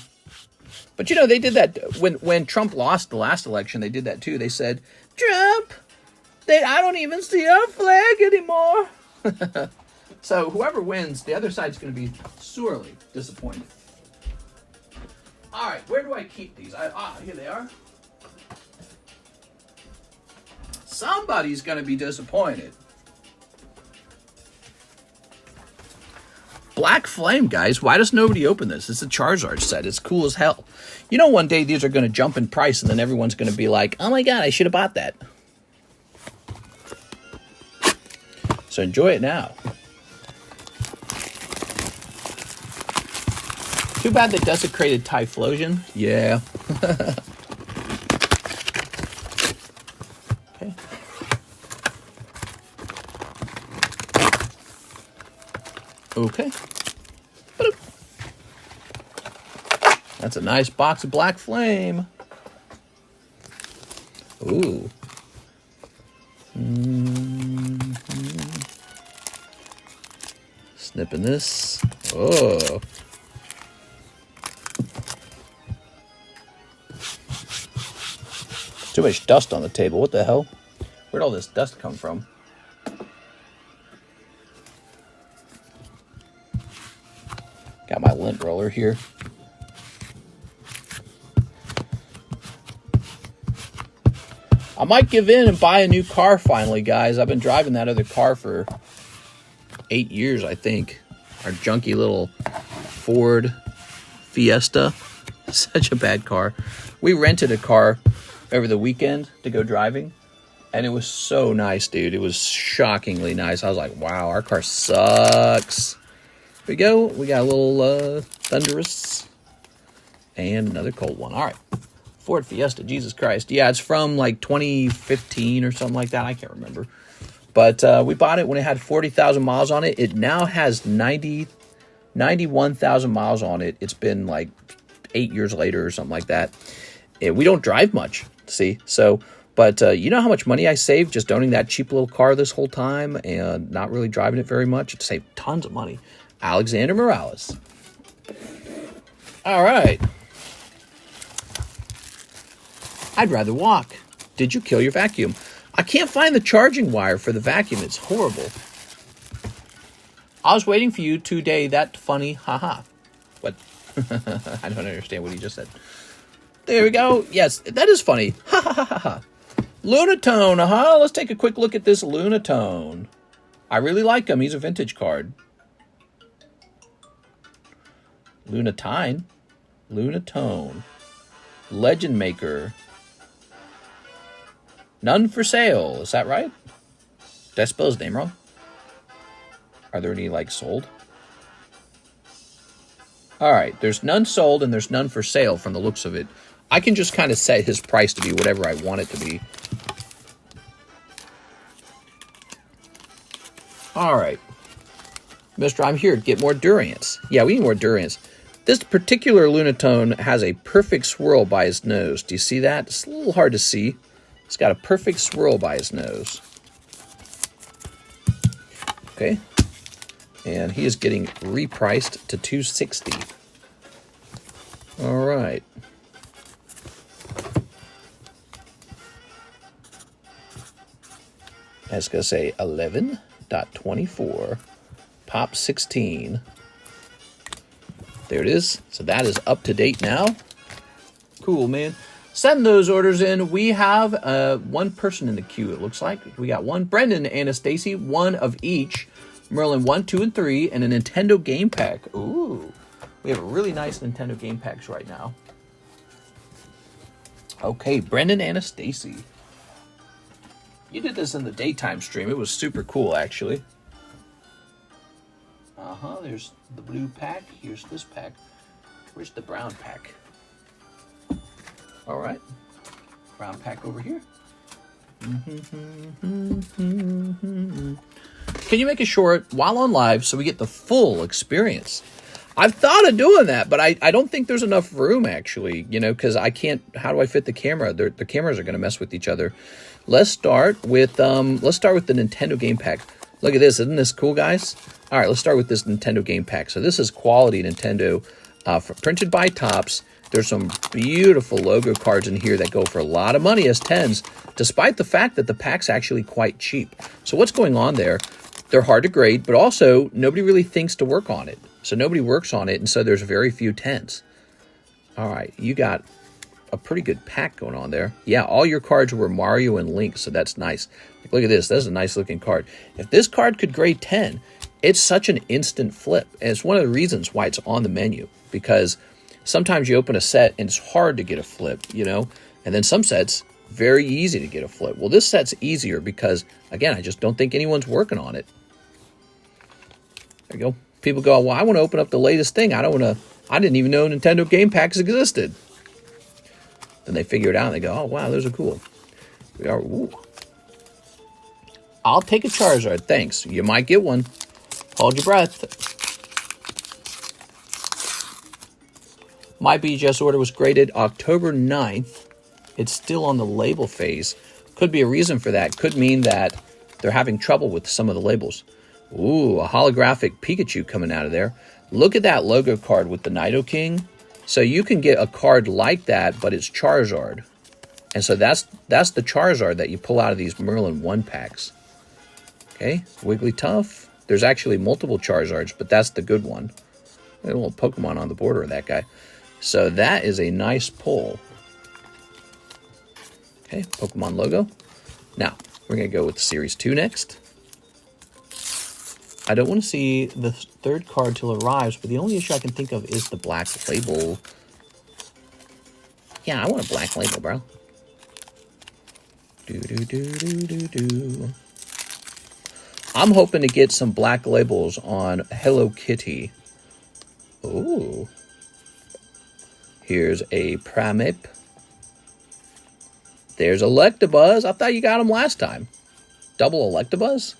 [SPEAKER 1] But, you know, they did that when Trump lost the last election. They did that, too. They said, Trump, I don't even see our flag anymore. So whoever wins, the other side's going to be sorely disappointed. All right, where do I keep these? Here they are. Somebody's going to be disappointed. Black Flame, guys. Why does nobody open this? It's a Charizard set. It's cool as hell. You know, one day these are going to jump in price, and then everyone's going to be like, oh my god, I should have bought that. So enjoy it now. Too bad they desecrated Typhlosion. Yeah. Okay. Okay. That's a nice box of Black Flame. Ooh. Snipping this. Oh. Too much dust on the table. What the hell? Where'd all this dust come from? Got my lint roller here. I might give in and buy a new car finally, guys. I've been driving that other car for 8 years, I think. Our junky little Ford Fiesta. Such a bad car. We rented a car over the weekend to go driving, and it was so nice, dude. It was shockingly nice. I was like, wow, our car sucks. Here we go. We got a little Thunderous and another cold one. All right. Ford Fiesta, Jesus Christ. Yeah, it's from like 2015 or something like that. I can't remember. But we bought it when it had 40,000 miles on it. It now has 91,000 miles on it. It's been like 8 years later or something like that. We don't drive much, see? So, but you know how much money I saved just owning that cheap little car this whole time and not really driving it very much? It saved tons of money. Alexander Morales. All right. I'd rather walk. Did you kill your vacuum? I can't find the charging wire for the vacuum. It's horrible. I was waiting for you today. That funny. Haha. What? I don't understand what he just said. There we go. Yes, that is funny. Ha ha ha ha ha. Lunatone. Let's take a quick look at this Lunatone. I really like him. He's a vintage card. Lunatine. Lunatone. Legend Maker. None for sale. Is that right? Did I spell his name wrong? Are there any, like, sold? All right. There's none sold and there's none for sale from the looks of it. I can just kind of set his price to be whatever I want it to be. All right. Mister, I'm here to get more durians. Yeah, we need more durians. This particular Lunatone has a perfect swirl by his nose. Do you see that? It's a little hard to see. It's got a perfect swirl by his nose. Okay. And he is getting repriced to $260. All right. That's going to say 11.24. Pop 16. There it is. So that is up to date now. Cool, man. Send those orders in. We have one person in the queue, it looks like. We got one. Brendan and Stacy, one of each. Merlin 1, 2, and 3, and a Nintendo game pack. Ooh. We have a really nice Nintendo game packs right now. Okay, Brendan and Stacy. You did this in the daytime stream. It was super cool, actually. There's the blue pack. Here's this pack. Where's the brown pack? All right. Brown pack over here. Can you make it short while on live so we get the full experience? I've thought of doing that, but I don't think there's enough room, actually, you know, because I can't. How do I fit the camera? The cameras are going to mess with each other. Let's start with the Nintendo game pack. Look at this. Isn't this cool, guys? All right, let's start with this Nintendo game pack. So this is quality Nintendo, printed by Topps. There's some beautiful logo cards in here that go for a lot of money as 10s, despite the fact that the pack's actually quite cheap. So what's going on there? They're hard to grade, but also nobody really thinks to work on it. So nobody works on it, and so there's very few 10s. All right, you got a pretty good pack going on there. Yeah, all your cards were Mario and Link, so that's nice. Look at this. That's a nice looking card. If this card could grade 10, it's such an instant flip. And it's one of the reasons why it's on the menu, because sometimes you open a set and it's hard to get a flip, you know, and then some sets, very easy to get a flip. Well, this set's easier because, again, I just don't think anyone's working on it. There you go. People go, well, I want to open up the latest thing. I don't want to I didn't even know Nintendo game packs existed. Then they figure it out and they go, oh, wow, those are cool. We are, ooh. I'll take a Charizard, thanks. You might get one. Hold your breath. My BGS order was graded October 9th. It's still on the label phase. Could be a reason for that. Could mean that they're having trouble with some of the labels. Ooh, a holographic Pikachu coming out of there. Look at that logo card with the Nido King. So you can get a card like that, but it's Charizard. And so that's the Charizard that you pull out of these Merlin 1 packs. Okay, Wigglytuff. There's actually multiple Charizards, but that's the good one. A little Pokemon on the border of that guy. So that is a nice pull. Okay, Pokemon logo. Now, we're going to go with Series 2 next. I don't want to see the third card till it arrives, but the only issue I can think of is the black label. Yeah, I want a black label, bro. Do. I'm hoping to get some black labels on Hello Kitty. Ooh. Here's a Pramip. There's Electabuzz. I thought you got him last time. Double Electabuzz?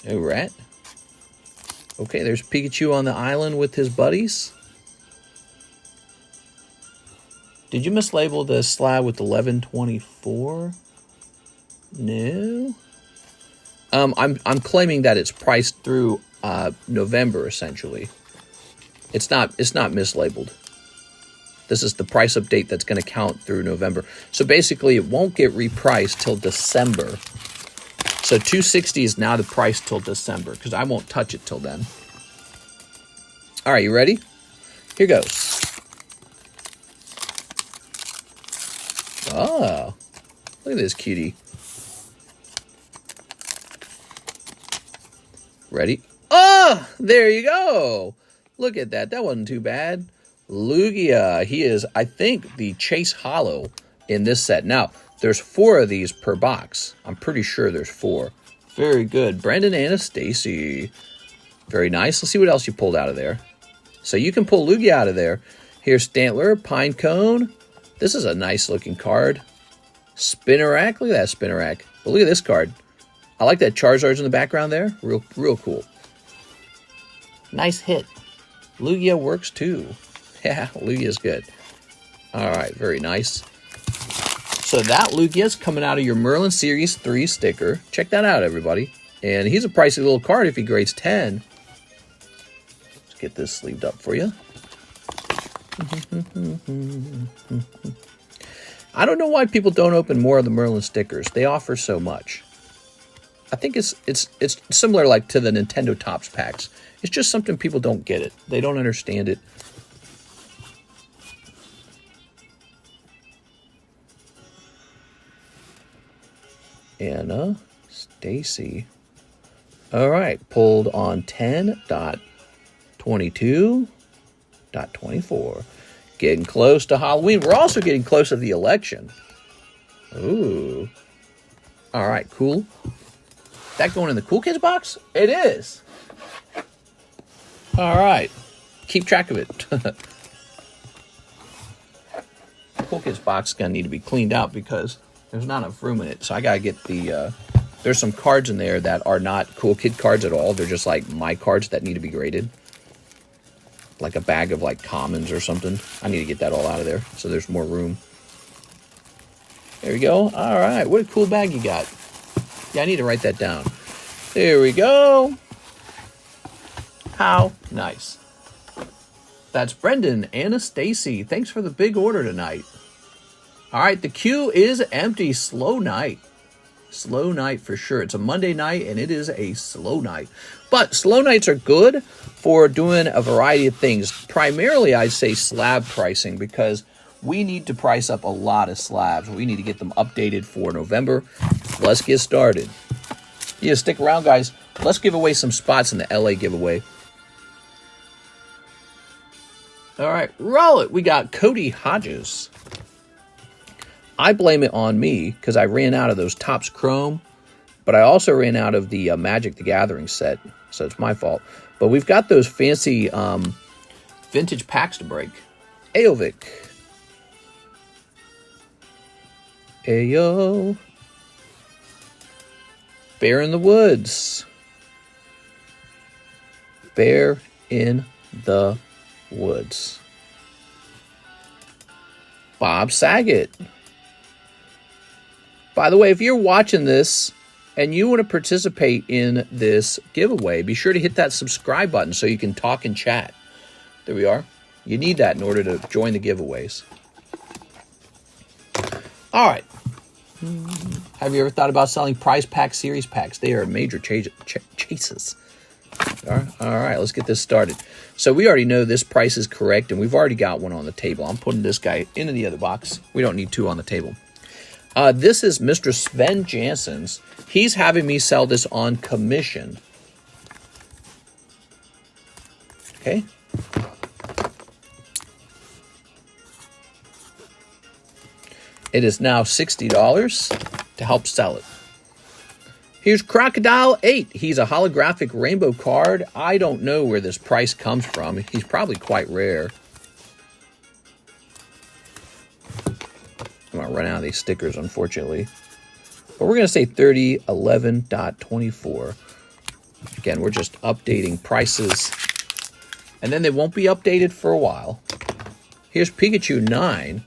[SPEAKER 1] Oh, rat. Okay, there's Pikachu on the island with his buddies. Did you mislabel the slab with 1124? No. I'm claiming that it's priced through November essentially. It's not mislabeled. This is the price update that's going to count through November. So basically, it won't get repriced till December. So $260 is now the price till December, because I won't touch it till then. All right, you ready? Here goes. Oh, look at this cutie. Ready? Oh, there you go. Look at that. That wasn't too bad. Lugia. He is, I think, the Chase Holo in this set. Now, there's 4 of these per box. I'm pretty sure there's 4. Very good. Brendan Anastasia. Very nice. Let's see what else you pulled out of there. So you can pull Lugia out of there. Here's Stantler, Pinecone. This is a nice looking card. Spinnerack. Look at that Spinnerack. But look at this card. I like that Charizard's in the background there. Real cool. Nice hit. Lugia works too. Yeah, Lugia's good. All right, very nice. So that Lugia's coming out of your Merlin Series 3 sticker. Check that out, everybody. And he's a pricey little card if he grades 10. Let's get this sleeved up for you. I don't know why people don't open more of the Merlin stickers. They offer so much. I think it's similar like to the Nintendo Topps packs. It's just something people don't get it. They don't understand it. Anna Stacy. All right, pulled on 10.22.24. Getting close to Halloween. We're also getting close to the election. Ooh. All right, cool. That going in the Cool Kids box? It is. All right. Keep track of it. Cool Kids box is going to need to be cleaned out because there's not enough room in it. So I got to get the... there's some cards in there that are not Cool Kid cards at all. They're just like my cards that need to be graded. Like a bag of like commons or something. I need to get that all out of there so there's more room. There we go. All right. What a cool bag you got. Yeah, I need to write that down. There we go. How nice. That's Brendan Anastasia. Thanks for the big order tonight. All right, the queue is empty. Slow night. Slow night for sure. It's a Monday night, and it is a slow night. But slow nights are good for doing a variety of things. Primarily, I'd say slab pricing, because we need to price up a lot of slabs. We need to get them updated for November. Let's get started. Yeah, stick around, guys. Let's give away some spots in the LA giveaway. All right, roll it. We got Cody Hodges. I blame it on me because I ran out of those Topps Chrome, but I also ran out of the Magic the Gathering set, so it's my fault. But we've got those fancy Vintage packs to break. Aovic. Ayo. Bear in the Woods. Bear in the Woods. Bob Saget. By the way, if you're watching this and you want to participate in this giveaway, be sure to hit that subscribe button so you can talk and chat. There we are. You need that in order to join the giveaways. All right. Have you ever thought about selling prize pack series packs? They are major chases. All right, let's get this started. So we already know this price is correct, and we've already got one on the table. I'm putting this guy into the other box. We don't need two on the table. This is Mr. Sven Jansen's. He's having me sell this on commission. Okay. It is now $60 to help sell it. Here's Crocodile 8. He's a holographic rainbow card. I don't know where this price comes from. He's probably quite rare. I'm going to run out of these stickers, unfortunately. But we're going to say 3011.24. Again, we're just updating prices. And then they won't be updated for a while. Here's Pikachu 9.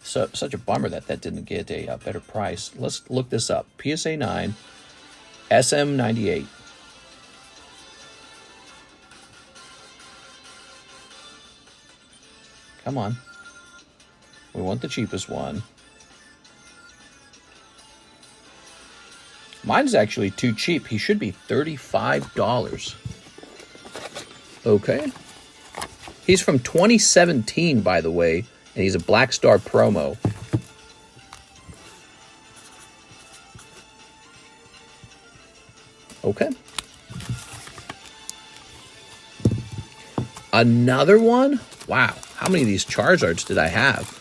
[SPEAKER 1] So, such a bummer that didn't get a better price. Let's look this up. PSA 9, SM98. Come on. We want the cheapest one. Mine's actually too cheap. He should be $35. Okay. He's from 2017, by the way. And he's a Black Star promo. Okay. Another one? Wow. How many of these Charizards did I have?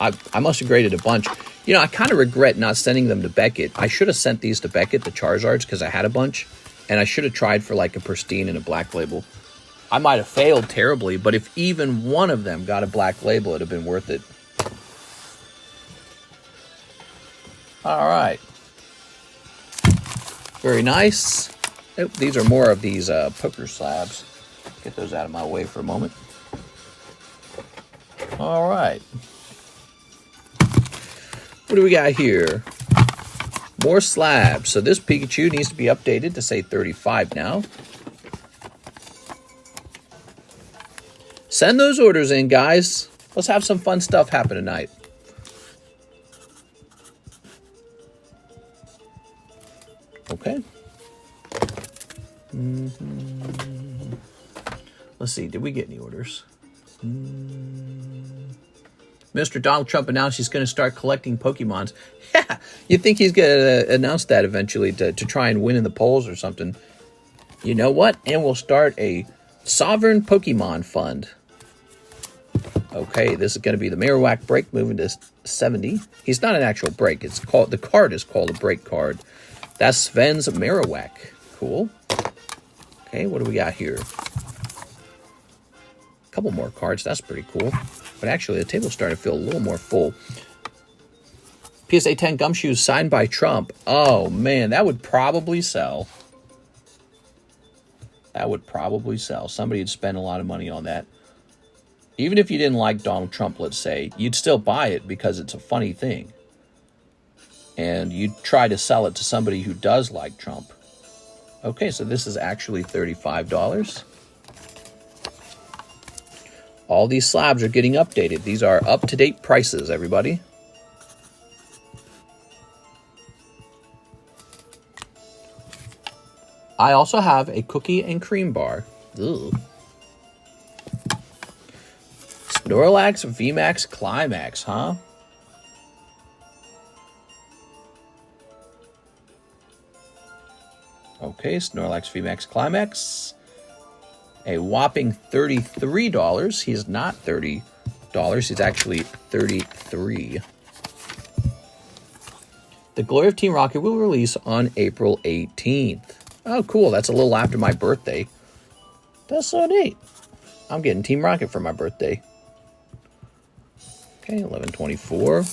[SPEAKER 1] I must have graded a bunch. You know, I kind of regret not sending them to Beckett. I should have sent these to Beckett, the Charizards, because I had a bunch. And I should have tried for like a pristine and a black label. I might have failed terribly, but if even one of them got a black label, it would have been worth it. All right. Very nice. Oh, these are more of these poker slabs. Get those out of my way for a moment. All right. What do we got here? More slabs. So this Pikachu needs to be updated to say 35 now. Send those orders in, guys. Let's have some fun stuff happen tonight. Okay. Let's see. Did we get any orders? Mr. Donald Trump announced he's going to start collecting Pokemons. Yeah, you think he's going to announce that eventually to try and win in the polls or something. You know what? And we'll start a sovereign Pokemon fund. Okay, this is going to be the Marowak break, moving to 70. He's not an actual break. It's called, the card is called a break card. That's Sven's Marowak. Cool. Okay, what do we got here? A couple more cards. That's pretty cool. But actually, the table's starting to feel a little more full. PSA 10 Gumshoes signed by Trump. Oh, man, that would probably sell. That would probably sell. Somebody would spend a lot of money on that. Even if you didn't like Donald Trump, let's say, you'd still buy it because it's a funny thing. And you'd try to sell it to somebody who does like Trump. Okay, so this is actually $35. All these slabs are getting updated. These are up-to-date prices, everybody. I also have a cookie and cream bar. Ugh. Snorlax VMAX Climax, huh? Okay, Snorlax VMAX Climax. A whopping $33. He's not $30. He's actually $33. The Glory of Team Rocket will release on April 18th. Oh, cool. That's a little after my birthday. That's so neat. I'm getting Team Rocket for my birthday. Okay, 1124.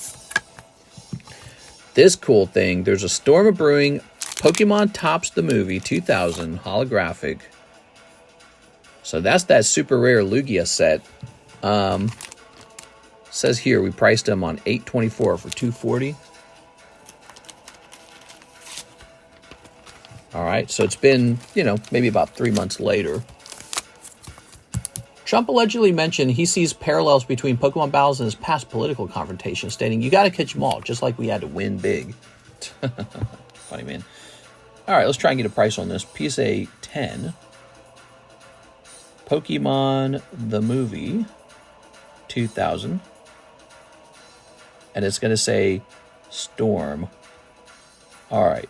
[SPEAKER 1] This cool thing, there's a Storm of Brewing Pokemon Tops the Movie 2000 holographic. So that's that super rare Lugia set. Says here we priced them on $824 for $240. All right, so it's been, you know, maybe about 3 months later. Trump allegedly mentioned he sees parallels between Pokemon battles and his past political confrontations, stating, "You got to catch them all, just like we had to win big." Funny, man. All right, let's try and get a price on this. PSA 10. Pokemon the Movie 2000. And it's going to say Storm. All right.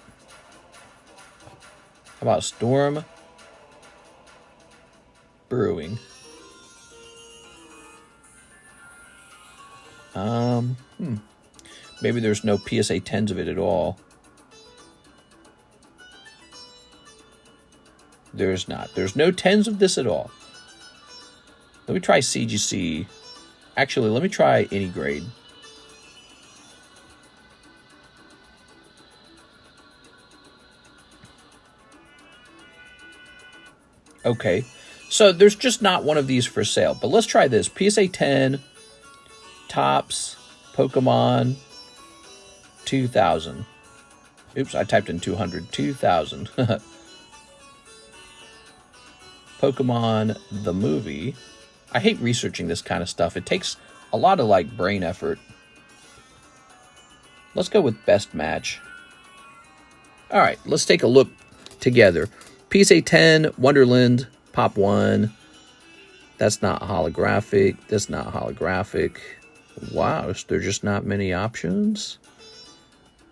[SPEAKER 1] How about Storm Brewing? Maybe there's no PSA 10s of it at all. There's not. There's no 10s of this at all. Let me try CGC. Actually, let me try any grade. Okay, so there's just not one of these for sale. But let's try this. PSA 10, Tops, Pokemon, 2000. Oops, I typed in 200. 2000. Pokemon the Movie. I hate researching this kind of stuff. It takes a lot of, like, brain effort. Let's go with best match. All right, let's take a look together. PSA 10, Wonderland, Pop 1. That's not holographic. That's not holographic. Wow, there's just not many options.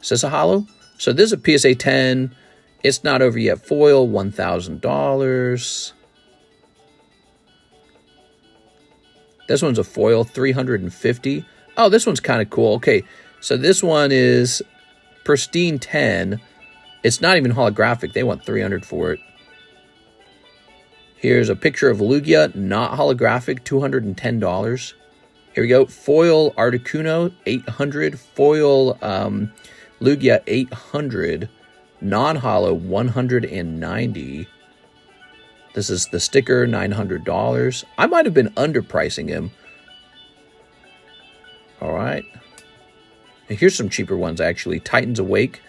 [SPEAKER 1] Is this a holo? So this is a PSA 10. It's not over yet. Foil, $1,000. This one's a foil, $350. Oh, this one's kind of cool. Okay, so this one is pristine 10. It's not even holographic. They want $300 for it. Here's a picture of Lugia, not holographic, $210. Here we go. Foil Articuno, $800. Foil Lugia, $800. Non-holo, $190. This is the sticker, $900. I might have been underpricing him. All right. And here's some cheaper ones, actually. Titans Awake.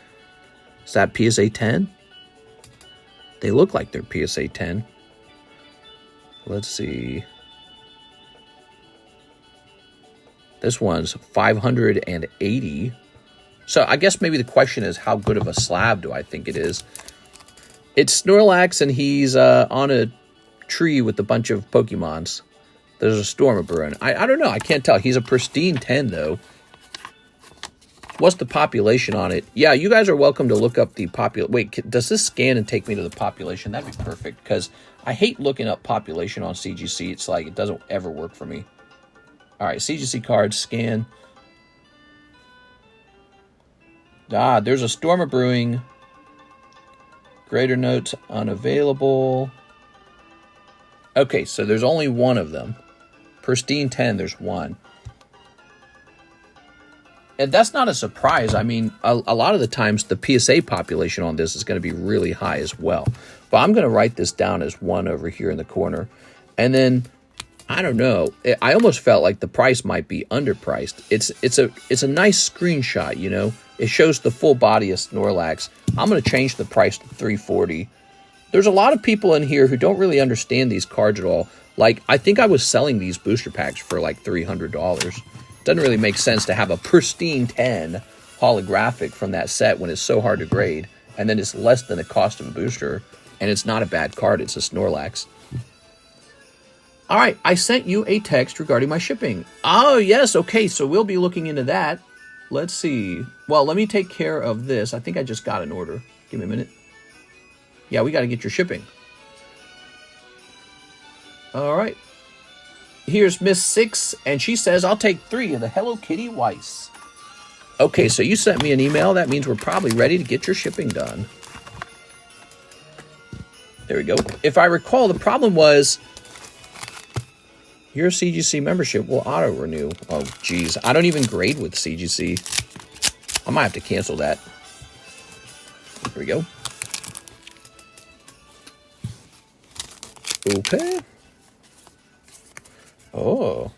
[SPEAKER 1] Is that PSA 10? They look like they're PSA 10. Let's see. This one's $580. So I guess maybe the question is, how good of a slab do I think it is? It's Snorlax, and he's on a tree with a bunch of Pokemons. There's a Storm of Brewing. I don't know. I can't tell. He's a pristine 10, though. What's the population on it? Yeah, you guys are welcome to look up the population. Wait, does this scan and take me to the population? That'd be perfect, because I hate looking up population on CGC. It's like it doesn't ever work for me. All right, CGC cards, scan. Ah, there's a Storm of Brewing. Greater notes unavailable. Okay, so there's only one of them. Pristine 10, there's one. And that's not a surprise. I mean, a lot of the times the PSA population on this is going to be really high as well. But I'm going to write this down as 1 over here in the corner. And then, I don't know. I almost felt like the price might be underpriced. It's a nice screenshot, you know. It shows the full body of Snorlax. I'm going to change the price to $340. There's a lot of people in here who don't really understand these cards at all. Like, I think I was selling these booster packs for like $300. Doesn't really make sense to have a pristine 10 holographic from that set when it's so hard to grade, and then it's less than the cost of a booster, and it's not a bad card. It's a Snorlax. All right, I sent you a text regarding my shipping. Oh, yes, okay, so we'll be looking into that. Let's see. Well, let me take care of this. I think I just got an order. Give me a minute. Yeah, we got to get your shipping. All right. Here's Miss 6, and she says, I'll take 3 of the Hello Kitty Weiss. Okay, so you sent me an email. That means we're probably ready to get your shipping done. There we go. If I recall, the problem was your CGC membership will auto-renew. Oh, geez. I don't even grade with CGC. I might have to cancel that. There we go. Okay. Oh.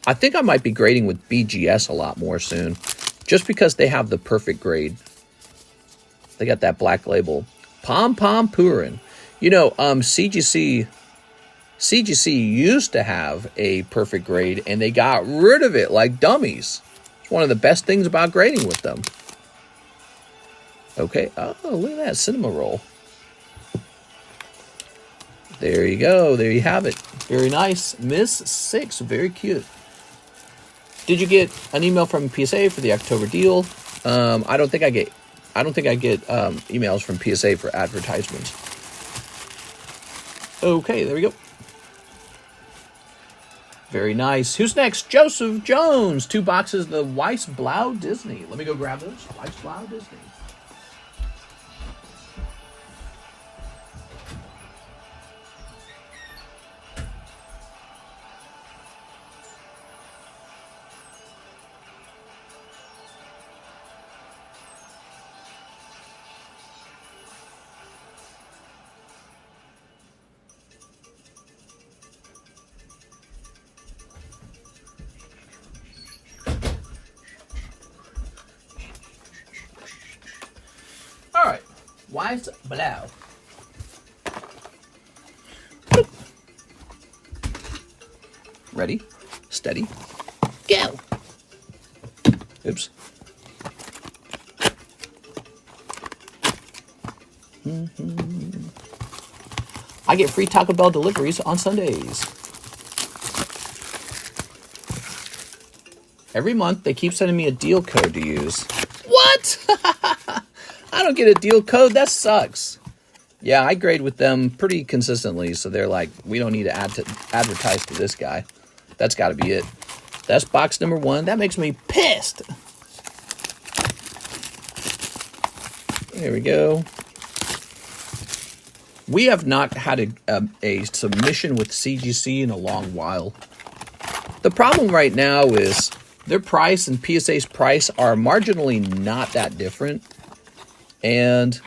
[SPEAKER 1] I think I might be grading with BGS a lot more soon. Just because they have the perfect grade. They got that black label. Pom Pom Purin. You know, CGC used to have a perfect grade, and they got rid of it like dummies. It's one of the best things about grading with them. Okay. Oh, look at that cinema roll. There you go. There you have it. Very nice. Miss 6. Very cute. Did you get an email from PSA for the October deal? I don't think I get emails from PSA for advertisements. Okay, there we go. Very nice. Who's next? Joseph Jones. 2 boxes of the Weissblau Disney. Let me go grab those. Weissblau Disney. Weissblau. Ready, steady, go. Oops. I get free Taco Bell deliveries on Sundays. Every month, they keep sending me a deal code to use. What? I don't get a deal code. That sucks. Yeah, I grade with them pretty consistently, so they're like, we don't need to advertise to this guy. That's got to be it. That's box number 1. That makes me pissed. There we go. We have not had a submission with CGC in a long while. The problem right now is their price and PSA's price are marginally not that different. And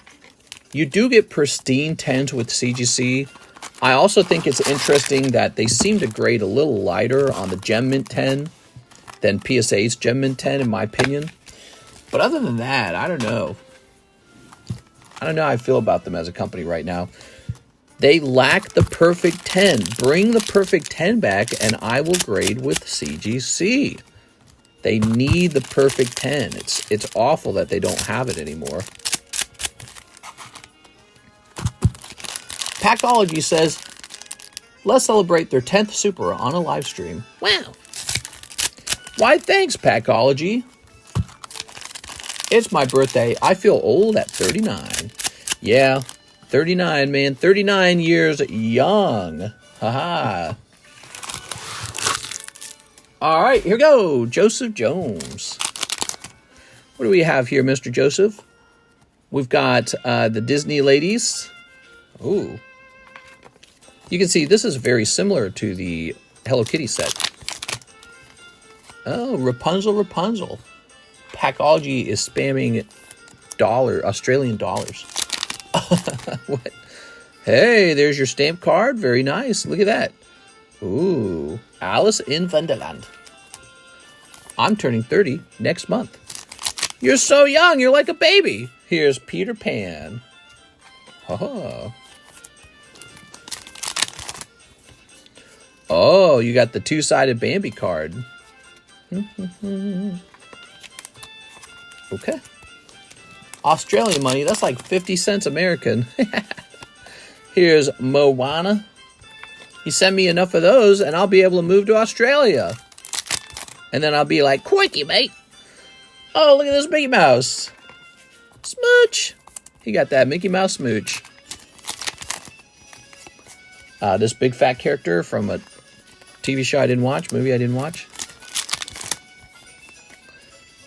[SPEAKER 1] you do get pristine 10s with CGC. I also think it's interesting that they seem to grade a little lighter on the Gem Mint 10 than PSA's Gem Mint 10, in my opinion. But other than that, I don't know. I don't know how I feel about them as a company right now. They lack the perfect 10. Bring the perfect 10 back, and I will grade with CGC. They need the perfect 10. It's awful that they don't have it anymore. Packology says, let's celebrate their 10th Super on a live stream. Wow. Why, thanks, Packology. It's my birthday. I feel old at 39. Yeah, 39, man. 39 years young. Haha. All right, here we go. Joseph Jones. What do we have here, Mr. Joseph? We've got the Disney ladies. Ooh. You can see this is very similar to the Hello Kitty set. Oh, Rapunzel. Packology is spamming Australian dollars. What? Hey, there's your stamp card. Very nice. Look at that. Ooh. Alice in Wonderland. I'm turning 30 next month. You're so young. You're like a baby. Here's Peter Pan. Oh. Oh, you got the 2-sided Bambi card. Okay. Australian money, that's like 50 cents American. Here's Moana. You send me enough of those and I'll be able to move to Australia. And then I'll be like, quickie, mate. Oh, look at this Mickey Mouse. Smooch. He got that Mickey Mouse smooch. This big fat character from a TV show I didn't watch, movie I didn't watch.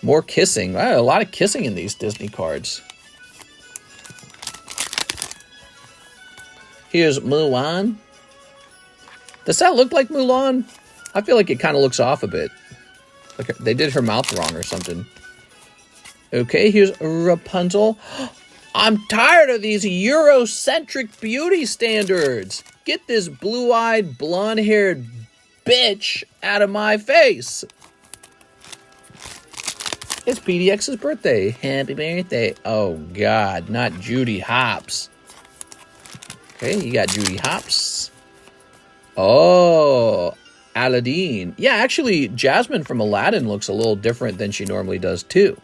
[SPEAKER 1] More kissing. Wow, a lot of kissing in these Disney cards. Here's Mulan. Does that look like Mulan? I feel like it kind of looks off a bit. Like they did her mouth wrong or something. Okay, here's Rapunzel. I'm tired of these Eurocentric beauty standards. Get this blue-eyed, blonde-haired bitch out of my face. It's PDX's birthday. Happy birthday. Oh, God, not Judy Hopps. Okay, you got Judy Hopps. Oh, Aladdin. Yeah, actually, Jasmine from Aladdin looks a little different than she normally does, too.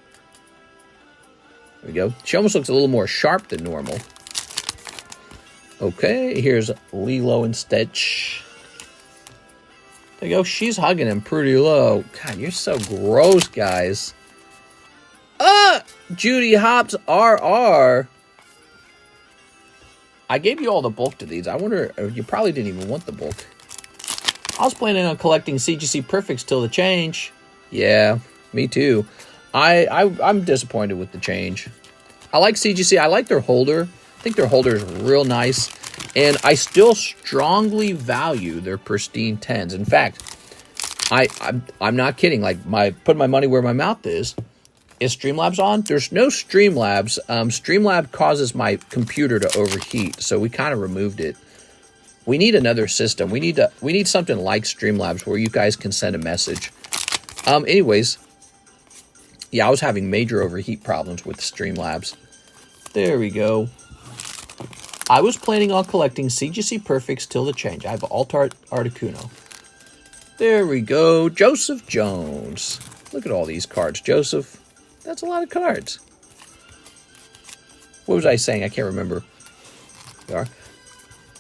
[SPEAKER 1] There we go. She almost looks a little more sharp than normal. Okay, here's Lilo and Stitch. There you go. She's hugging him pretty low. God, you're so gross, guys. Judy Hopps RR. I gave you all the bulk to these. I wonder, you probably didn't even want the bulk. I was planning on collecting CGC Perfects till the change. Yeah, me too. I'm disappointed with the change. I like CGC. I like their holder. I think their holder is real nice. And I still strongly value their pristine 10s. In fact, I'm not kidding. Like, put my money where my mouth is. Is Streamlabs on? There's no Streamlabs. Streamlab causes my computer to overheat, so we kind of removed it. We need another system. We need something like Streamlabs where you guys can send a message. Anyways, yeah, I was having major overheat problems with Streamlabs. There we go. I was planning on collecting CGC Perfects till the change. I have Alt-Art Articuno. There we go. Joseph Jones. Look at all these cards. Joseph, that's a lot of cards. What was I saying? I can't remember. There are.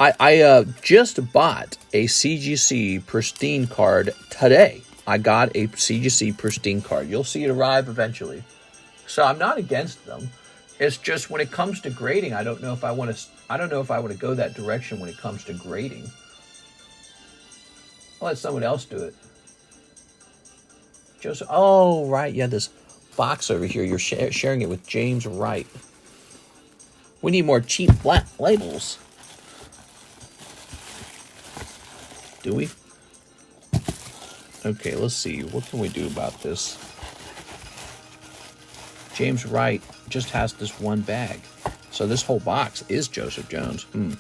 [SPEAKER 1] I just bought a CGC Pristine card today. I got a CGC Pristine card. You'll see it arrive eventually. So I'm not against them. It's just when it comes to grading, I don't know if I want to go that direction when it comes to grading. I'll let someone else do it. Joseph, oh, right. Yeah, this box over here. You're sharing it with James Wright. We need more cheap black labels. Do we? Okay, let's see. What can we do about this? James Wright just has this one bag. So this whole box is Joseph Jones. I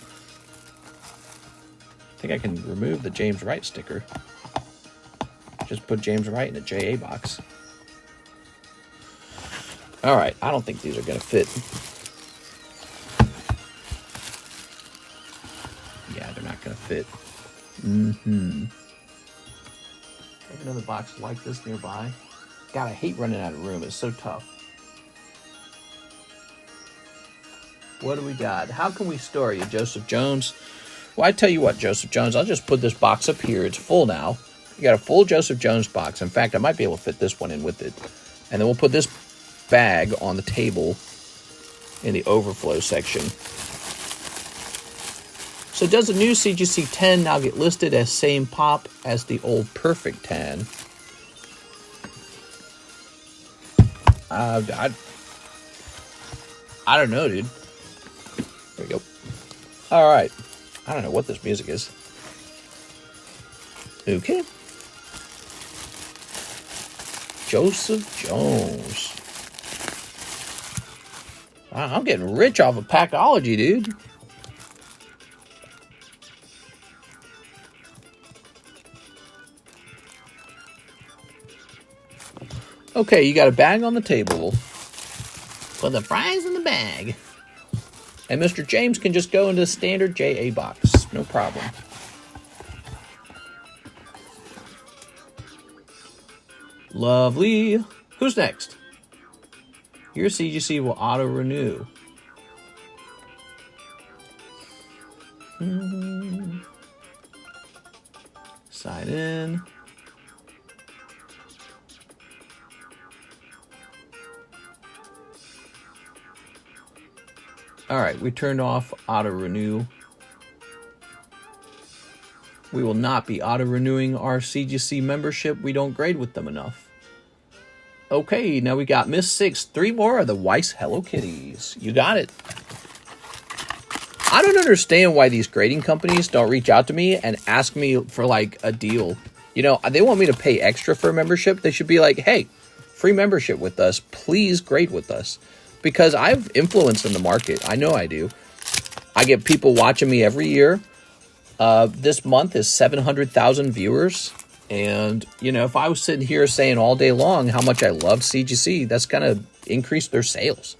[SPEAKER 1] think I can remove the James Wright sticker. Just put James Wright in a JA box. All right, I don't think these are going to fit. Yeah, they're not going to fit. Have another box like this nearby. God, I hate running out of room. It's so tough. What do we got? How can we store you, Joseph Jones? Well, I tell you what, Joseph Jones, I'll just put this box up here. It's full now. You got a full Joseph Jones box. In fact, I might be able to fit this one in with it. And then we'll put this bag on the table in the overflow section. So does the new CGC 10 now get listed as same pop as the old Perfect 10? I don't know, dude. There we go. All right. I don't know what this music is. Okay. Joseph Jones. Wow, I'm getting rich off of Packology, dude. Okay, you got a bag on the table. Put the fries in the bag. And Mr. James can just go into the standard JA box. No problem. Lovely. Who's next? Your CGC will auto-renew. Sign in. All right, we turned off auto-renew. We will not be auto-renewing our CGC membership. We don't grade with them enough. Okay, now we got Miss 6. 3 more of the Weiss Hello Kitties. You got it. I don't understand why these grading companies don't reach out to me and ask me for like a deal. You know, they want me to pay extra for a membership. They should be like, hey, free membership with us. Please grade with us. Because I have influence in the market. I know I do. I get people watching me every year. This month is 700,000 viewers. And, you know, if I was sitting here saying all day long how much I love CGC, that's going to increase their sales.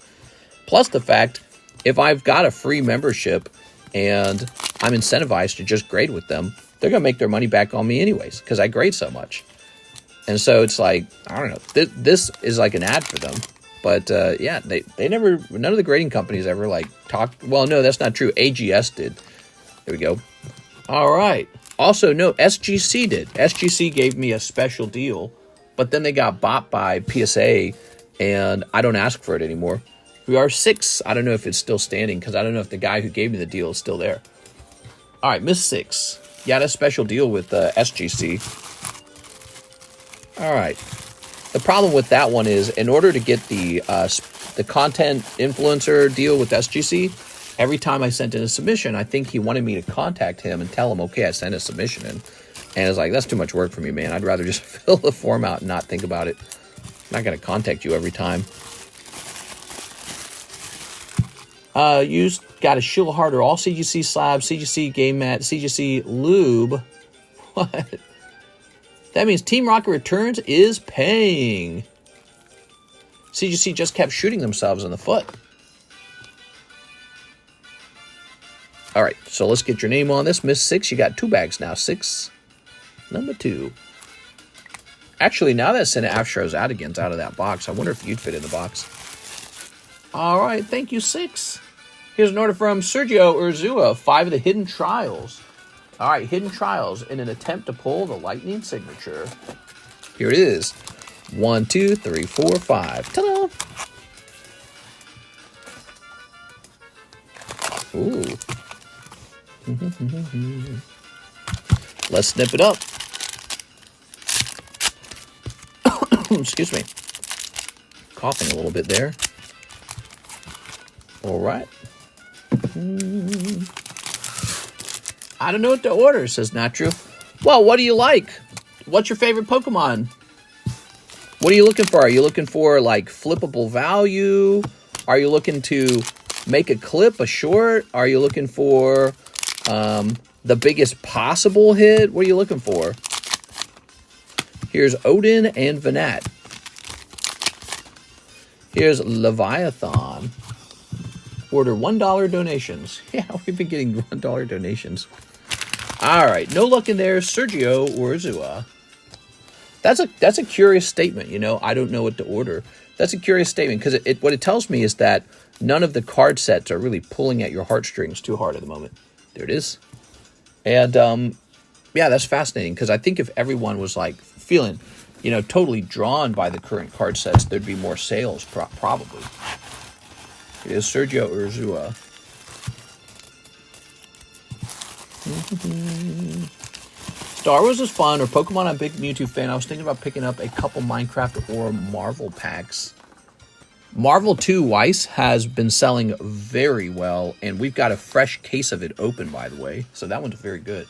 [SPEAKER 1] Plus the fact, if I've got a free membership and I'm incentivized to just grade with them, they're going to make their money back on me anyways because I grade so much. And so it's like, I don't know, this is like an ad for them. But yeah, they never, none of the grading companies ever like talked. Well, no, that's not true. AGS did. There we go. All right. Also, no, SGC did. SGC gave me a special deal, but then they got bought by PSA and I don't ask for it anymore. We are 6. I don't know if it's still standing because I don't know if the guy who gave me the deal is still there. All right, Miss 6. You had a special deal with SGC. All right. The problem with that one is in order to get the content influencer deal with SGC, every time I sent in a submission, I think he wanted me to contact him and tell him, okay, I sent a submission in. And it's like, that's too much work for me, man. I'd rather just fill the form out and not think about it. I'm not going to contact you every time. You got a shield harder, all CGC slab, CGC game mat, CGC lube. What? That means Team Rocket Returns is paying. CGC just kept shooting themselves in the foot. All right, so let's get your name on this. Miss 6, you got 2 bags now. 6, number 2. Actually, now that Senate Afstro's out again, it's out of that box. I wonder if you'd fit in the box. All right, thank you, 6. Here's an order from Sergio Urzua, 5 of the Hidden Trials. All right, Hidden Trials in an attempt to pull the lightning signature. Here it is. 1, 2, 3, 4, 5. Ta-da! Ooh. Let's snip it up. Excuse me. Coughing a little bit there. All right. I don't know what to order, says Natru. Well, what do you like? What's your favorite Pokemon? What are you looking for? Are you looking for, like, flippable value? Are you looking to make a clip, a short? Are you looking for the biggest possible hit? What are you looking for? Here's Odin and Venat. Here's Leviathan. Order $1 donations. Yeah, we've been getting $1 donations. All right, no luck in there, Sergio Urzua. That's a curious statement, you know. I don't know what to order. That's a curious statement because what it tells me is that none of the card sets are really pulling at your heartstrings too hard at the moment. There it is. And yeah, that's fascinating because I think if everyone was like feeling, you know, totally drawn by the current card sets, there'd be more sales probably. It is Sergio Urzua. Star Wars is fun, or Pokemon. I'm a big Mewtwo fan. I was thinking about picking up a couple Minecraft or Marvel packs. Marvel 2 Weiss has been selling very well, and we've got a fresh case of it open, by the way. So that one's very good.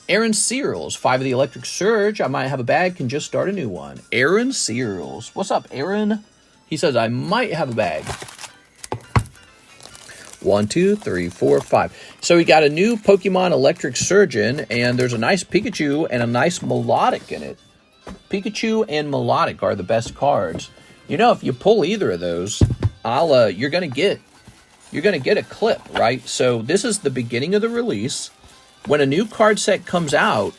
[SPEAKER 1] Aaron Searles, 5 of the Electric Surge. I might have a bag, can just start a new one. Aaron Searles. What's up, Aaron? He says, I might have a bag. 1, 2, 3, 4, 5. So we got a new Pokemon Electric Surgeon, and there's a nice Pikachu and a nice Melodic in it. Pikachu and Melodic are the best cards. You know, if you pull either of those, you're gonna get a clip, right? So this is the beginning of the release. When a new card set comes out,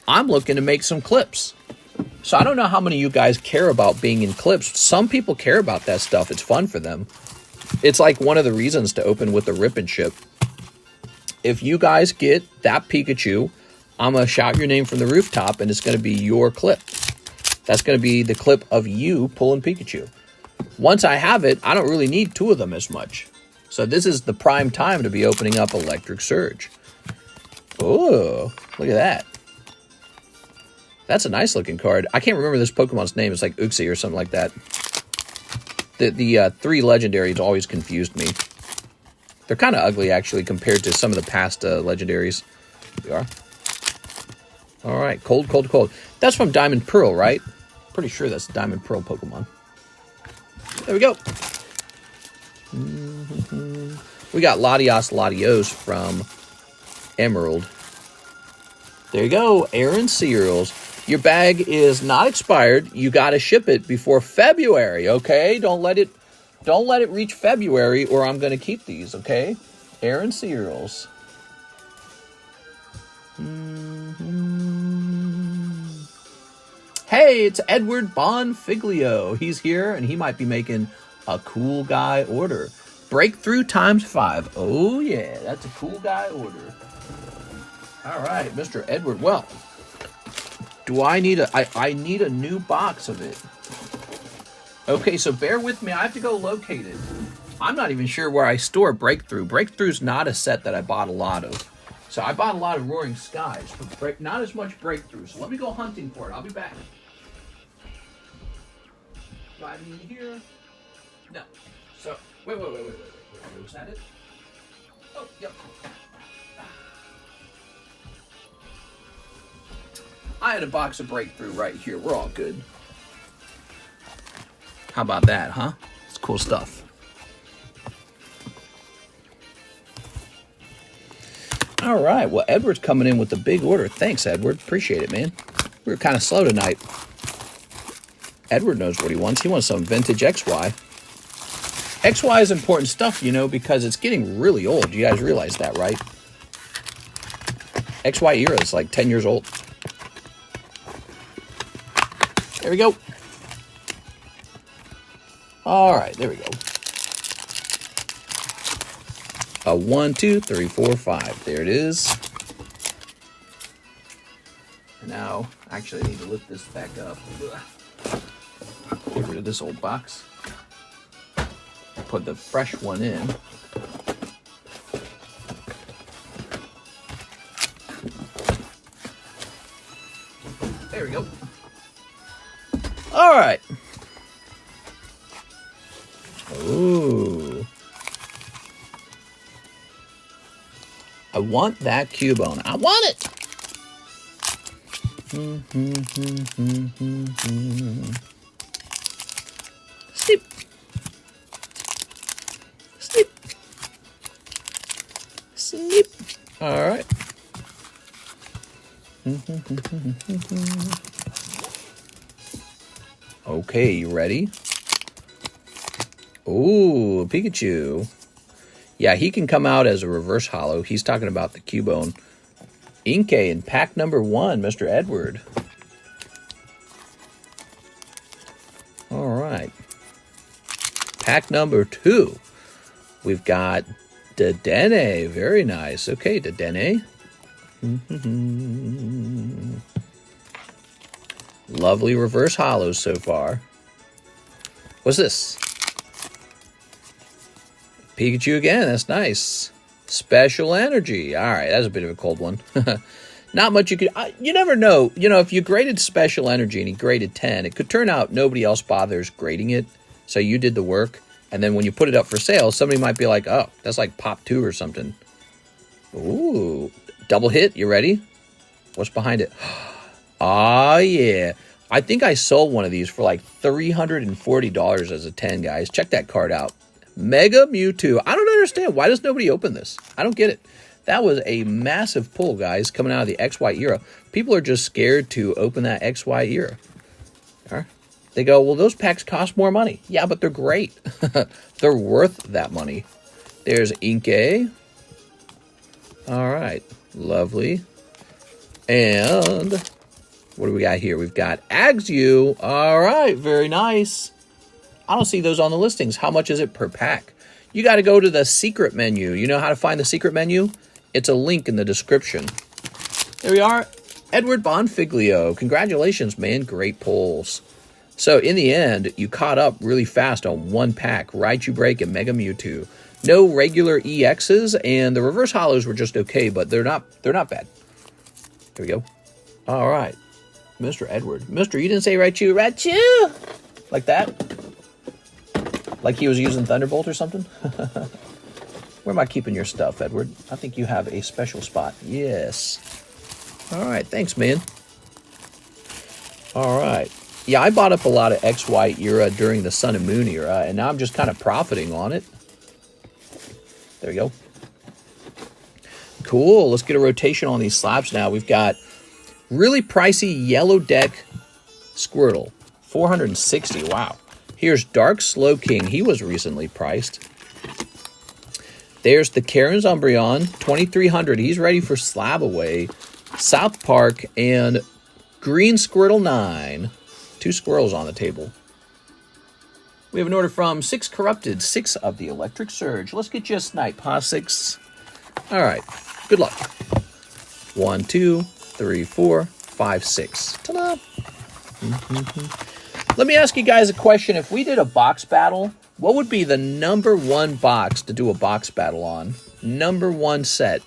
[SPEAKER 1] I'm looking to make some clips. So I don't know how many of you guys care about being in clips. Some people care about that stuff. It's fun for them. It's like one of the reasons to open with the Rip and Ship. If you guys get that Pikachu, I'm going to shout your name from the rooftop, and it's going to be your clip. That's going to be the clip of you pulling Pikachu. Once I have it, I don't really need 2 of them as much. So this is the prime time to be opening up Electric Surge. Oh, look at that. That's a nice looking card. I can't remember this Pokemon's name. It's like Uxie or something like that. The 3 legendaries always confused me. They're kind of ugly, actually, compared to some of the past legendaries. Here we are. All right, cold, cold, cold. That's from Diamond Pearl, right? Pretty sure that's Diamond Pearl Pokemon. There we go. We got Latios Latios from Emerald. There you go, Aaron Cereals. Your bag is not expired. You got to ship it before February, okay? Don't let it reach February or I'm going to keep these, okay? Aaron Cereals. Hey, it's Edward Bonfiglio. He's here and he might be making a cool guy order. Breakthrough ×5. Oh yeah, that's a cool guy order. All right, Mr. Edward. Well, do I need I need a new box of it. Okay, so bear with me. I have to go locate it. I'm not even sure where I store Breakthrough. Breakthrough's not a set that I bought a lot of. So I bought a lot of Roaring Skies, but not as much Breakthrough. So let me go hunting for it. I'll be back. Do I have any in here? No. So, wait. Was that it? Oh, yep. I had a box of Breakthrough right here. We're all good. How about that, huh? It's cool stuff. All right. Well, Edward's coming in with a big order. Thanks, Edward. Appreciate it, man. We were kind of slow tonight. Edward knows what he wants. He wants some vintage XY. XY is important stuff, you know, because it's getting really old. You guys realize that, right? XY era is like 10 years old. There we go. All right, there we go. 1, 2, 3, 4, 5. There it is. And now, actually, I need to lift this back up. Get rid of this old box. Put the fresh one in. There we go. All right. Ooh. I want that Cubone. I want it. Sleep. Sleep. Sleep. All right. Okay, you ready? Ooh, Pikachu. Yeah, he can come out as a reverse holo. He's talking about the Cubone. Inkay in pack number 1, Mr. Edward. All right. Pack number 2. We've got Dedenne. Very nice. Okay, Dedenne. Lovely reverse holos so far. What's this? Pikachu again. That's nice. Special energy. All right, that's a bit of a cold one. Not much you could... you never know. You know, if you graded special energy and he graded 10, it could turn out nobody else bothers grading it. So you did the work. And then when you put it up for sale, somebody might be like, oh, that's like Pop 2 or something. Ooh. Double hit. You ready? What's behind it? Ah, yeah. I think I sold one of these for like $340 as a 10, guys. Check that card out. Mega Mewtwo. I don't understand. Why does nobody open this? I don't get it. That was a massive pull, guys, coming out of the XY era. People are just scared to open that XY era. All right. They go, well, those packs cost more money. Yeah, but they're great. They're worth that money. There's Inkay. All right. Lovely. And what do we got here? We've got Axew. All right. Very nice. I don't see those on the listings. How much is it per pack? You got to go to the secret menu. You know how to find the secret menu? It's a link in the description. There we are. Edward Bonfiglio. Congratulations, man. Great pulls. So in the end, you caught up really fast on one pack. Raichu Break and Mega Mewtwo. No regular EXs, and the reverse holos were just okay, but they're not bad. There we go. All right. Mr. Edward. Mr. You didn't say Raichu. Raichu! Like that? Like he was using Thunderbolt or something? Where am I keeping your stuff, Edward? I think you have a special spot. Yes. All right, thanks, man. All right. Yeah, I bought up a lot of XY era during the Sun and Moon era, and now I'm just kind of profiting on it. There we go. Cool. Let's get a rotation on these slabs now. We've got really pricey yellow deck Squirtle, 460. Wow. Here's Dark Slow King. He was recently priced. There's the Karen's Umbreon, 2300. He's ready for slab away. South Park and Green Squirtle 9. 2 squirrels on the table. We have an order from 6 Corrupted, 6 of the Electric Surge. Let's get you a snipe, huh, 6? All right. Good luck. 1, 2, 3, 4, 5, 6. Ta-da! Let me ask you guys a question. If we did a box battle, what would be the number 1 box to do a box battle on? Number 1 set.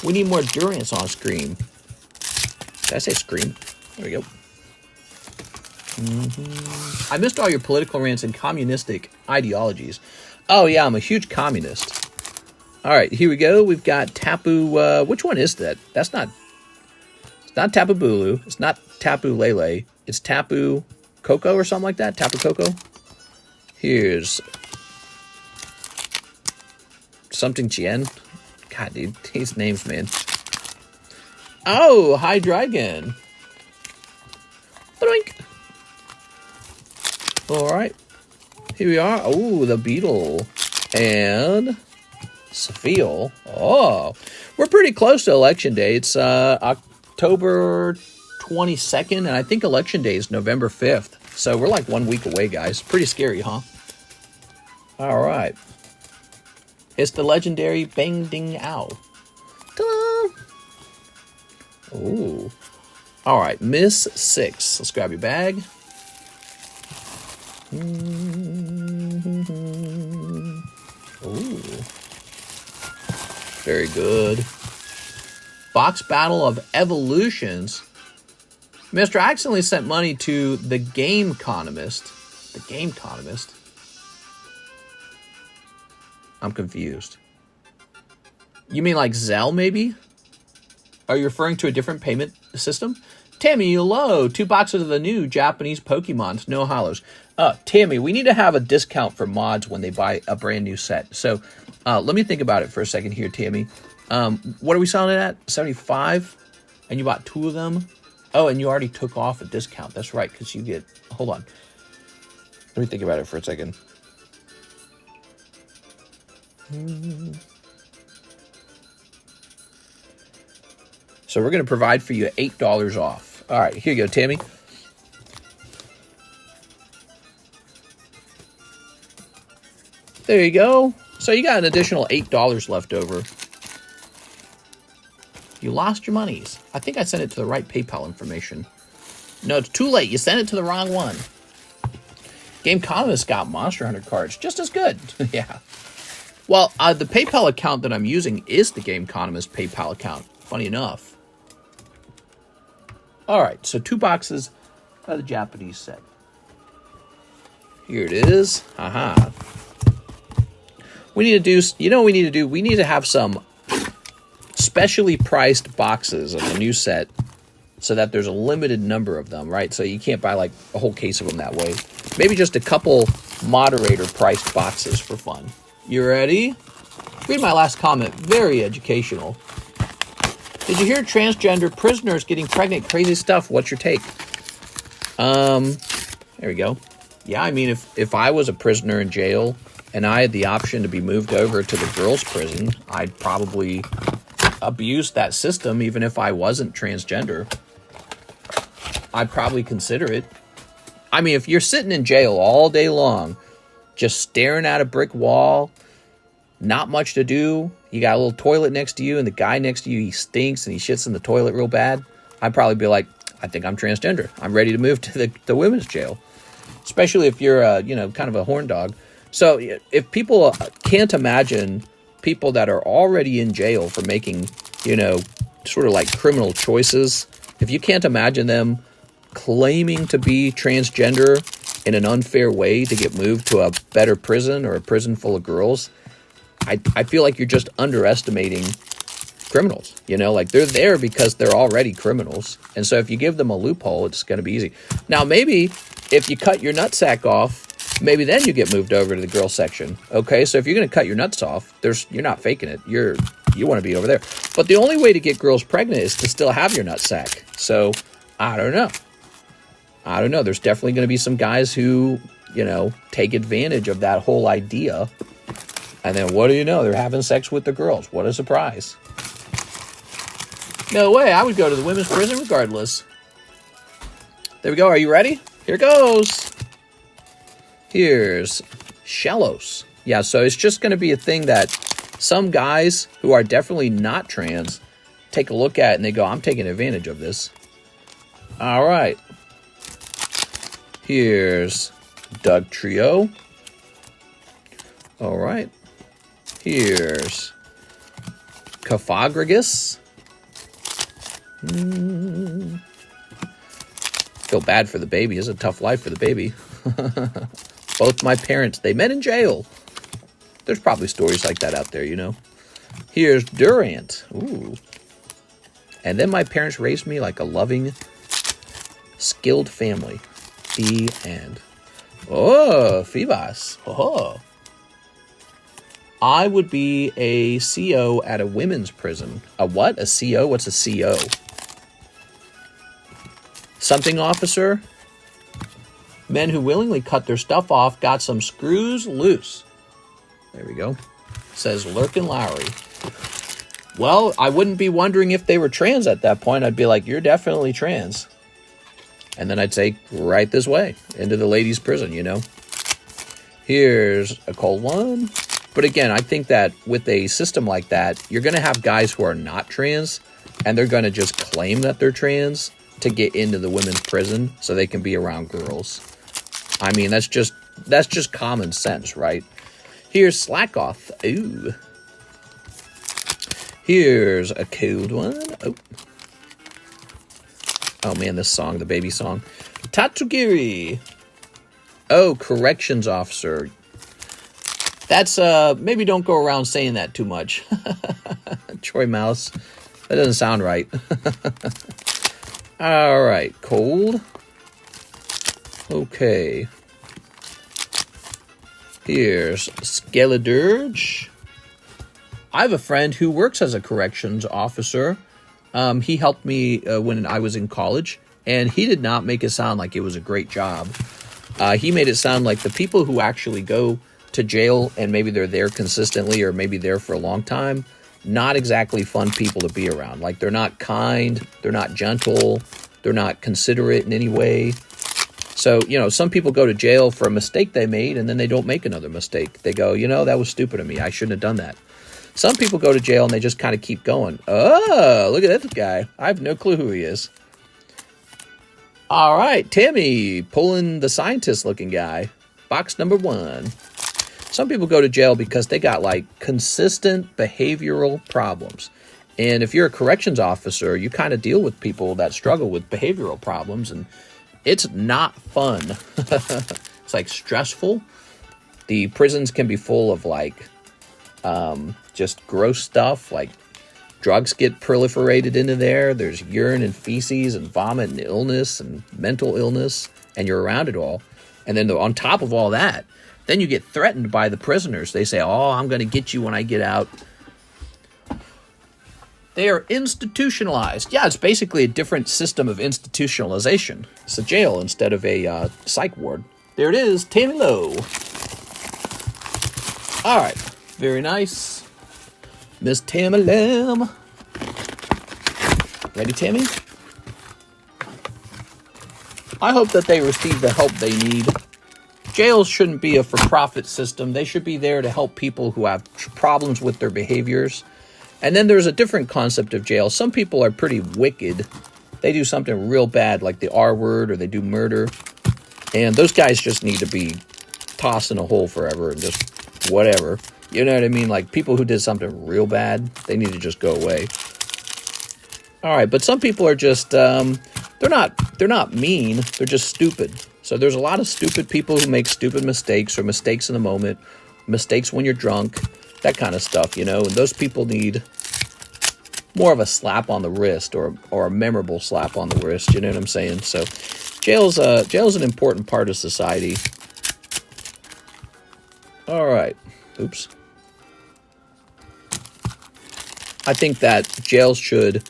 [SPEAKER 1] We need more endurance on screen. Did I say screen? There we go. I missed all your political rants and communistic ideologies. Oh, yeah, I'm a huge communist. All right, here we go. We've got Tapu. Which one is that? It's not Tapu Bulu. It's not Tapu Lele. It's Tapu Coco or something like that. Tapu Coco. Here's something Chien. God, dude, these names, man. Oh, hi, Dragon. Boink. All right. Here we are. Oh, the Beetle. And Sophiel. Oh, we're pretty close to Election Day. It's October 22nd, and I think Election Day is November 5th. So we're like 1 week away, guys. Pretty scary, huh? All right. It's the legendary Bang Ding Ow. Ta-da! Ooh. All right, Miss 6. Let's grab your bag. Ooh. Very good. Box Battle of Evolutions. Mr. I accidentally sent money to the TheCardconomist. The TheCardconomist. I'm confused. You mean like ZELLE, maybe? Are you referring to a different payment system? Tammy, hello. 2 boxes of the new Japanese Pokemon. No hollows. Tammy, we need to have a discount for mods when they buy a brand new set. So let me think about it for a second here, Tammy. What are we selling it at? 75? And you bought 2 of them? Oh, and you already took off a discount. That's right, because you get... Hold on. Let me think about it for a second. So we're going to provide for you $8 off. All right, here you go, Tammy. There you go. So you got an additional $8 left over. You lost your monies. I think I sent it to the right PayPal information. No, it's too late. You sent it to the wrong one. TheCardconomist got Monster Hunter cards. Just as good. Yeah. Well, the PayPal account that I'm using is the TheCardconomist PayPal account. Funny enough. All right, so 2 boxes of the Japanese set. Here it is. Haha. We need to do, you know what we need to do? We need to have some specially priced boxes of the new set so that there's a limited number of them, right? So you can't buy like a whole case of them that way. Maybe just a couple moderator priced boxes for fun. You ready? Read my last comment. Very educational. Did you hear transgender prisoners getting pregnant? Crazy stuff. What's your take? There we go. Yeah, I mean, if I was a prisoner in jail and I had the option to be moved over to the girls' prison, I'd probably abuse that system even if I wasn't transgender. I'd probably consider it. I mean, if you're sitting in jail all day long, just staring at a brick wall, not much to do, you got a little toilet next to you, and the guy next to you, he stinks and he shits in the toilet real bad, I'd probably be like, I think I'm transgender. I'm ready to move to the women's jail. Especially if you're, kind of a horn dog. So if people can't imagine people that are already in jail for making, sort of like criminal choices, if you can't imagine them claiming to be transgender in an unfair way to get moved to a better prison or a prison full of girls, I feel like you're just underestimating criminals. You know, like they're there because they're already criminals. And so if you give them a loophole, it's going to be easy. Now, maybe if you cut your nutsack off, maybe then you get moved over to the girl section. Okay, so if you're going to cut your nuts off, you're not faking it. You want to be over there. But the only way to get girls pregnant is to still have your nutsack. So I don't know. There's definitely going to be some guys who, you know, take advantage of that whole idea. And then what do you know? They're having sex with the girls. What a surprise. No way. I would go to the women's prison regardless. There we go. Are you ready? Here goes. Here's Shellos. Yeah, so it's just going to be a thing that some guys who are definitely not trans take a look at and they go, I'm taking advantage of this. All right. Here's Doug Trio. All right. Here's Cophagragus. Feel bad for the baby. It's a tough life for the baby. Both my parents, they met in jail. There's probably stories like that out there, you know. Here's Durant. Ooh. And then my parents raised me like a loving, skilled family. The end. Oh, Phoebus. Oh. I would be a CO at a women's prison. A what? A CO? What's a CO? Something officer? Men who willingly cut their stuff off got some screws loose. There we go. Says Lurkin Lowry. Well, I wouldn't be wondering if they were trans at that point. I'd be like, you're definitely trans. And then I'd say, right this way, into the ladies' prison, you know. Here's a cold one. But again, I think that with a system like that, you're going to have guys who are not trans, and they're going to just claim that they're trans to get into the women's prison so they can be around girls. I mean, that's just common sense, right? Here's Slackoff. Ooh. Here's a cold one. Oh man, this song, the baby song. Tatsugiri. Oh, corrections officer. That's, maybe don't go around saying that too much. Troy Mouse. That doesn't sound right. All right, cold. Okay. Here's Skeledurge. I have a friend who works as a corrections officer. He helped me when I was in college, and he did not make it sound like it was a great job. He made it sound like the people who actually go to jail and maybe they're there consistently or maybe there for a long time, not exactly fun people to be around. Like, they're not kind, they're not gentle, they're not considerate in any way. So, you know, some people go to jail for a mistake they made and then they don't make another mistake. They go, you know, that was stupid of me. I shouldn't have done that. Some people go to jail and they just kind of keep going. Oh, look at this guy. I have no clue who he is. All right, Timmy, pulling the scientist-looking guy. Box number 1. Some people go to jail because they got, like, consistent behavioral problems. And if you're a corrections officer, you kind of deal with people that struggle with behavioral problems, and it's not fun. It's, like, stressful. The prisons can be full of, like, just gross stuff, like drugs get proliferated into there. There's urine and feces and vomit and illness and mental illness, and you're around it all. And then on top of all that, then you get threatened by the prisoners. They say, oh, I'm going to get you when I get out. They are institutionalized. Yeah, it's basically a different system of institutionalization. It's a jail instead of a psych ward. There it is, Tammy Lowe. All right, very nice. Miss Tammy Lamb. Ready, Tammy? I hope that they receive the help they need. Jails shouldn't be a for-profit system. They should be there to help people who have problems with their behaviors. And then there's a different concept of jail. Some people are pretty wicked. They do something real bad, like the R word, or they do murder. And those guys just need to be tossed in a hole forever and just whatever. You know what I mean? Like, people who did something real bad, they need to just go away. All right, but some people are just, they're not mean. They're just stupid. So there's a lot of stupid people who make stupid mistakes or mistakes in the moment, mistakes when you're drunk. that kind of stuff, you know. And those people need more of a slap on the wrist, or a memorable slap on the wrist. You know what I'm saying? So, jail's an important part of society. All right. Oops. I think that jails should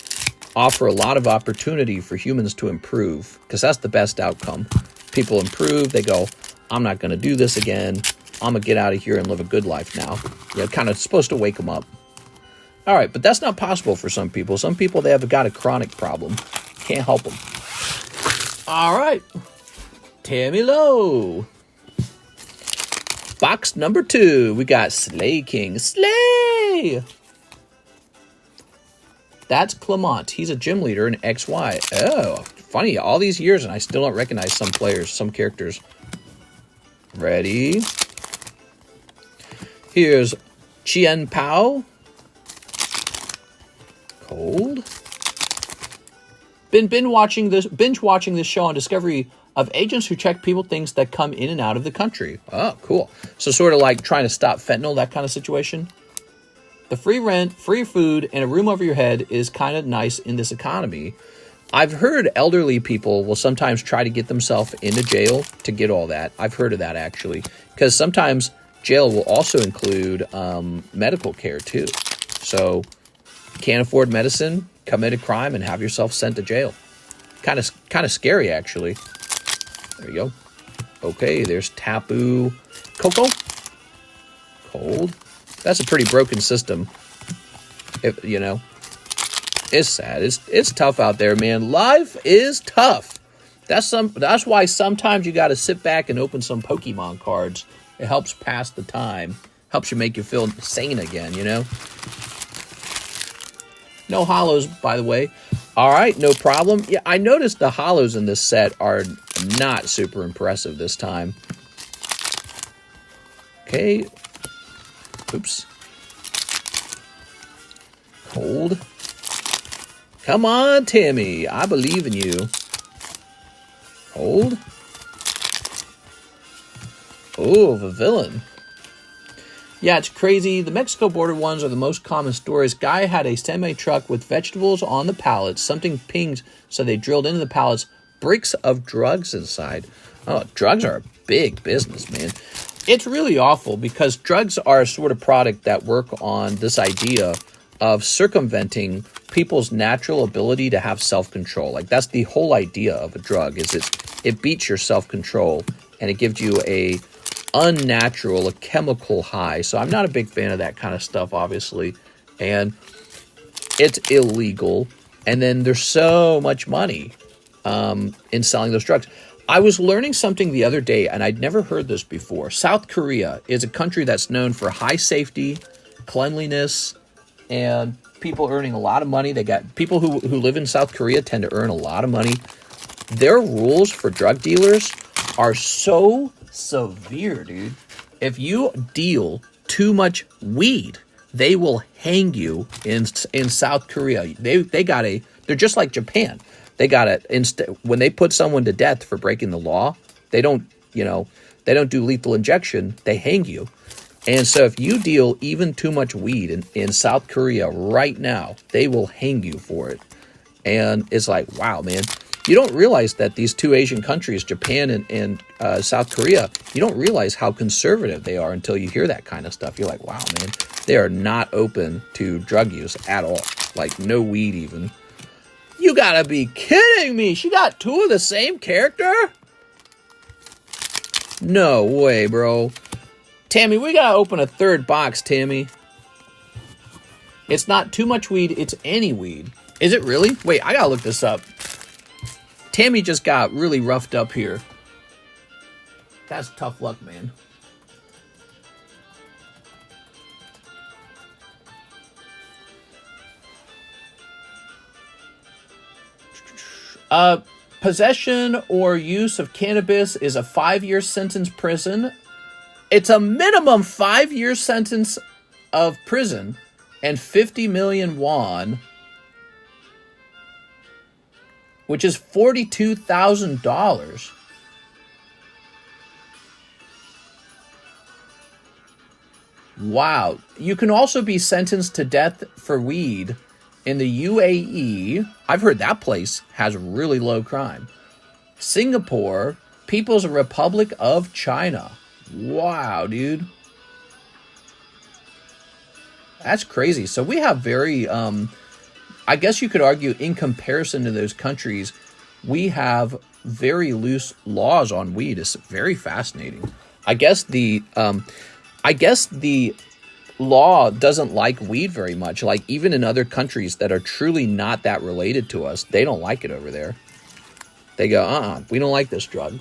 [SPEAKER 1] offer a lot of opportunity for humans to improve, because that's the best outcome. People improve, they go, I'm not going to do this again. I'm going to get out of here and live a good life now. You know, kind of supposed to wake them up. All right, but that's not possible for some people. Some people, they have got a chronic problem. Can't help them. All right. Tammy Lowe. Box number 2. We got Slay King. Slay! That's Clement. He's a gym leader in XY. Oh, funny. All these years, and I still don't recognize some players, some characters. Ready? Here's Chien Pao. Cold. Been binge watching this show on Discovery of agents who check people, things that come in and out of the country. Oh, cool. So sort of like trying to stop fentanyl, that kind of situation. The free rent, free food, and a room over your head is kind of nice in this economy. I've heard elderly people will sometimes try to get themselves into jail to get all that. I've heard of that, actually. Because sometimes jail will also include medical care, too. So, can't afford medicine, commit a crime, and have yourself sent to jail. Kind of scary, actually. There you go. Okay, there's Tapu Coco. Cold. That's a pretty broken system. You know, it's sad. It's tough out there, man. Life is tough. That's why sometimes you got to sit back and open some Pokemon cards. It helps pass the time. Helps you make you feel sane again, you know? No holos, by the way. All right, no problem. Yeah, I noticed the holos in this set are not super impressive this time. Okay. Oops. Cold. Come on, Timmy. I believe in you. Cold. Oh, the villain. Yeah, it's crazy. The Mexico border ones are the most common stories. Guy had a semi-truck with vegetables on the pallets. Something pinged, so they drilled into the pallets. Bricks of drugs inside. Oh, drugs are a big business, man. It's really awful because drugs are a sort of product that work on this idea of circumventing people's natural ability to have self-control. Like, that's the whole idea of a drug, is it beats your self-control and it gives you a chemical high. So I'm not a big fan of that kind of stuff, obviously. And it's illegal. And then there's so much money in selling those drugs. I was learning something the other day, and I'd never heard this before. South Korea is a country that's known for high safety, cleanliness, and people earning a lot of money. They got people who live in South Korea tend to earn a lot of money. Their rules for drug dealers are so severe, dude. If you deal too much weed, they will hang you in South Korea. They're just like Japan. They got it. When they put someone to death for breaking the law, they don't do lethal injection. They hang you. And so if you deal even too much weed in South Korea right now, they will hang you for it. And it's like, wow, man. You don't realize that these two Asian countries, Japan and South Korea, you don't realize how conservative they are until you hear that kind of stuff. You're like, wow, man. They are not open to drug use at all. Like, no weed even. You gotta be kidding me. She got two of the same character? No way, bro. Tammy, we gotta open a third box, Tammy. It's not too much weed, it's any weed. Is it really? Wait, I gotta look this up. Tammy just got really roughed up here. That's tough luck, man. Possession or use of cannabis is a 5-year sentence prison. It's a minimum 5-year sentence of prison and 50 million won, which is $42,000. Wow. You can also be sentenced to death for weed in the UAE. I've heard that place has really low crime. Singapore, People's Republic of China. Wow, dude. That's crazy. So we have very, I guess you could argue in comparison to those countries, we have very loose laws on weed. It's very fascinating. I guess the law doesn't like weed very much. Like even in other countries that are truly not that related to us, they don't like it over there. They go, we don't like this drug.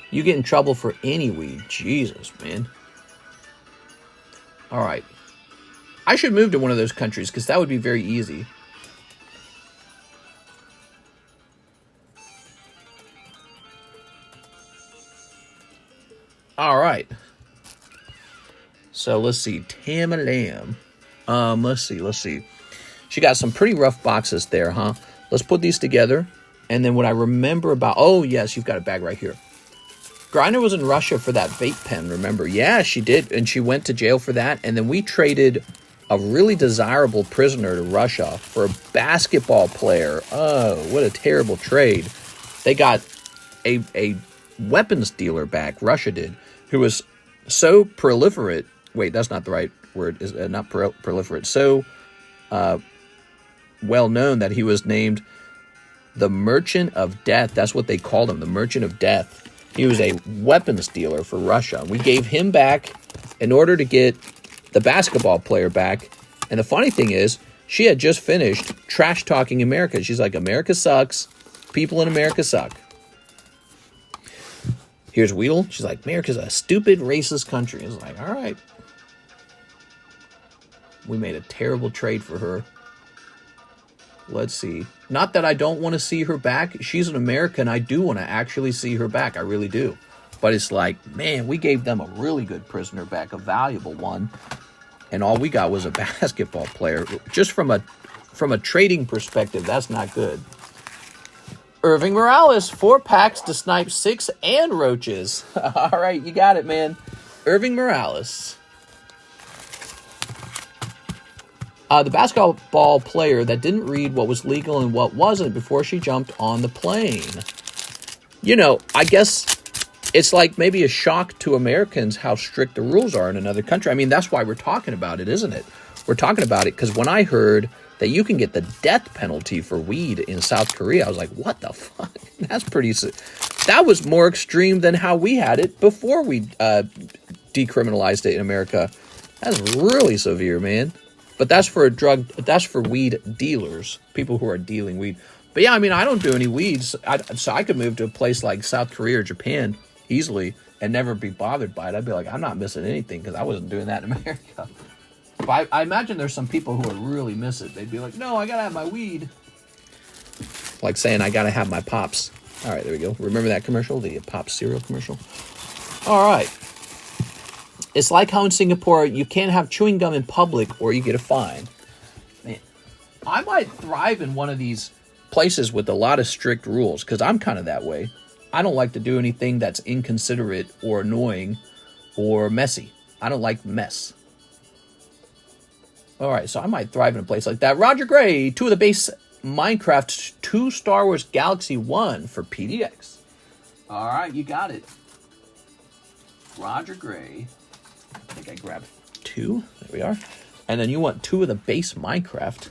[SPEAKER 1] You get in trouble for any weed. Jesus, man. All right. I should move to one of those countries because that would be very easy. All right. So let's see. Tamalam. Let's see. She got some pretty rough boxes there, huh? Let's put these together. And then what I remember about... Oh, yes, you've got a bag right here. Grinder was in Russia for that vape pen, remember? Yeah, she did. And she went to jail for that. And then we traded a really desirable prisoner to Russia for a basketball player. Oh, what a terrible trade. They got a weapons dealer back, Russia did, who was so proliferate. Wait, that's not the right word. Is not proliferate. So well known that he was named the Merchant of Death. That's what they called him, the Merchant of Death. He was a weapons dealer for Russia. We gave him back in order to get the basketball player back. And the funny thing is, she had just finished trash talking America. She's like, America sucks. People in America suck. Here's Weedle. She's like, America's a stupid, racist country. It's like, all right. We made a terrible trade for her. Let's see. Not that I don't want to see her back. She's an American. I do want to actually see her back. I really do. But it's like, man, we gave them a really good prisoner back, a valuable one. And all we got was a basketball player. Just from a trading perspective, that's not good. Irving Morales, 4 packs to snipe 6 and roaches. All right, you got it, man. Irving Morales. The basketball player that didn't read what was legal and what wasn't before she jumped on the plane. You know, I guess it's like maybe a shock to Americans how strict the rules are in another country. I mean, that's why we're talking about it, isn't it? We're talking about it because when I heard that you can get the death penalty for weed in South Korea, I was like, what the fuck? That's pretty... That was more extreme than how we had it before we decriminalized it in America. That's really severe, man. But that's for that's for weed dealers, people who are dealing weed. But yeah, I mean, I don't do any weeds, so I could move to a place like South Korea or Japan easily and never be bothered by it. I'd be like, I'm not missing anything because I wasn't doing that in America. But I imagine there's some people who would really miss it. They'd be like, no, I gotta have my weed. Like saying, I gotta have my Pops. All right, there we go. Remember that commercial, the Pops cereal commercial? All right. It's like how in Singapore, you can't have chewing gum in public or you get a fine. Man, I might thrive in one of these places with a lot of strict rules because I'm kind of that way. I don't like to do anything that's inconsiderate or annoying or messy. I don't like mess. All right, so I might thrive in a place like that. Roger Gray, 2 of the base Minecraft, 2 Star Wars Galaxy 1 for PDX. All right, you got it. Roger Gray. I think I grabbed 2. There we are. And then you want 2 of the base Minecraft.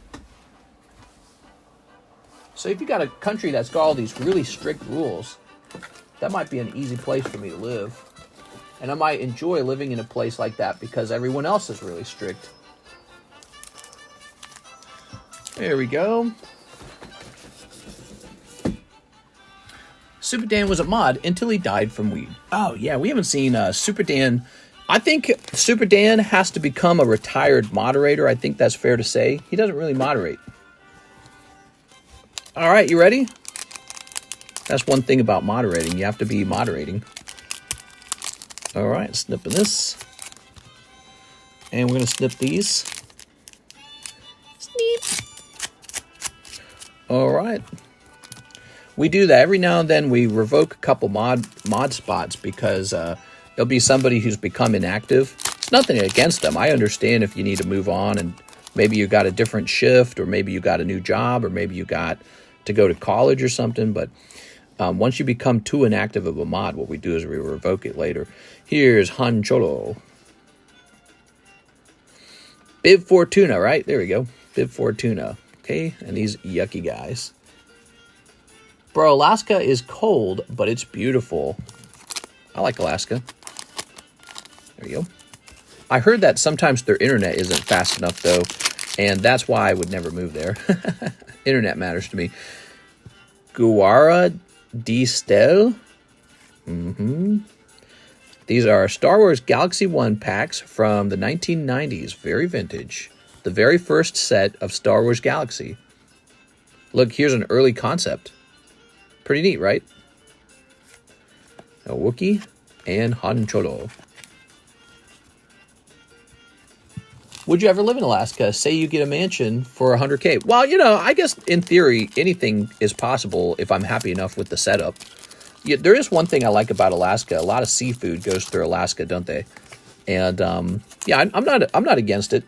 [SPEAKER 1] So if you got a country that's got all these really strict rules, that might be an easy place for me to live. And I might enjoy living in a place like that because everyone else is really strict. There we go. Super Dan was a mod until he died from weed. Oh, yeah, we haven't seen Super Dan. I think Super Dan has to become a retired moderator. I think that's fair to say. He doesn't really moderate. All right, you ready? That's one thing about moderating. You have to be moderating. All right, snipping this. And we're going to snip these. Snip. All right. We do that every now and then. We revoke a couple mod spots because It'll be somebody who's become inactive. It's nothing against them. I understand if you need to move on and maybe you got a different shift, or maybe you got a new job, or maybe you got to go to college or something. But once you become too inactive of a mod, what we do is we revoke it later. Here's Hancholo. Bib Fortuna, right? There we go. Bib Fortuna. Okay, and these yucky guys. Bro, Alaska is cold, but it's beautiful. I like Alaska. There you go. I heard that sometimes their internet isn't fast enough, though, and that's why I would never move there. Internet matters to me. Guara di Stel. These are Star Wars Galaxy 1 packs from the 1990s. Very vintage. The very first set of Star Wars Galaxy. Look, here's an early concept. Pretty neat, right? A Wookiee and Han Cholo. Would you ever live in Alaska? Say you get a mansion for $100K. Well, you know, I guess in theory, anything is possible if I'm happy enough with the setup. Yeah, there is one thing I like about Alaska. A lot of seafood goes through Alaska, don't they? And yeah, I'm not against it.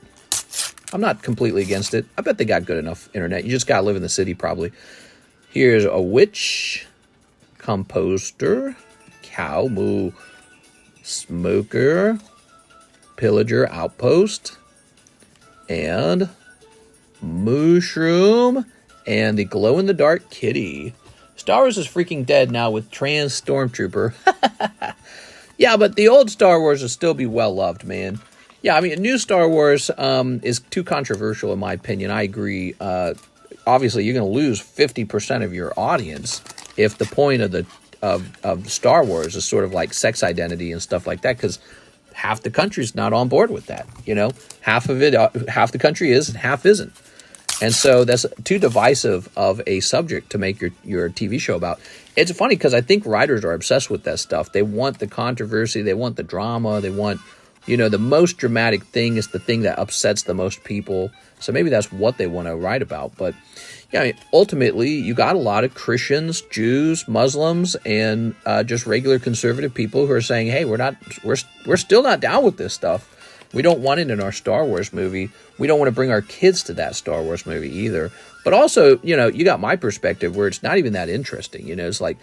[SPEAKER 1] I'm not completely against it. I bet they got good enough internet. You just gotta live in the city, probably. Here's a witch, composter, cow, moo, smoker, pillager, outpost, and mushroom, and the glow-in-the-dark kitty. Star Wars is freaking dead now with trans stormtrooper. Yeah, but the old Star Wars will still be well-loved, man. Yeah, I mean, new Star Wars is too controversial, in my opinion. I agree. Obviously, you're going to lose 50% of your audience if the point of Star Wars is sort of like sex identity and stuff like that, because half the country's not on board with that. You know, half the country is and half isn't. And so that's too divisive of a subject to make your TV show about. It's funny because I think writers are obsessed with that stuff. They want the controversy. They want the drama. They want, you know, the most dramatic thing is the thing that upsets the most people. So maybe that's what they want to write about. But yeah, I mean, ultimately, you got a lot of Christians, Jews, Muslims, and just regular conservative people who are saying, hey, we're still not down with this stuff. We don't want it in our Star Wars movie. We don't want to bring our kids to that Star Wars movie either. But also, you know, you got my perspective where it's not even that interesting. You know, it's like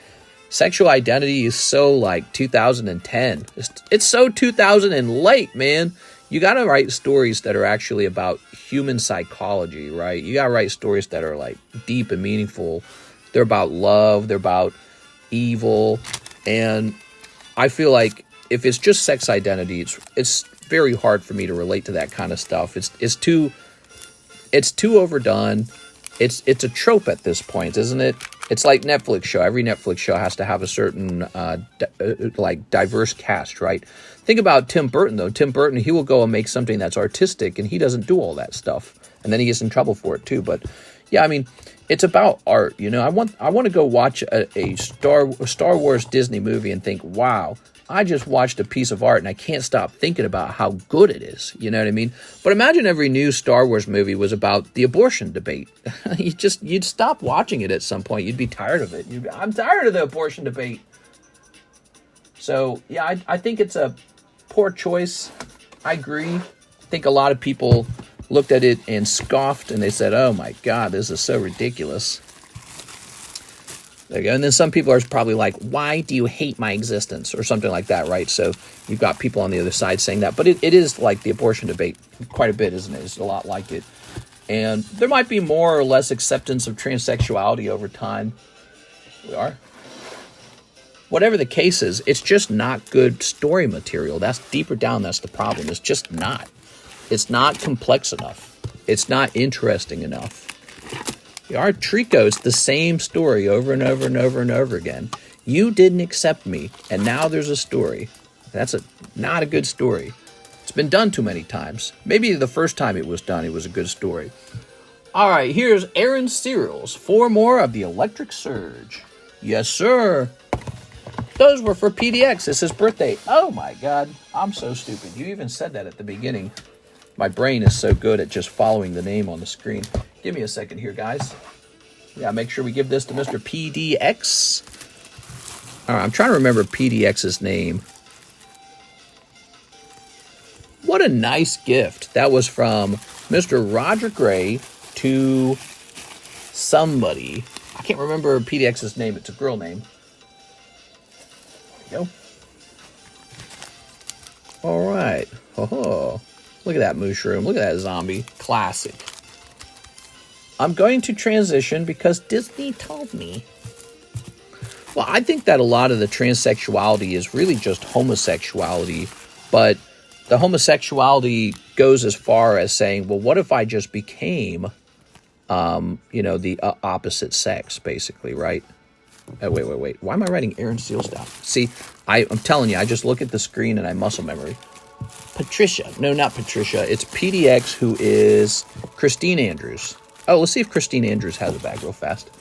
[SPEAKER 1] sexual identity is so like 2010. It's so 2000 and late, man. You got to write stories that are actually about human psychology, right? You got to write stories that are like deep and meaningful. They're about love. They're about evil. And I feel like if it's just sex identity, it's very hard for me to relate to that kind of stuff. It's too overdone. It's a trope at this point, isn't it? It's like Netflix show. Every Netflix show has to have a certain like diverse cast, right? Think about Tim Burton though. Tim Burton, he will go and make something that's artistic, and he doesn't do all that stuff, and then he gets in trouble for it too. But yeah, I mean, it's about art. You know, I want to go watch a Star Wars Disney movie and think, wow, I just watched a piece of art and I can't stop thinking about how good it is. You know what I mean? But imagine every new Star Wars movie was about the abortion debate. You'd stop watching it at some point. You'd be tired of it. I'm tired of the abortion debate. So, yeah, I think it's a poor choice. I agree. I think a lot of people looked at it and scoffed and they said, oh my God, this is so ridiculous. There you go. And then some people are probably like, why do you hate my existence? Or something like that, right? So you've got people on the other side saying that. But it is like the abortion debate quite a bit, isn't it? It's a lot like it. And there might be more or less acceptance of transsexuality over time. We are. Whatever the case is, it's just not good story material. That's deeper down. That's the problem. It's just not. It's not complex enough. It's not interesting enough. Our Trico, it's the same story over and over and over and over again. You didn't accept me, and now there's a story. That's not a good story. It's been done too many times. Maybe the first time it was done, it was a good story. All right, here's Aaron Cereals. 4 more of the Electric Surge. Yes, sir. Those were for PDX. It's his birthday. Oh, my God. I'm so stupid. You even said that at the beginning. My brain is so good at just following the name on the screen. Give me a second here, guys. Yeah, make sure we give this to Mr. PDX. All right, I'm trying to remember PDX's name. What a nice gift. That was from Mr. Roger Gray to somebody. I can't remember PDX's name. It's a girl name. There you go. All right. Oh, look at that mushroom. Look at that zombie. Classic. I'm going to transition because Disney told me. Well, I think that a lot of the transsexuality is really just homosexuality, but the homosexuality goes as far as saying, well, what if I just became, the opposite sex, basically, right? Oh, wait. Why am I writing Aaron Seals down? See, I'm telling you, I just look at the screen and I muscle memory. Patricia. No, not Patricia. It's PDX, who is Christine Andrews. Oh, let's see if Christine Andrews has a bag real fast.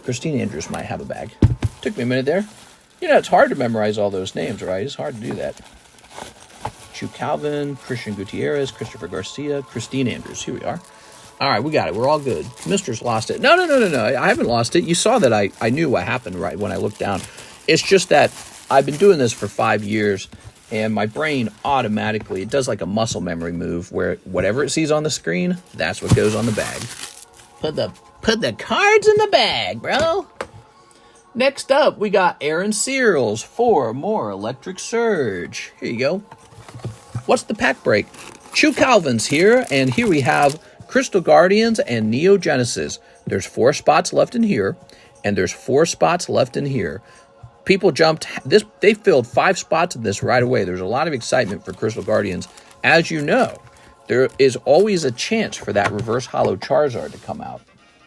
[SPEAKER 1] Christine Andrews might have a bag. Took me a minute there. It's hard to memorize all those names, right? It's hard to do that. Chu Calvin, Christian Gutierrez, Christopher Garcia, Christine Andrews. Here we are. All right, we got it. We're all good. Mister's lost it. No. I haven't lost it. You saw that I knew what happened, right, when I looked down. It's just that I've been doing this for 5 years, and my brain automatically, it does like a muscle memory move where whatever it sees on the screen, that's what goes on the bag. Put the cards in the bag, bro. Next up, we got Aaron Seals for more Electric Surge. Here you go. What's the pack break? Chu Calvin's here, and here we have Crystal Guardians and Neo Genesis. There's 4 spots left in here, and there's 4 spots left in here. People jumped this. They filled 5 spots in this right away. There's a lot of excitement for Crystal Guardians. As you know, there is always a chance for that reverse holo Charizard to come out.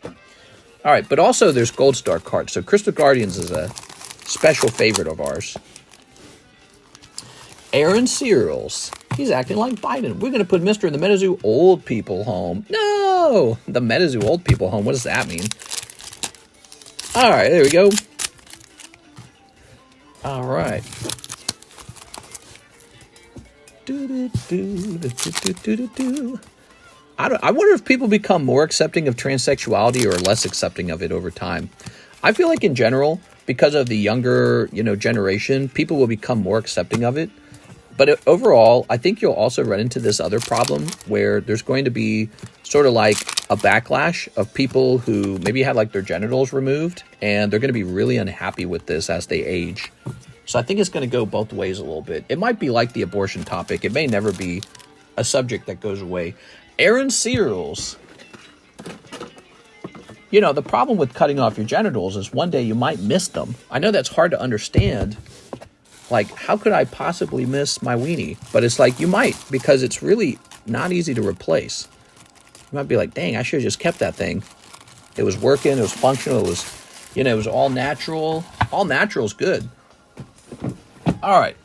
[SPEAKER 1] All right, but also there's Gold Star cards. So Crystal Guardians is a special favorite of ours. Aaron Seals. He's acting like Biden. We're going to put Mr. in the Metazoo Old People Home. No! The Metazoo Old People Home. What does that mean? All right, there we go. All right. I wonder if people become more accepting of transsexuality or less accepting of it over time. I feel like in general, because of the younger, generation, people will become more accepting of it. But overall, I think you'll also run into this other problem where there's going to be sort of like a backlash of people who maybe had like their genitals removed, and they're going to be really unhappy with this as they age. So I think it's going to go both ways a little bit. It might be like the abortion topic. It may never be a subject that goes away. Aaron Seals. The problem with cutting off your genitals is one day you might miss them. I know that's hard to understand. Like, how could I possibly miss my weenie? But it's like, you might, because it's really not easy to replace. You might be like, dang, I should have just kept that thing. It was working, it was functional, it was, it was all natural. All natural is good. All right.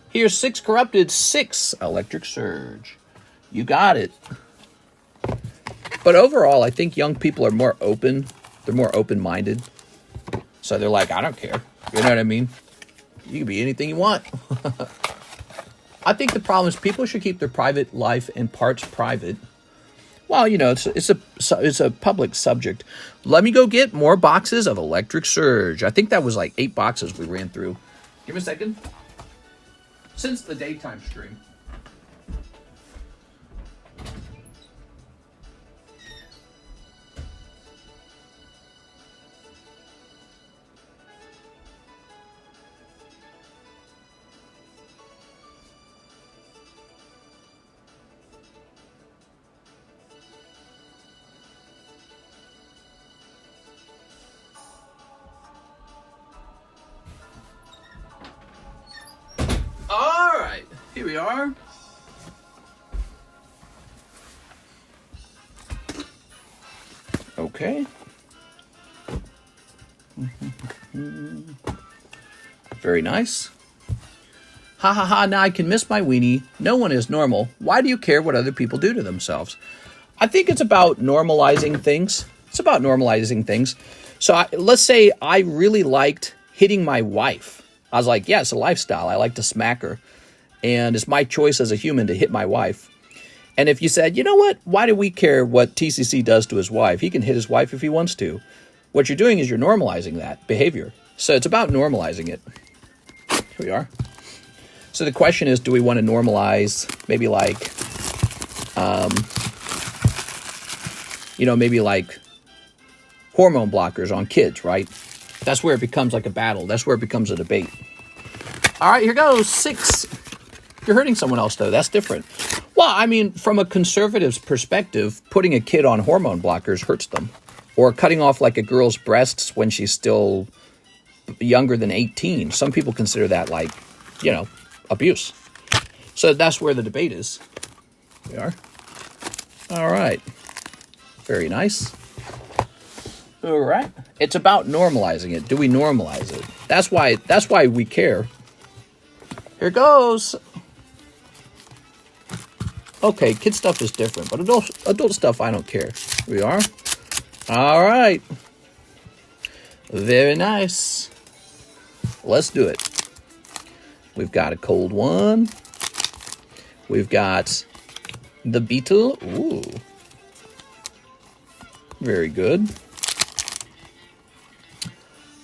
[SPEAKER 1] Here's 6 corrupted, 6 Electric Surge. You got it. But overall, I think young people are more open. They're more open-minded. So they're like, I don't care. You know what I mean? You can be anything you want. I think the problem is people should keep their private life and parts private. Well, it's a public subject. Let me go get more boxes of Electric Surge. I think that was like 8 boxes we ran through. Give me a second. Since the daytime stream. Here we are. Okay. Very nice. Ha ha ha, now I can miss my weenie. No one is normal. Why do you care what other people do to themselves? I think it's about normalizing things. So let's say I really liked hitting my wife. I was like, yeah, it's a lifestyle. I like to smack her. And it's my choice as a human to hit my wife. And if you said, you know what? Why do we care what TCC does to his wife? He can hit his wife if he wants to. What you're doing is you're normalizing that behavior. So it's about normalizing it. Here we are. So the question is, do we want to normalize maybe like, maybe like hormone blockers on kids, right? That's where it becomes like a battle. That's where it becomes a debate. All right, here goes 6. You're hurting someone else, though. That's different. Well, I mean, from a conservative's perspective, putting a kid on hormone blockers hurts them. Or cutting off like a girl's breasts when she's still younger than 18. Some people consider that like, abuse. So that's where the debate is. We are. All right. Very nice. All right. It's about normalizing it. Do we normalize it? That's why we care. Here goes. Okay, kid stuff is different, but adult stuff, I don't care. We are. All right. Very nice. Let's do it. We've got a cold one. We've got the beetle. Ooh. Very good.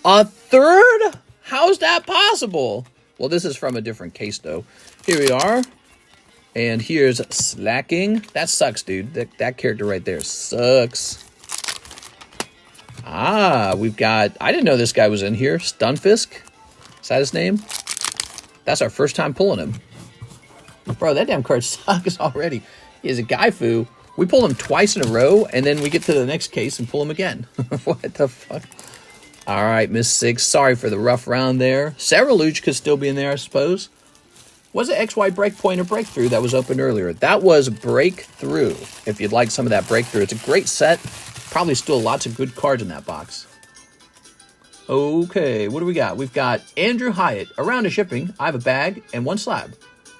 [SPEAKER 1] A third? How's that possible? Well, this is from a different case, though. Here we are. And here's Slacking. That sucks, dude. That character right there sucks. Ah, we've got... I didn't know this guy was in here. Stunfisk. Is that his name? That's our first time pulling him. Bro, that damn card sucks already. He is a Gaifu. We pull him twice in a row, and then we get to the next case and pull him again. What the fuck? All right, Miss 6. Sorry for the rough round there. Cereluge could still be in there, I suppose. Was it XY Breakpoint or Breakthrough that was opened earlier? That was Breakthrough. If you'd like some of that Breakthrough, it's a great set. Probably still lots of good cards in that box. Okay, what do we got? We've got Andrew Hyatt. Around to shipping, I have a bag and 1 slab.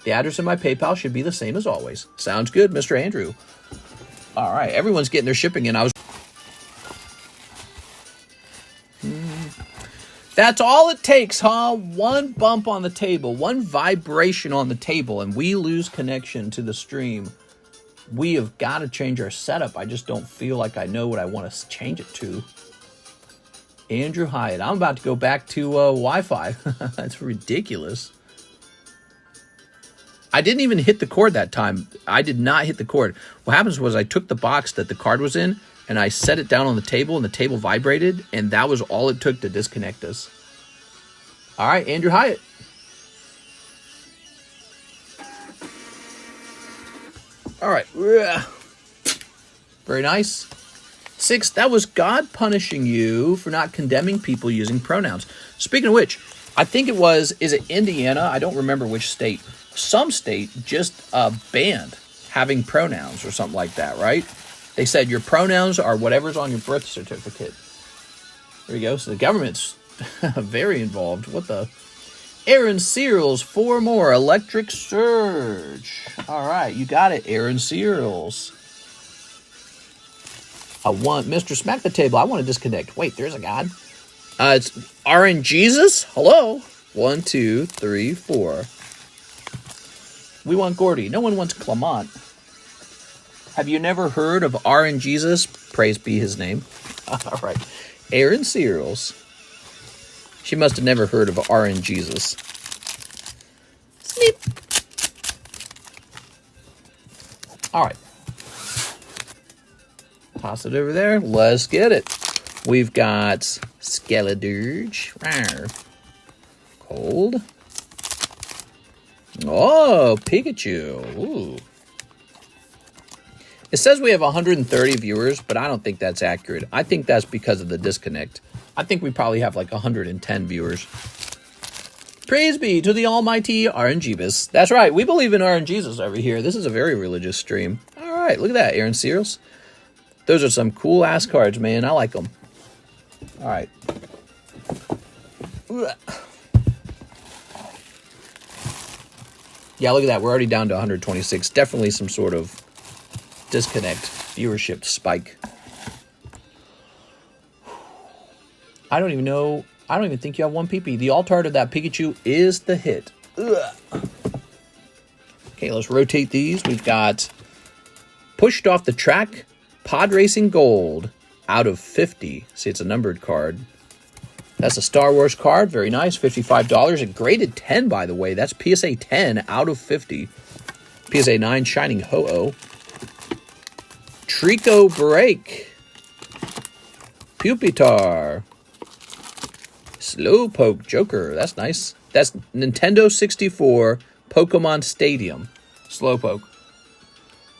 [SPEAKER 1] The address in my PayPal should be the same as always. Sounds good, Mr. Andrew. All right, everyone's getting their shipping in. That's all it takes, huh? One bump on the table, one vibration on the table, and we lose connection to the stream. We have got to change our setup. I just don't feel like I know what I want to change it to. Andrew Hyatt. I'm about to go back to Wi-Fi. That's ridiculous. I didn't even hit the cord that time. I did not hit the cord. What happens was I took the box that the card was in, and I set it down on the table, and the table vibrated, and that was all it took to disconnect us. All right, Andrew Hyatt. All right. Very nice. 6, that was God punishing you for not condemning people using pronouns. Speaking of which, I think it was, is it Indiana? I don't remember which state. Some state just banned having pronouns or something like that, right? They said your pronouns are whatever's on your birth certificate. There you go. So the government's very involved. What the? Aaron Searles, 4 more. Electric Surge. All right, you got it, Aaron Searles. I want Mr. Smack the Table. I want to disconnect. Wait, there's a god. It's RN Jesus. Hello. 1, 2, 3, 4. We want Gordy. No one wants Clement. Have you never heard of RN Jesus? Praise be his name. All right. Aaron Searles. She must have never heard of RN Jesus. Sneep. All right. Toss it over there. Let's get it. We've got Skeledirge. Cold. Oh, Pikachu. Ooh. It says we have 130 viewers, but I don't think that's accurate. I think that's because of the disconnect. I think we probably have like 110 viewers. Praise be to the almighty RNGeebus. That's right. We believe in RNGesus over here. This is a very religious stream. All right. Look at that, Aaron Searles. Those are some cool-ass cards, man. I like them. All right. Yeah, look at that. We're already down to 126. Definitely some sort of disconnect, viewership spike. I don't even know. I don't even think you have 1 PP. The alt art of that Pikachu is the hit. Ugh. Okay, let's rotate these. We've got Pushed Off the Track, Pod Racing Gold, out of 50. See, it's a numbered card. That's a Star Wars card. Very nice. $55. And graded 10, by the way. That's PSA 10 out of 50. PSA 9, Shining Ho-Oh. Trico Break. Pupitar. Slowpoke Joker. That's nice. That's Nintendo 64 Pokemon Stadium. Slowpoke.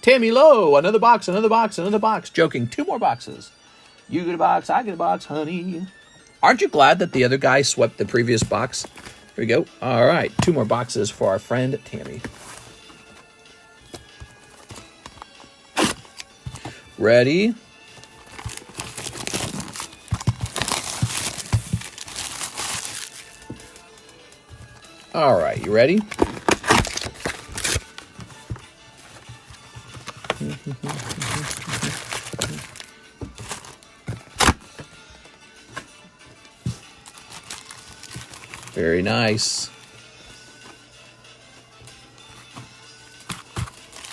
[SPEAKER 1] Tammy Lowe. Another box, another box, another box. Joking. 2 more boxes. You get a box, I get a box, honey. Aren't you glad that the other guy swept the previous box? Here we go. All right. 2 more boxes for our friend Tammy. Ready? All right. You ready? Very nice.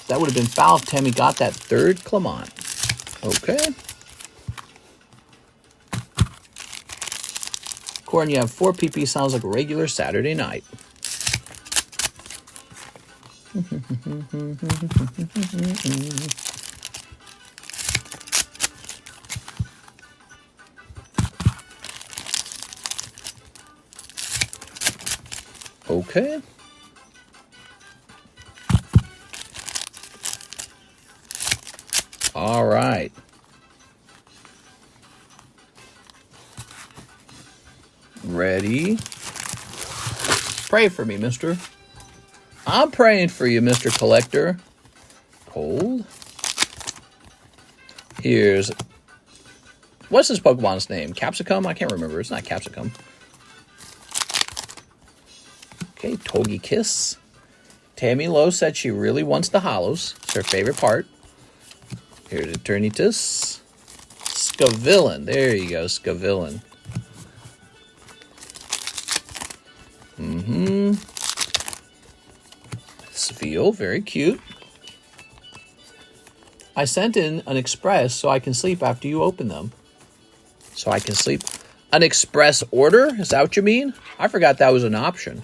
[SPEAKER 1] That would have been foul if Tammy got that 3rd Clement. Okay. Corin, you have 4 PP. Sounds like a regular Saturday night. Okay. All right. Ready? Pray for me, mister. I'm praying for you, Mr. Collector. Cold. Here's... What's this Pokemon's name? Capsicum? I can't remember. It's not Capsicum. Okay, Togekiss. Tammy Lowe said she really wants the holos. It's her favorite part. Here's Eternatus. Scavillain. There you go, Scavillain. Sfeel, very cute. I sent in an express so I can sleep after you open them. So I can sleep. An express order? Is that what you mean? I forgot that was an option.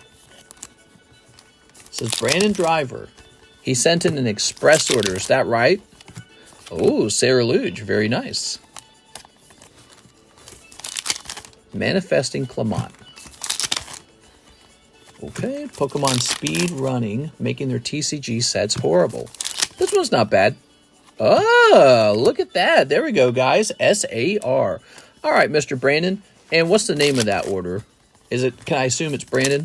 [SPEAKER 1] It says Brandon Driver. He sent in an express order. Is that right? Oh, Sarah Luge. Very nice. Manifesting Clement. Okay, Pokemon Speed Running, making their TCG sets horrible. This one's not bad. Oh, look at that. There we go, guys. SAR. All right, Mr. Brandon. And what's the name of that order? Is it, can I assume it's Brandon?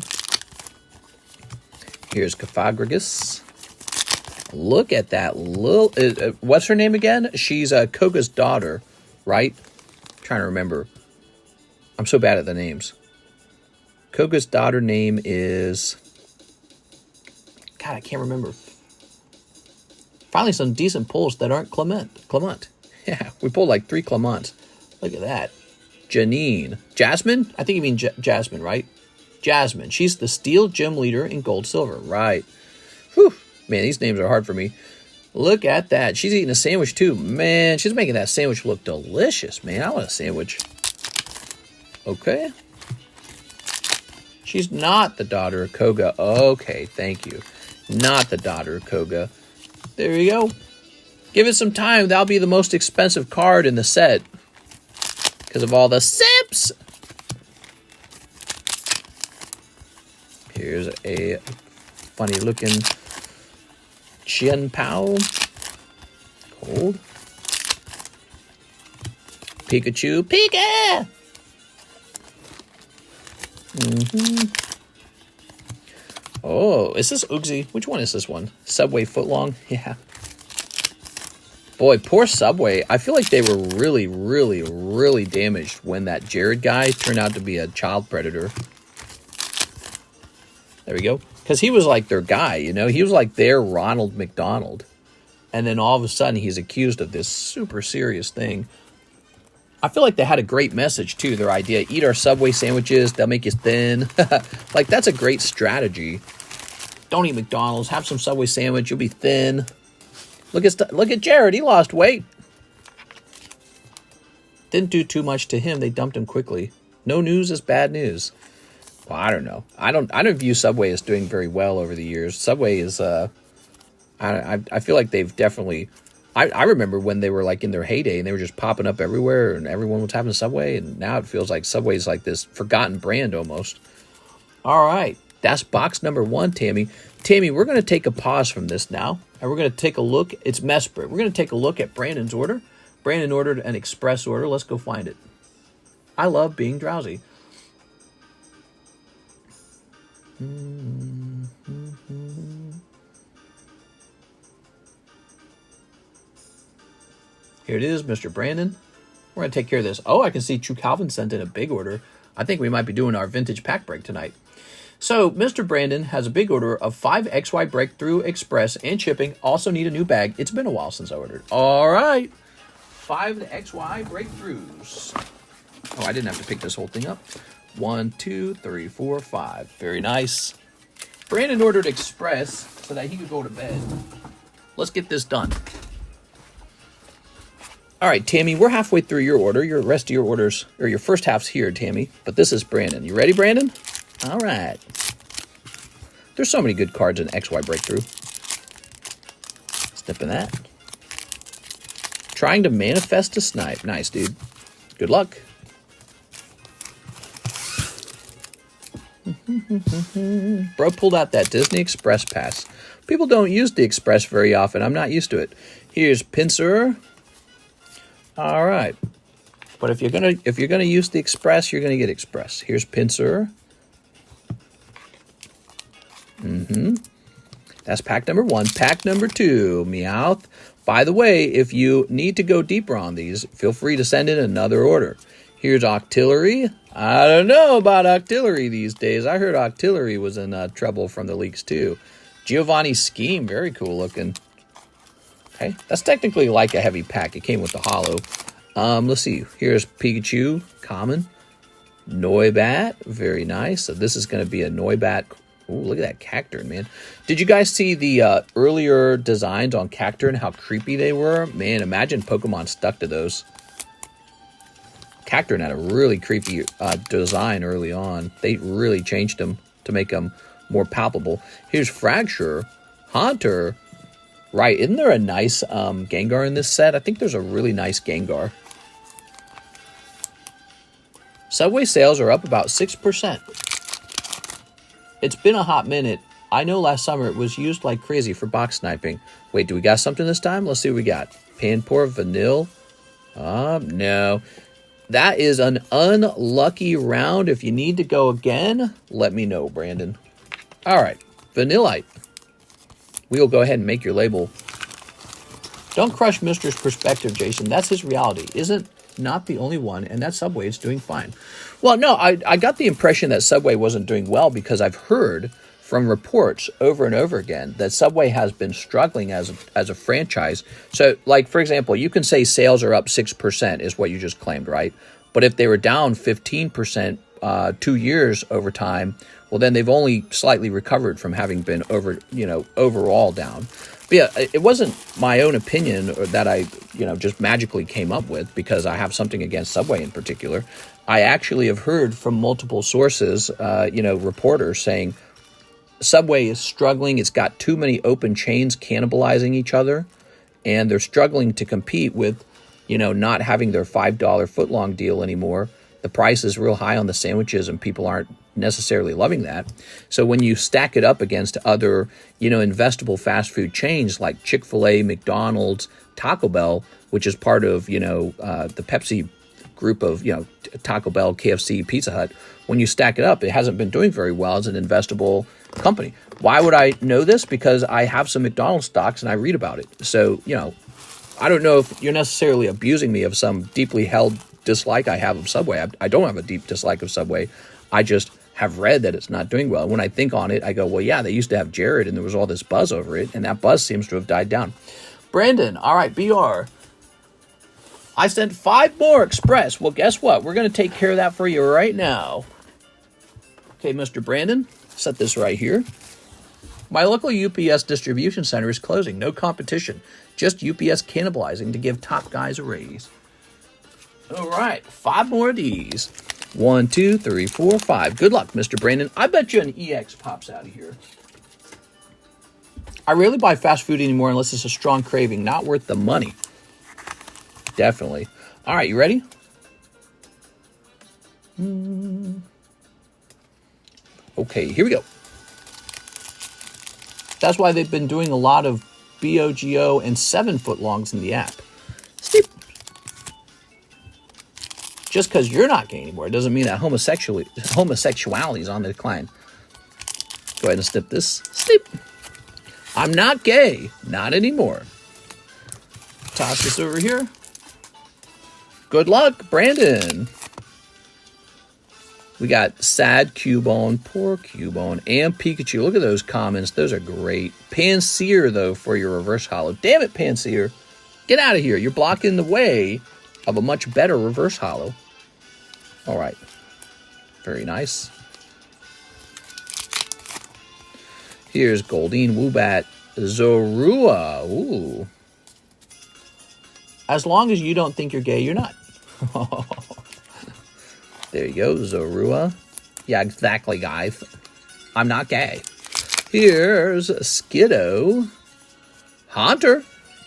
[SPEAKER 1] Here's Cofagrigus. Look at that little, what's her name again? She's Koga's daughter, right? I'm trying to remember. I'm so bad at the names. Koga's daughter name is... God, I can't remember. Finally, some decent pulls that aren't Clement. Yeah, we pulled like 3 Clements. Look at that. Janine. Jasmine? I think you mean Jasmine, right? Jasmine. She's the Steel Gym Leader in Gold Silver. Right. Whew. Man, these names are hard for me. Look at that. She's eating a sandwich too. Man, she's making that sandwich look delicious, man. I want a sandwich. Okay. She's not the daughter of Koga. Okay, thank you. Not the daughter of Koga. There you go. Give it some time. That'll be the most expensive card in the set. Because of all the sips. Here's a funny looking Chien Pao. Cold. Pikachu. Pika! Oh, is this Uxie? Which one is this one? Subway Footlong? Yeah. Boy, poor Subway. I feel like they were really, really, really damaged when that Jared guy turned out to be a child predator. There we go. Because he was like their guy, you know? He was like their Ronald McDonald. And then all of a sudden, he's accused of this super serious thing. I feel like they had a great message, too. Their idea, eat our Subway sandwiches. They'll make you thin. Like, that's a great strategy. Don't eat McDonald's. Have some Subway sandwich. You'll be thin. Look at Jared. He lost weight. Didn't do too much to him. They dumped him quickly. No news is bad news. Well, I don't know. I don't view Subway as doing very well over the years. Subway is I feel like they've definitely. I remember when they were like in their heyday and they were just popping up everywhere and everyone was having Subway, and now it feels like Subway's like this forgotten brand almost. All right, that's box number 1, Tammy. Tammy, we're going to take a pause from this now, and we're going to take a look. It's Mesprit. We're going to take a look at Brandon's order. Brandon ordered an express order. Let's go find it. I love being drowsy. Here it is, Mr. Brandon. We're going to take care of this. Oh, I can see True Calvin sent in a big order. I think we might be doing our vintage pack break tonight. So, Mr. Brandon has a big order of 5 XY Breakthrough Express and shipping. Also need a new bag. It's been a while since I ordered. All right. 5 XY Breakthroughs. Oh, I didn't have to pick this whole thing up. 1, 2, 3, 4, 5. Very nice. Brandon ordered Express so that he could go to bed. Let's get this done. All right, Tammy, we're halfway through your order. Your rest of your orders, or your first half's here, Tammy. But this is Brandon. You ready, Brandon? All right. There's so many good cards in XY Breakthrough. Snipping that. Trying to manifest a snipe. Nice, dude. Good luck. Bro pulled out that Disney Express pass. People don't use the Express very often. I'm not used to it. Here's Pinsir. All right. But if you're gonna use the Express, you're gonna get Express. Here's Pinsir. That's pack number 1. Pack number 2, Meowth. By the way, if you need to go deeper on these, feel free to send in another order. Here's Octillery. I don't know about Octillery these days. I heard Octillery was in trouble from the leaks too. Giovanni Scheme, very cool looking. Okay, that's technically like a heavy pack. It came with the holo. Let's see. Here's Pikachu, common. Noibat, very nice. So this is going to be a Noibat. Ooh, look at that Cacturne, man. Did you guys see the earlier designs on Cacturne, how creepy they were? Man, imagine Pokemon stuck to those. Cacturne had a really creepy design early on. They really changed them to make them more palpable. Here's Fracture, Haunter. Right, isn't there a nice Gengar in this set? I think there's a really nice Gengar. Subway sales are up about 6%. It's been a hot minute. I know last summer it was used like crazy for box sniping. Wait, do we got something this time? Let's see what we got. Panpour, Vanille. No. That is an unlucky round. If you need to go again, let me know, Brandon. All right, Vanillite. We'll go ahead and make your label. Don't crush Mister's perspective, Jason. That's his reality. Isn't not the only one, and that Subway is doing fine. Well, no, I got the impression that Subway wasn't doing well because I've heard from reports over and over again that Subway has been struggling as a franchise. So, like, for example, you can say sales are up 6% is what you just claimed, right? But if they were down 15% 2 years over time, well, then they've only slightly recovered from having been overall down. But yeah, it wasn't my own opinion or that I, just magically came up with because I have something against Subway in particular. I actually have heard from multiple sources, reporters saying Subway is struggling. It's got too many open chains cannibalizing each other, and they're struggling to compete with, not having their $5 footlong deal anymore. The price is real high on the sandwiches, and people aren't necessarily loving that. So when you stack it up against other, investable fast food chains like Chick-fil-A, McDonald's, Taco Bell, which is part of, the Pepsi group of, Taco Bell, KFC, Pizza Hut, when you stack it up, it hasn't been doing very well as an investable company. Why would I know this? Because I have some McDonald's stocks and I read about it. So, I don't know if you're necessarily abusing me of some deeply held dislike I have of Subway. I don't have a deep dislike of Subway. I just have read that it's not doing well. When I think on it, I go, well, yeah, they used to have Jared and there was all this buzz over it, and that buzz seems to have died down. Brandon, all right, BR. I sent 5 more express. Well, guess what? We're going to take care of that for you right now. Okay, Mr. Brandon, set this right here. My local UPS distribution center is closing. No competition. Just UPS cannibalizing to give top guys a raise. All right, 5 more of these. 1, 2, 3, 4, 5. Good luck, Mr. Brandon. I bet you an EX pops out of here. I rarely buy fast food anymore unless it's a strong craving. Not worth the money. Definitely. All right, you ready? Okay, here we go. That's why they've been doing a lot of BOGO and 7-foot longs in the app. Steep. Just because you're not gay anymore doesn't mean that homosexuality is on the decline. Go ahead and snip this. Snip. I'm not gay. Not anymore. Toss this over here. Good luck, Brandon. We got Sad Cubone, Poor Cubone, and Pikachu. Look at those comments. Those are great. Panseer, though, for your reverse holo. Damn it, Panseer. Get out of here. You're blocking the way of a much better reverse holo. All right. Very nice. Here's Goldeen, Woobat, Zorua. Ooh. As long as you don't think you're gay, you're not. There you go, Zorua. Yeah, exactly, guys. I'm not gay. Here's Skiddo, Haunter,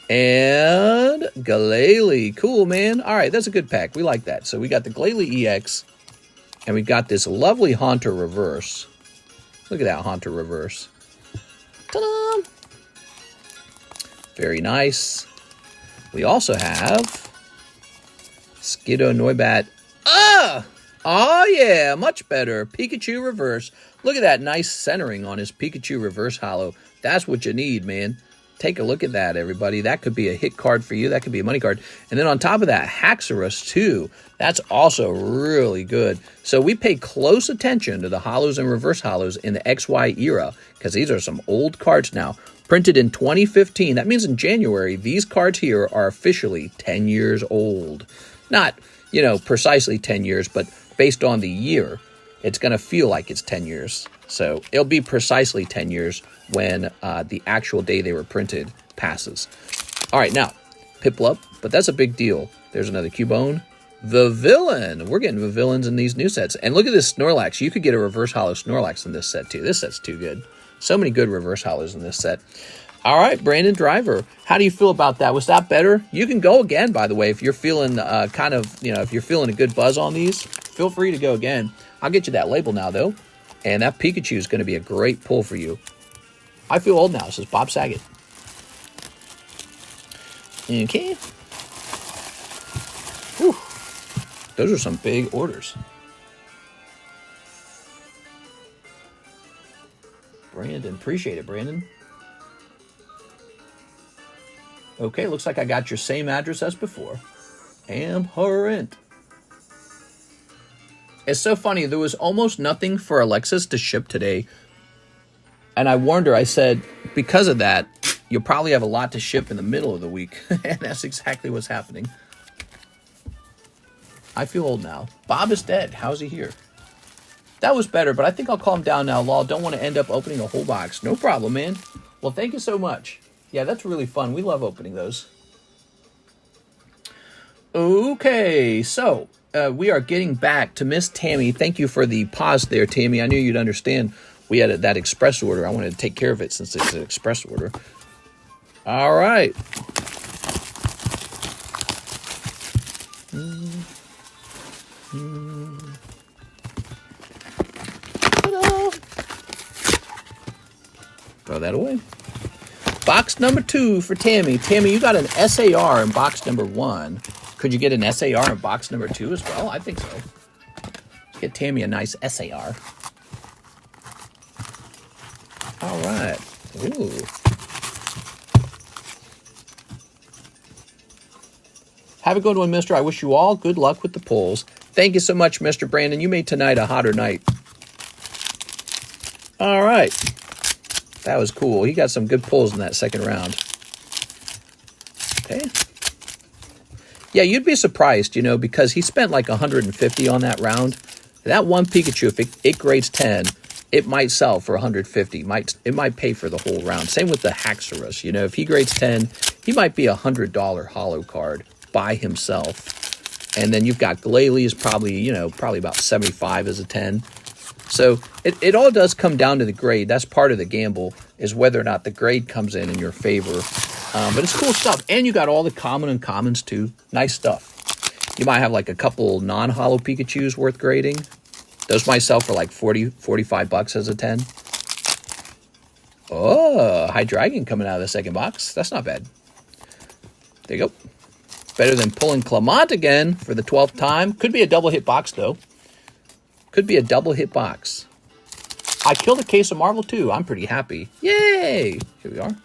[SPEAKER 1] and Glalie. Cool, man. All right, that's a good pack. We like that. So we got the Glalie EX, and we got this lovely Haunter reverse. Look at that Haunter reverse. Ta-da! Very nice. We also have Skiddo, Noibat. Oh, yeah, much better. Pikachu reverse. Look at that nice centering on his Pikachu reverse holo. That's what you need, man. Take a look at that, everybody. That could be a hit card for you. That could be a money card. And then on top of that, Haxorus, too. That's also really good. So we pay close attention to the holos and reverse holos in the XY era, because these are some old cards now. Printed in 2015. That means in January, these cards here are officially 10 years old. Not, you know, precisely 10 years, but based on the year, it's going to feel like it's 10 years. So it'll be precisely 10 years when the actual day they were printed passes. All right, now, Piplup, but that's a big deal. There's another Cubone. The Villain. We're getting the villains in these new sets. And look at this Snorlax. You could get a reverse holo Snorlax in this set, too. This set's too good. So many good reverse holos in this set. All right, Brandon Driver. How do you feel about that? Was that better? You can go again, by the way, if you're feeling if you're feeling a good buzz on these, feel free to go again. I'll get you that label now, though. And that Pikachu is going to be a great pull for you. I feel old now, says Bob Saget. Okay. Whew. Those are some big orders. Brandon, appreciate it, Brandon. Okay, looks like I got your same address as before. Amherent. It's so funny. There was almost nothing for Alexis to ship today. And I warned her, I said, because of that, you'll probably have a lot to ship in the middle of the week. And that's exactly what's happening. I feel old now. Bob is dead. How's he here? That was better, but I think I'll calm down now, Lol. Don't want to end up opening a whole box. No problem, man. Well, thank you so much. Yeah, that's really fun. We love opening those. Okay, so we are getting back to Miss Tammy. Thank you for the pause there, Tammy. I knew you'd understand. We had that express order. I wanted to take care of it since it's an express order. All right. Throw that away. Box number 2 for Tammy. Tammy, you got an SAR in box number 1. Could you get an SAR in box number 2 as well? I think so. Let's get Tammy a nice SAR. All right. Ooh. Have a good one, mister. I wish you all good luck with the pulls. Thank you so much, Mr. Brandon. You made tonight a hotter night. All right. That was cool. He got some good pulls in that second round. Okay. Yeah, you'd be surprised, you know, because he spent like 150 on that round. That one Pikachu, if it grades 10, it might sell for 150. It might pay for the whole round. Same with the Haxorus. You know, if he grades 10, he might be $100 holo card by himself. And then you've got Glalie probably, you know, probably about 75 as a 10. So it all does come down to the grade. That's part of the gamble, is whether or not the grade comes in your favor. But it's cool stuff. And you got all the common and commons too. Nice stuff. You might have like a couple non-holo Pikachus worth grading. Those might sell for like 40, 45 bucks as a 10. Oh, Hydreigon coming out of the second box. That's not bad. There you go. Better than pulling Clement again for the 12th time. Could be a double hit box, though. Could be a double hit box. I killed a case of Marvel, too. I'm pretty happy. Yay! Here we are.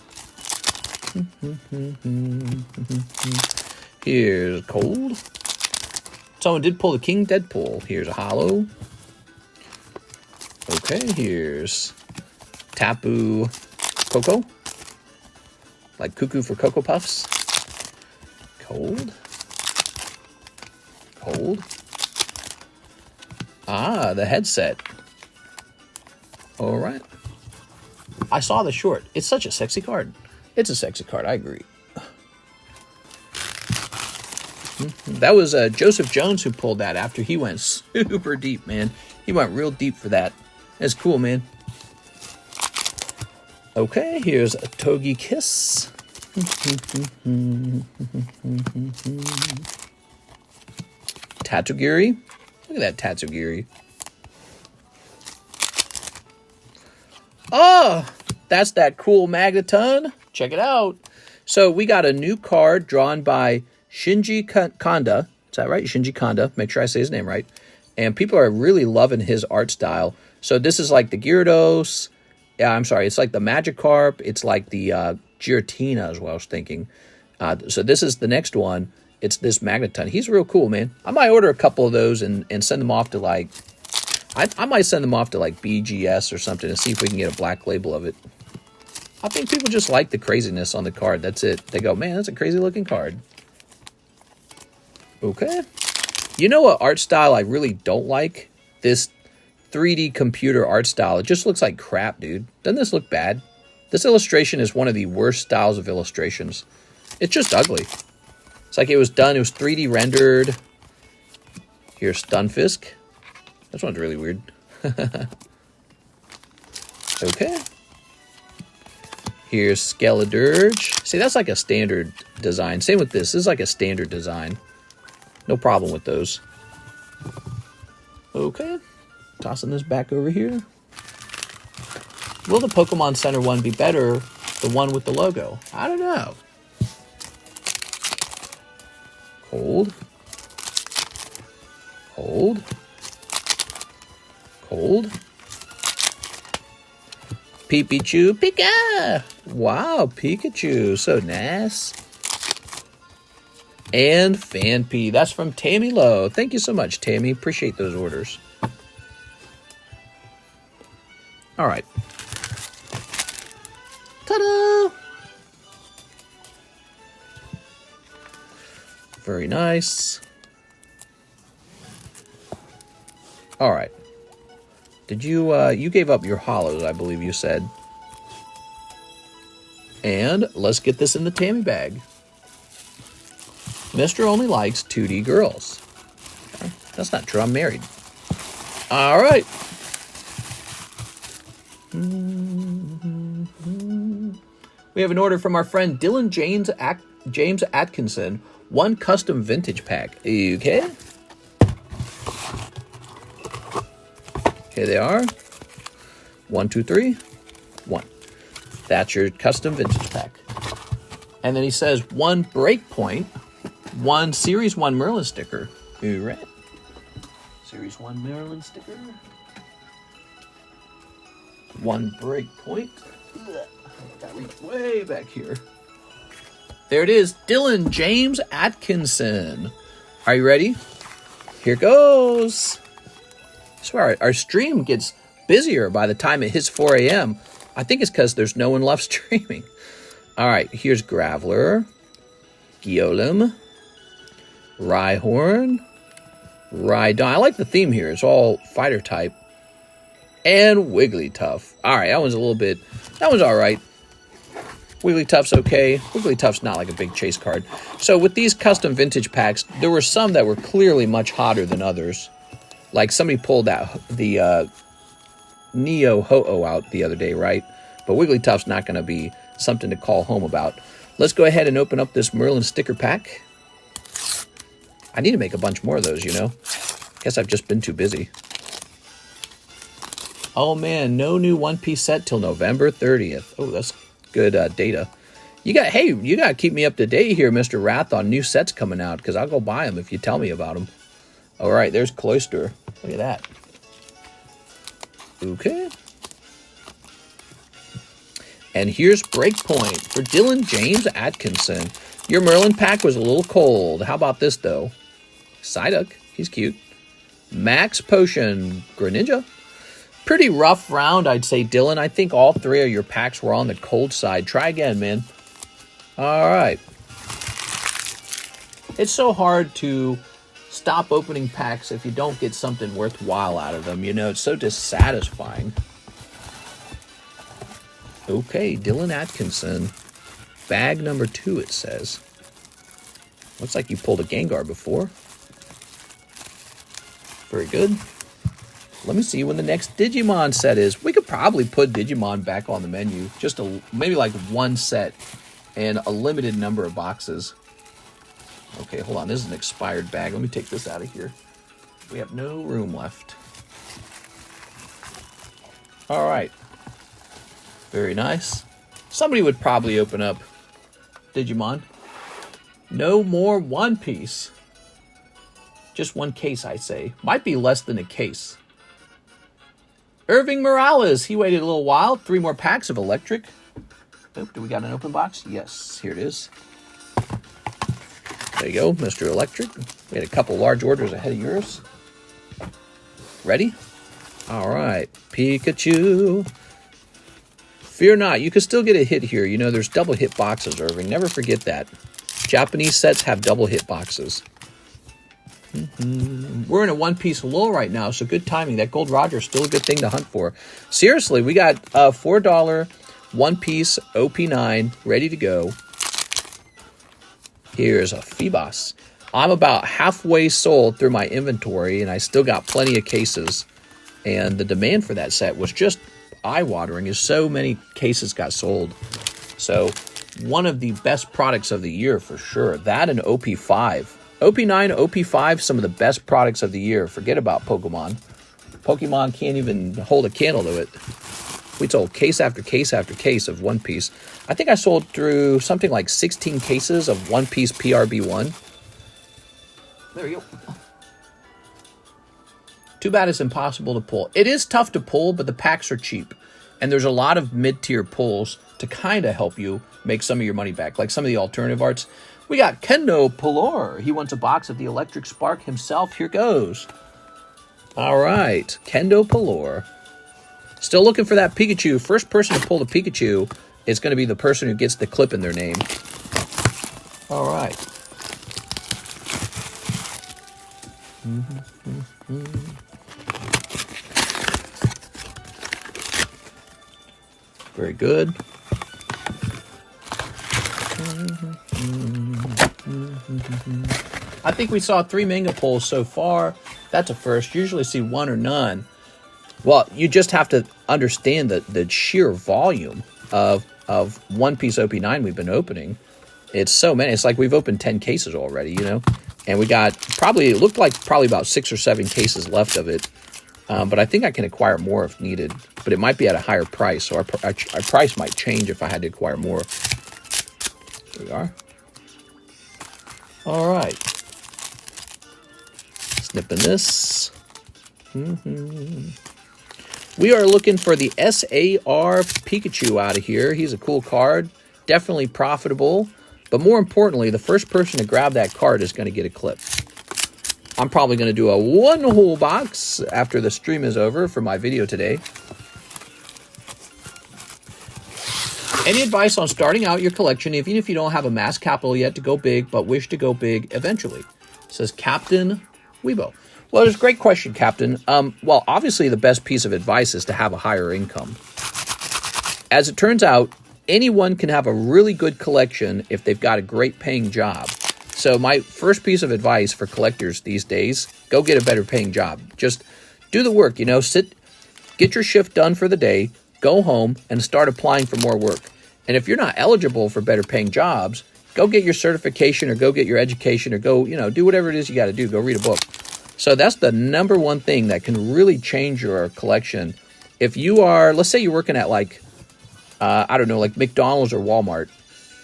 [SPEAKER 1] Here's Cold. Someone did pull the King Deadpool. Here's a holo. Okay, here's Tapu Coco. Like Cuckoo for Cocoa Puffs. Cold. Cold. Ah, the headset. All right. I saw the short. It's such a sexy card. It's a sexy card, I agree. That was Joseph Jones who pulled that after he went super deep, man. He went real deep for that. That's cool, man. Okay, here's a Togi Kiss. Tatsugiri. Look at that Tatsugiri. Oh, that's that cool Magneton. Check it out. So we got a new card drawn by Shinji Kanda. Is that right? Shinji Kanda. Make sure I say his name right. And people are really loving his art style. So this is like the Gyarados. Yeah, I'm sorry. It's like the Magikarp. It's like the Giratina is what I was thinking. So this is the next one. It's this Magneton. He's real cool, man. I might order a couple of those and send them off to like... I might send them off to like BGS or something and see if we can get a black label of it. I think people just like the craziness on the card. That's it. They go, man, that's a crazy looking card. Okay. You know what art style I really don't like? This 3D computer art style. It just looks like crap, dude. Doesn't this look bad? This illustration is one of the worst styles of illustrations. It's just ugly. It's like it was 3D rendered. Here's Stunfisk. This one's really weird. Okay. Here's Skeledirge. See, that's like a standard design. Same with this. This is like a standard design. No problem with those. Okay. Tossing this back over here. Will the Pokemon Center one be better? The one with the logo? I don't know. Cold. Cold. Cold. Pipichu, Pika! Wow, Pikachu, so nice. And Fanpea, that's from Tammy Lowe. Thank you so much, Tammy. Appreciate those orders. All right. Ta-da! Very nice. All right. Did you, you gave up your holos, I believe you said. And let's get this in the Tammy bag. Mr. only likes 2D girls. Okay. That's not true, I'm married. All right. We have an order from our friend Dylan James Atkinson. One custom vintage pack. Okay. Here they are. 1, 2, 3. 1. That's your custom vintage pack. And then he says 1 breakpoint, 1 Series 1 Merlin sticker. You right? Series 1 Merlin sticker. 1 breakpoint. Got to reach way back here. There it is. Dylan James Atkinson. Are you ready? Here goes. I swear, our stream gets busier by the time it hits 4 a.m. I think it's because there's no one left streaming. All right, here's Graveler, Golem, Rhyhorn, Rhydon. I like the theme here. It's all fighter type. And Wigglytuff. All right, that one's all right. Wigglytuff's okay. Wigglytuff's not like a big chase card. So with these custom vintage packs, there were some that were clearly much hotter than others. Like somebody pulled out the Neo Ho-Oh out the other day, right? But Wigglytuff's not going to be something to call home about. Let's go ahead and open up this Merlin sticker pack. I need to make a bunch more of those, you know. Guess I've just been too busy. Oh man, no new One Piece set till November 30th. Oh, that's good data. You got to keep me up to date here, Mr. Wrath, on new sets coming out, because I'll go buy them if you tell me about them. All right, there's Cloister. Look at that. Okay. And here's Breakpoint for Dylan James Atkinson. Your Merlin pack was a little cold. How about this, though? Psyduck, he's cute. Max Potion, Greninja. Pretty rough round, I'd say, Dylan. I think all three of your packs were on the cold side. Try again, man. All right. It's so hard to stop opening packs if you don't get something worthwhile out of them. You know, it's so dissatisfying. Okay, Dylan Atkinson. Bag number 2, it says. Looks like you pulled a Gengar before. Very good. Let me see when the next Digimon set is. We could probably put Digimon back on the menu. Just maybe like one set and a limited number of boxes. Okay, hold on. This is an expired bag. Let me take this out of here. We have no room left. All right. Very nice. Somebody would probably open up Digimon. No more One Piece. Just one case, I say. Might be less than a case. Irving Morales. He waited a little while. 3 more packs of Electric. Oh, do we got an open box? Yes, here it is. There you go, Mr. Electric. We had a couple large orders ahead of yours. Ready? All right. Pikachu. Fear not. You can still get a hit here. You know, there's double hit boxes, Irving. Never forget that. Japanese sets have double hit boxes. We're in a One Piece lull right now, so good timing. That Gold Roger is still a good thing to hunt for. Seriously, we got a $4 One Piece OP9 ready to go. Here's a Phoebos. I'm about halfway sold through my inventory, and I still got plenty of cases. And the demand for that set was just eye-watering, as so many cases got sold. So, one of the best products of the year for sure. That and OP5. OP9, OP5, some of the best products of the year. Forget about Pokemon. Pokemon can't even hold a candle to it. We sold case after case after case of One Piece. I think I sold through something like 16 cases of One Piece PRB1. There you go. Too bad it's impossible to pull. It is tough to pull, but the packs are cheap. And there's a lot of mid-tier pulls to kind of help you make some of your money back. Like some of the alternative arts. We got Kendo Pelor. He wants a box of the Electric Spark himself. Here goes. All right. Kendo Pelor. Still looking for that Pikachu. First person to pull the Pikachu is going to be the person who gets the clip in their name. All right. Very good. I think we saw 3 manga pulls so far. That's a first. Usually see 1 or none. Well, you just have to understand the sheer volume of One Piece OP9 we've been opening. It's so many. It's like we've opened 10 cases already, you know? And we got it looked like probably about 6 or 7 cases left of it. But I think I can acquire more if needed. But it might be at a higher price, so our price might change if I had to acquire more. Here we are. All right. Snipping this. We are looking for the SAR Pikachu out of here. He's a cool card. Definitely profitable. But more importantly, the first person to grab that card is going to get a clip. I'm probably going to do a 1-hole box after the stream is over for my video today. Any advice on starting out your collection, even if you don't have a mass capital yet to go big, but wish to go big eventually? Says Captain Weibo. Well, it's a great question, Captain. Well, obviously the best piece of advice is to have a higher income. As it turns out, anyone can have a really good collection if they've got a great paying job. So my first piece of advice for collectors these days, go get a better paying job. Just do the work, get your shift done for the day, go home, and start applying for more work. And if you're not eligible for better paying jobs, go get your certification or go get your education or go, do whatever it is you got to do. Go read a book. So that's the number one thing that can really change your collection. If you are, let's say you're working at like McDonald's or Walmart,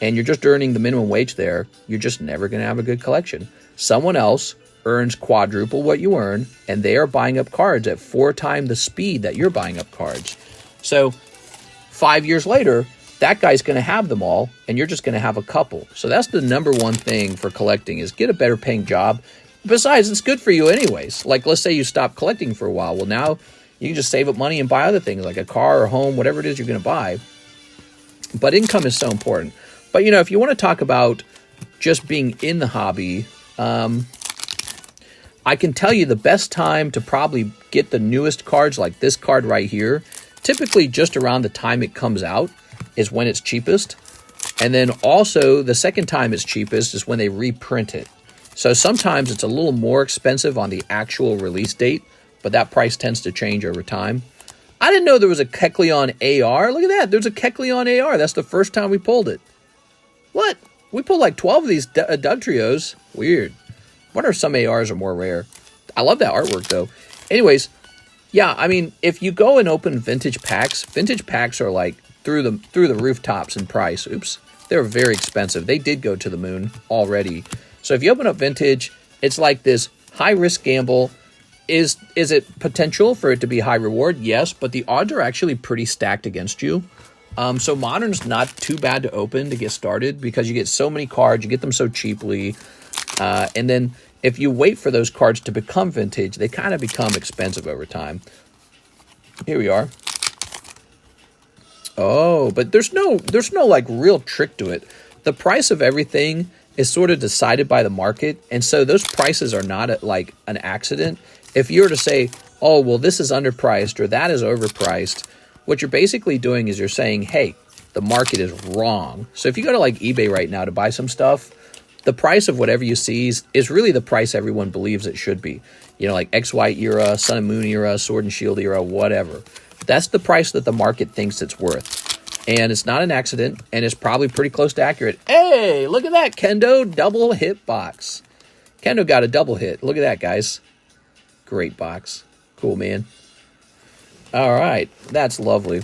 [SPEAKER 1] and you're just earning the minimum wage there, you're just never going to have a good collection. Someone else earns quadruple what you earn, and they are buying up cards at 4 times the speed that you're buying up cards. So 5 years later, that guy's going to have them all, and you're just going to have a couple. So that's the number one thing for collecting, is get a better paying job. Besides, it's good for you anyways. Like, let's say you stop collecting for a while. Well, now you can just save up money and buy other things, like a car or home, whatever it is you're going to buy. But income is so important. But, if you want to talk about just being in the hobby, I can tell you the best time to probably get the newest cards, like this card right here, typically just around the time it comes out is when it's cheapest. And then also the second time it's cheapest is when they reprint it. So sometimes it's a little more expensive on the actual release date, but that price tends to change over time. I didn't know there was a Kecleon AR. Look at that. There's a Kecleon AR. That's the first time we pulled it. What? We pulled like 12 of these Dugtrios. Weird. Wonder if some ARs are more rare. I love that artwork though. Anyways, yeah, I mean, if you go and open vintage packs are like through the rooftops in price. Oops. They're very expensive. They did go to the moon already. So if you open up vintage, it's like this high risk gamble. Is it potential for it to be high reward? Yes, but the odds are actually pretty stacked against you. So modern's not too bad to open to get started because you get so many cards, you get them so cheaply. And then if you wait for those cards to become vintage, they kind of become expensive over time. Here we are. Oh, but there's no like real trick to it. The price of everything is sort of decided by the market. And so those prices are not like an accident. If you were to say, oh, well, this is underpriced or that is overpriced, what you're basically doing is you're saying, hey, the market is wrong. So if you go to like eBay right now to buy some stuff, the price of whatever you see is really the price everyone believes it should be. Like XY era, Sun and Moon era, Sword and Shield era, whatever. That's the price that the market thinks it's worth. And it's not an accident, and it's probably pretty close to accurate. Hey, look at that, Kendo double hit box. Kendo got a double hit. Look at that, guys. Great box. Cool, man. All right, that's lovely.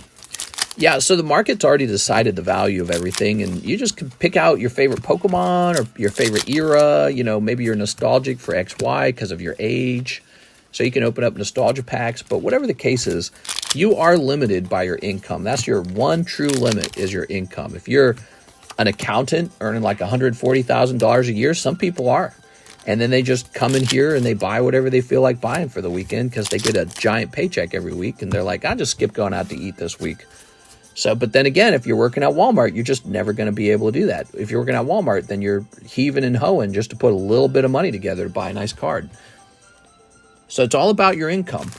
[SPEAKER 1] Yeah, so the market's already decided the value of everything, and you just can pick out your favorite Pokemon or your favorite era. Maybe you're nostalgic for XY because of your age. So you can open up nostalgia packs, but whatever the case is, you are limited by your income. That's your one true limit, is your income. If you're an accountant earning like $140,000 a year, some people are. And then they just come in here and they buy whatever they feel like buying for the weekend because they get a giant paycheck every week. And they're like, I'll just skip going out to eat this week. So, but then again, if you're working at Walmart, you're just never going to be able to do that. If you're working at Walmart, then you're heaving and hoeing just to put a little bit of money together to buy a nice card. So it's all about your income.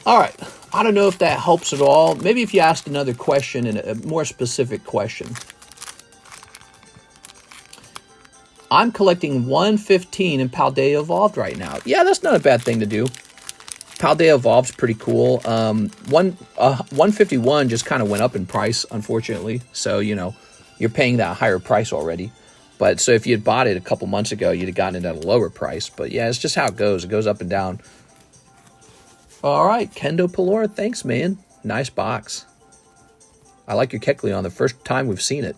[SPEAKER 1] All right. I don't know if that helps at all. Maybe if you asked another question and a more specific question. I'm collecting 115 in Paldea Evolved right now. Yeah, that's not a bad thing to do. Paldea Evolved's pretty cool. 151 just kind of went up in price, unfortunately. So, you're paying that higher price already. But so if you had bought it a couple months ago, you'd have gotten it at a lower price. But yeah, it's just how it goes. It goes up and down. All right, Kendo Pelora, thanks, man. Nice box. I like your Kecleon the first time we've seen it.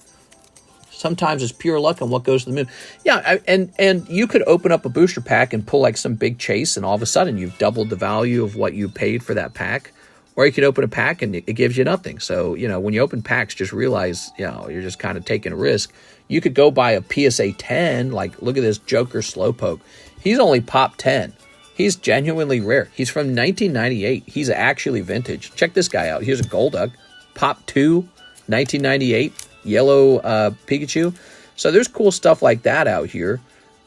[SPEAKER 1] Sometimes it's pure luck on what goes to the moon. Yeah, and you could open up a booster pack and pull like some big chase, and all of a sudden you've doubled the value of what you paid for that pack. Or you could open a pack and it gives you nothing. So, when you open packs, just realize, you're just kind of taking a risk. You could go buy a PSA 10, like, look at this Joker Slowpoke. He's only pop 10. He's genuinely rare. He's from 1998. He's actually vintage. Check this guy out. Here's a Golduck. Pop 2, 1998. Yellow Pikachu. So there's cool stuff like that out here.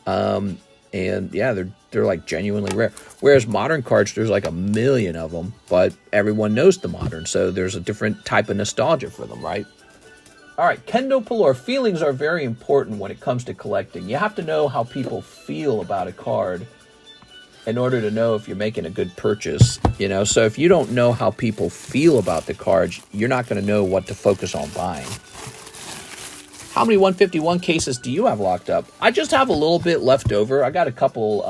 [SPEAKER 1] And yeah, they're they're like genuinely rare. Whereas modern cards, there's like a million of them, but everyone knows the modern, so there's a different type of nostalgia for them, right? All right, Kendo Pelor, feelings are very important when it comes to collecting. You have to know how people feel about a card in order to know if you're making a good purchase, you know? So if you don't know how people feel about the cards, you're not going to know what to focus on buying. How many 151 cases do you have locked up? I just have a little bit left over. I got a couple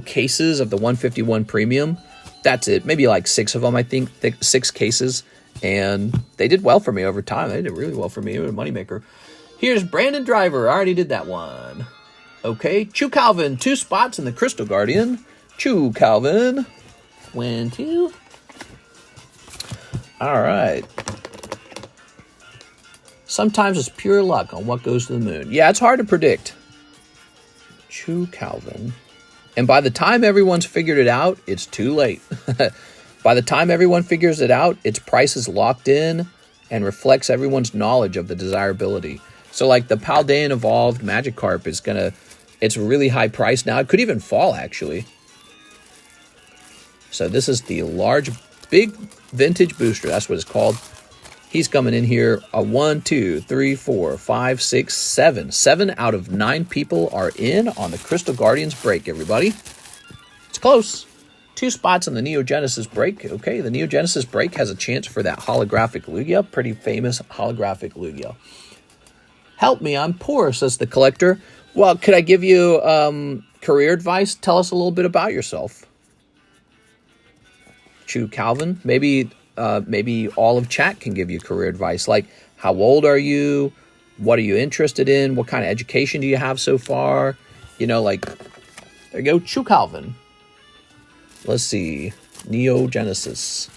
[SPEAKER 1] cases of the 151 premium. That's it. Maybe like 6 of them, I think. 6 cases. And they did well for me over time. They did really well for me. It was a moneymaker. Here's Brandon Driver. I already did that one. Okay. Chew Calvin. 2 spots in the Crystal Guardian. Chew Calvin. 1, 2. All right. Sometimes it's pure luck on what goes to the moon. Yeah, it's hard to predict. Chew Calvin. And by the time everyone's figured it out, it's too late. By the time everyone figures it out, its price is locked in and reflects everyone's knowledge of the desirability. So like the Paldean Evolved Magikarp is it's a really high price now. It could even fall, actually. So this is the large, big vintage booster. That's what it's called. He's coming in here. 1, 2, 3, 4, 5, 6, 7. 7 out of 9 people are in on the Crystal Guardians break, everybody. It's close. 2 spots on the Neo Genesis break. Okay, the Neo Genesis break has a chance for that holographic Lugia. Pretty famous holographic Lugia. Help me, I'm poor, says the collector. Well, could I give you career advice? Tell us a little bit about yourself. Chew Calvin. Maybe all of chat can give you career advice. Like, how old are you? What are you interested in? What kind of education do you have so far? You know, like, there you go, Chew Calvin. Let's see. Neo Genesis.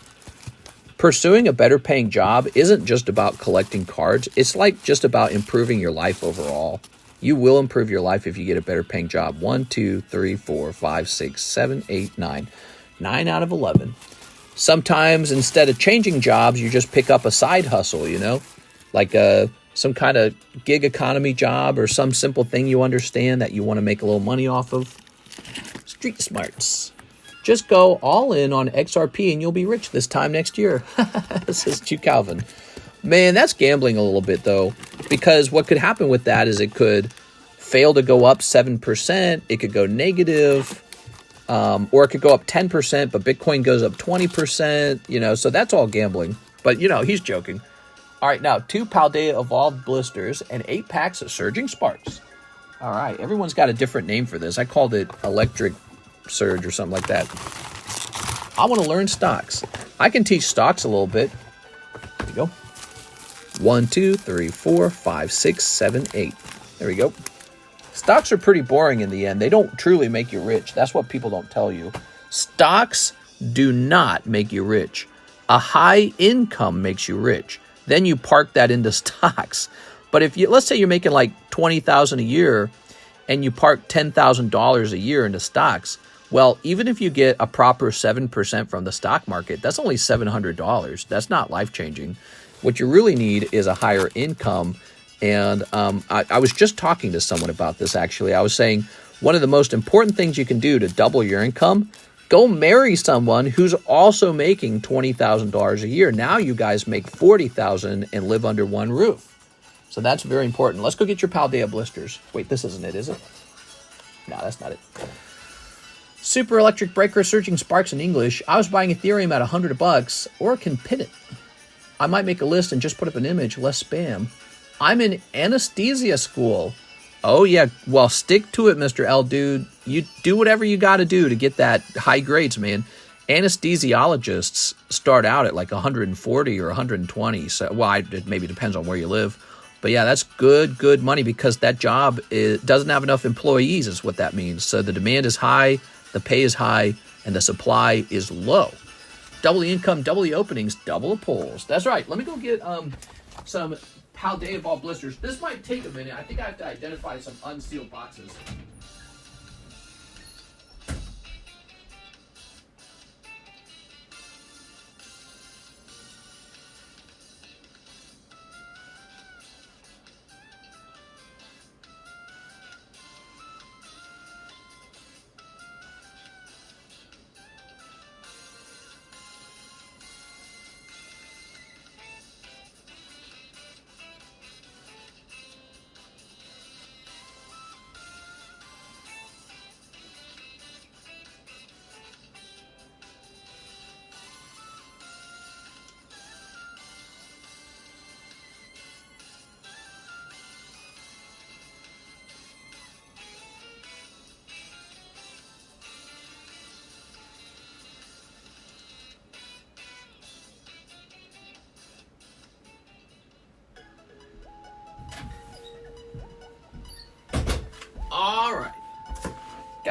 [SPEAKER 1] Pursuing a better paying job isn't just about collecting cards. It's like just about improving your life overall. You will improve your life if you get a better paying job. 1, 2, 3, 4, 5, 6, 7, 8, 9. 9 out of 11. Sometimes instead of changing jobs, you just pick up a side hustle, you know? Like some kind of gig economy job or some simple thing you understand that you want to make a little money off of. Street smarts. Just go all in on XRP and you'll be rich this time next year. Says Chew Calvin. Man, that's gambling a little bit, though, because what could happen with that is it could fail to go up 7%. It could go negative, or it could go up 10%, but Bitcoin goes up 20%, you know, so that's all gambling. But, you know, he's joking. All right, now 2 Paldea Evolved Blisters and 8 packs of Surging Sparks. All right, everyone's got a different name for this. I called it Electric Surge or something like that. I want to learn stocks. I can teach stocks a little bit. There we go. 1, 2, 3, 4, 5, 6, 7, 8. There we go. Stocks are pretty boring in the end. They don't truly make you rich. That's what people don't tell you. Stocks do not make you rich. A high income makes you rich. Then you park that into stocks. But if you, let's say you're making like $20,000 a year and you park $10,000 a year into stocks, well, even if you get a proper 7% from the stock market, that's only $700. That's not life-changing. What you really need is a higher income. And I was just talking to someone about this, actually. I was saying one of the most important things you can do to double your income, go marry someone who's also making $20,000 a year. Now you guys make $40,000 and live under one roof. So that's very important. Let's go get your Paldea blisters. Wait, this isn't it, is it? No, that's not it. Super Electric Breaker Surging Sparks in English. I was buying Ethereum at $100 or can pin it. I might make a list and just put up an image, less spam. I'm in anesthesia school. Oh, yeah. Well, stick to it, Mr. L, dude. You do whatever you got to do to get that high grades, man. Anesthesiologists start out at like 140 or 120. So, well, it maybe depends on where you live. But yeah, that's good money because that job doesn't have enough employees is what that means. So the demand is high, the pay is high, and the supply is low. Double the income, double the openings, double the pulls. That's right. Let me go get some Paldea Evolved blisters. This might take a minute. I think I have to identify some unsealed boxes.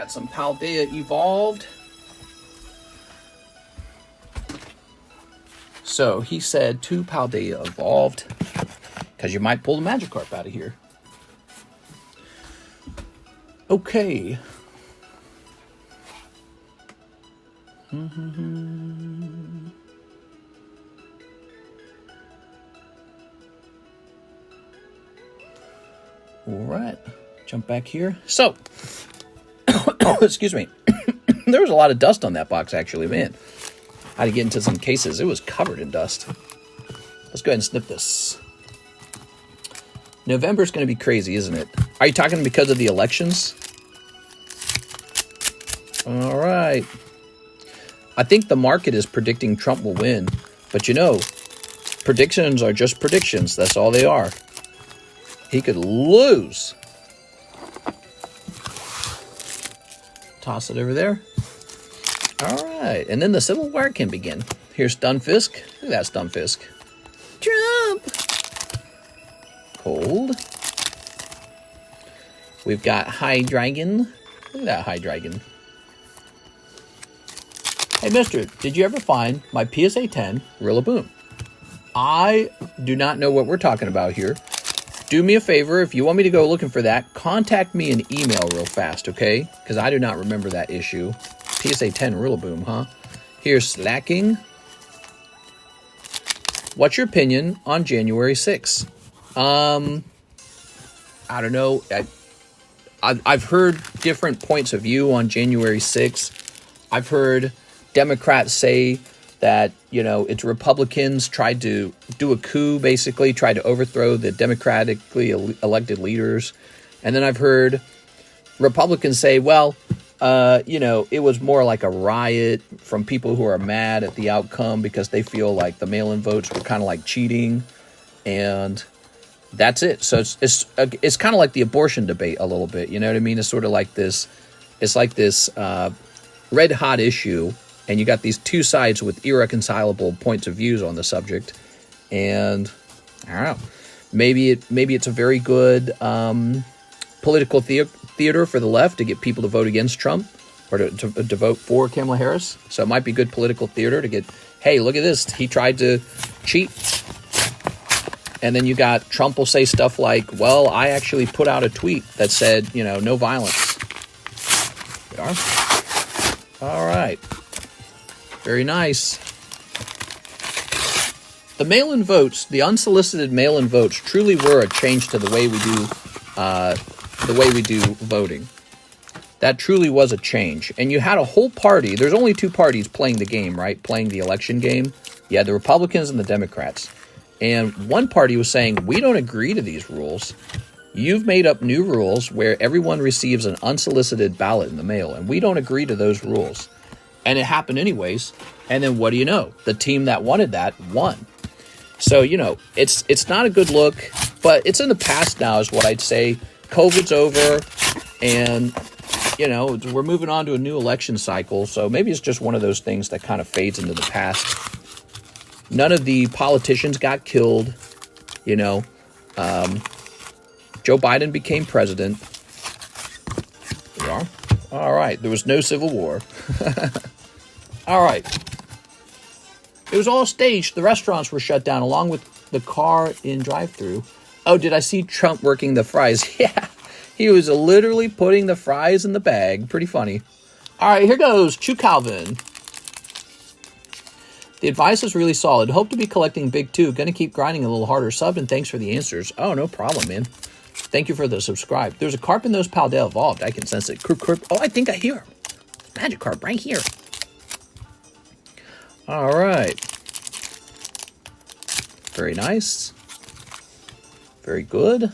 [SPEAKER 1] got some Paldea Evolved. So he said 2 Paldea Evolved, because you might pull the Magikarp out of here. Okay. All right, jump back here. So, excuse me. There was a lot of dust on that box, actually, man. I had to get into some cases. It was covered in dust. Let's go ahead and snip this. November's going to be crazy, isn't it? Are you talking because of the elections? All right. I think the market is predicting Trump will win. But you know, predictions are just predictions. That's all they are. He could lose. Toss it over there. All right. And then the Civil War can begin. Here's Stunfisk. Look at that Stunfisk. Trump. Cold. We've got Hydreigon. Look at that Hydreigon. Hey, mister, did you ever find my PSA 10 Rillaboom? I do not know what we're talking about here. Do me a favor, if you want me to go looking for that, contact me in email real fast, okay? Because I do not remember that issue. PSA 10 Rillaboom, huh? Here's Slacking. What's your opinion on January 6th? I don't know. I've heard different points of view on January 6th. I've heard Democrats say that, you know, it's Republicans tried to do a coup, basically, tried to overthrow the democratically elected leaders. And then I've heard Republicans say, well, you know, it was more like a riot from people who are mad at the outcome because they feel like the mail-in votes were kind of like cheating. And that's it. So it's kind of like the abortion debate a little bit. You know what I mean? It's sort of like this. It's like this red hot issue. And you got these two sides with irreconcilable points of views on the subject. And I don't know. Maybe it's a very good political theater for the left to get people to vote against Trump or to vote for Kamala Harris. So it might be good political theater to get, hey, look at this. He tried to cheat. And then you got Trump will say stuff like, well, I actually put out a tweet that said, you know, no violence. There are. All right. Very nice. The mail-in votes, the unsolicited mail-in votes, truly were a change to the way we do voting. That truly was a change. And you had a whole party. There's only two parties playing the game, right? Playing the election game. You had the Republicans and the Democrats. And one party was saying, we don't agree to these rules. You've made up new rules where everyone receives an unsolicited ballot in the mail, and we don't agree to those rules. And it happened anyways. And then what do you know? The team that wanted that won. So, you know, it's not a good look, but it's in the past now is what I'd say. COVID's over, and, you know, we're moving on to a new election cycle. So maybe it's just one of those things that kind of fades into the past. None of the politicians got killed, you know. Joe Biden became president. There we are. All right. There was no civil war. All right. It was all staged. The restaurants were shut down along with the car in drive-thru. Oh, did I see Trump working the fries? Yeah. He was literally putting the fries in the bag. Pretty funny. All right. Here goes. Chew Calvin. The advice is really solid. Hope to be collecting big too. Gonna keep grinding a little harder. Sub and thanks for the answers. Oh, no problem, man. Thank you for the subscribe. There's a carp in those Paldea Evolved. I can sense it. Oh, I think I hear him. Magikarp right here. All right. Very nice. Very good.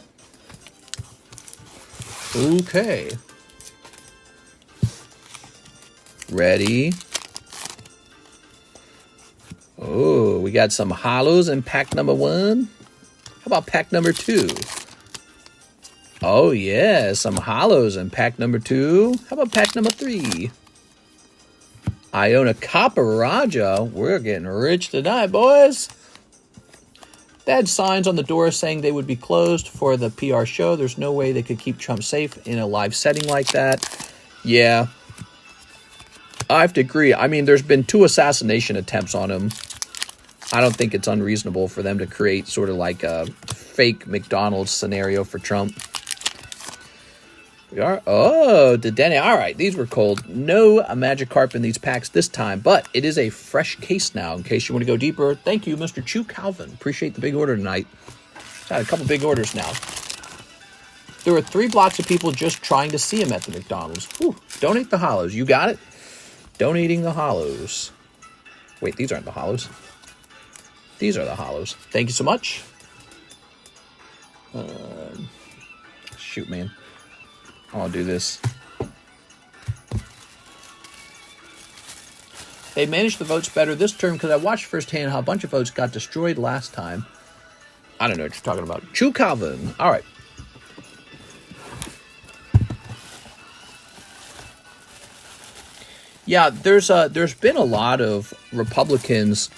[SPEAKER 1] Okay. Ready. Oh, we got some holos in pack number 1. How about pack number 2? Oh, yeah, some holos in pack number 2. How about pack number 3? Iona Copper Raja. We're getting rich tonight, boys. They had signs on the door saying they would be closed for the PR show. There's no way they could keep Trump safe in a live setting like that. Yeah. I have to agree. I mean, there's been 2 assassination attempts on him. I don't think it's unreasonable for them to create sort of like a fake McDonald's scenario for Trump. We are. Oh, Denny. All right, these were cold. No Magikarp in these packs this time, but it is a fresh case now. In case you want to go deeper, thank you, Mr. Chu Calvin. Appreciate the big order tonight. Got a couple big orders now. There were 3 blocks of people just trying to see him at the McDonald's. Whew. Donate the hollows. You got it. Donating the hollows. Wait, these aren't the hollows. These are the hollows. Thank you so much. Shoot, man. I'll do this. They managed the votes better this term because I watched firsthand how a bunch of votes got destroyed last time. I don't know what you're talking about. Chu Calvin. All right. Yeah, there's been a lot of Republicans,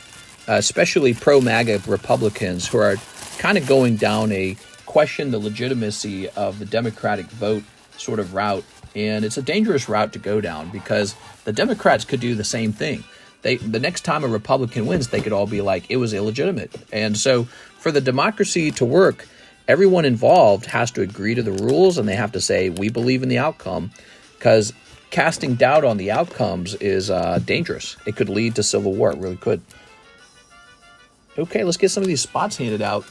[SPEAKER 1] especially pro-MAGA Republicans, who are kind of going down a question the legitimacy of the Democratic vote sort of route. And it's a dangerous route to go down because the Democrats could do the same thing. The next time a Republican wins, they could all be like, it was illegitimate. And so for the democracy to work, everyone involved has to agree to the rules and they have to say, we believe in the outcome, because casting doubt on the outcomes is dangerous. It could lead to civil war. It really could. Okay, let's get some of these spots handed out.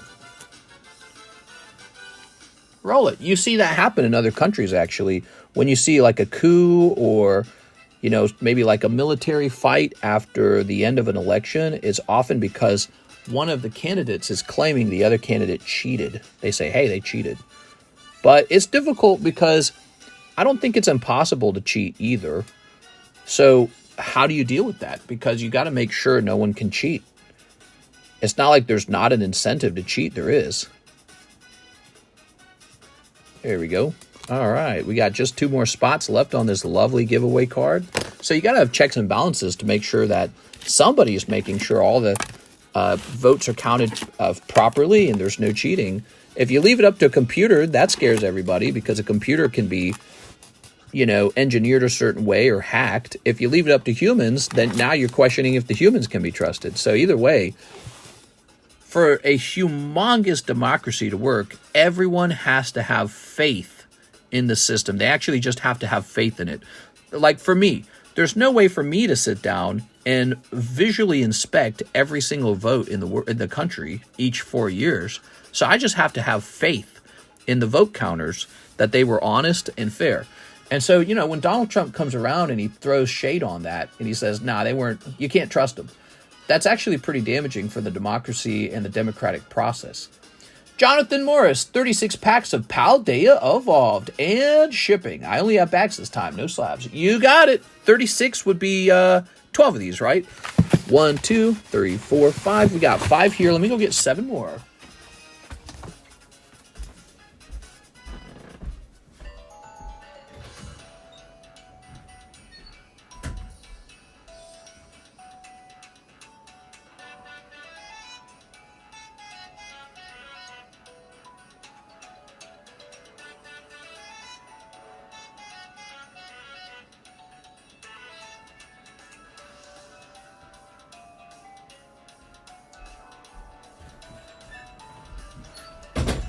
[SPEAKER 1] Roll it. You see that happen in other countries, actually. When you see like a coup or, you know, maybe like a military fight after the end of an election, it's often because one of the candidates is claiming the other candidate cheated. They say, hey, they cheated. But it's difficult because I don't think it's impossible to cheat either. So how do you deal with that? Because you got to make sure no one can cheat. It's not like there's not an incentive to cheat. There is. There we go. All right. We got just 2 more spots left on this lovely giveaway card. So you got to have checks and balances to make sure that somebody is making sure all the votes are counted properly and there's no cheating. If you leave it up to a computer, that scares everybody because a computer can be, you know, engineered a certain way or hacked. If you leave it up to humans, then now you're questioning if the humans can be trusted. So either way, for a humongous democracy to work, everyone has to have faith in the system. They actually just have to have faith in it. Like for me, there's no way for me to sit down and visually inspect every single vote in the country each 4 years. So I just have to have faith in the vote counters that they were honest and fair. And so, you know, when Donald Trump comes around and he throws shade on that and he says, nah, they weren't, you can't trust them. That's actually pretty damaging for the democracy and the democratic process. Jonathan Morris, 36 packs of Paldea Evolved and shipping. I only have bags this time, no slabs. You got it. 36 would be 12 of these, right? 1, 2, 3, 4, 5. We got 5 here. Let me go get 7 more.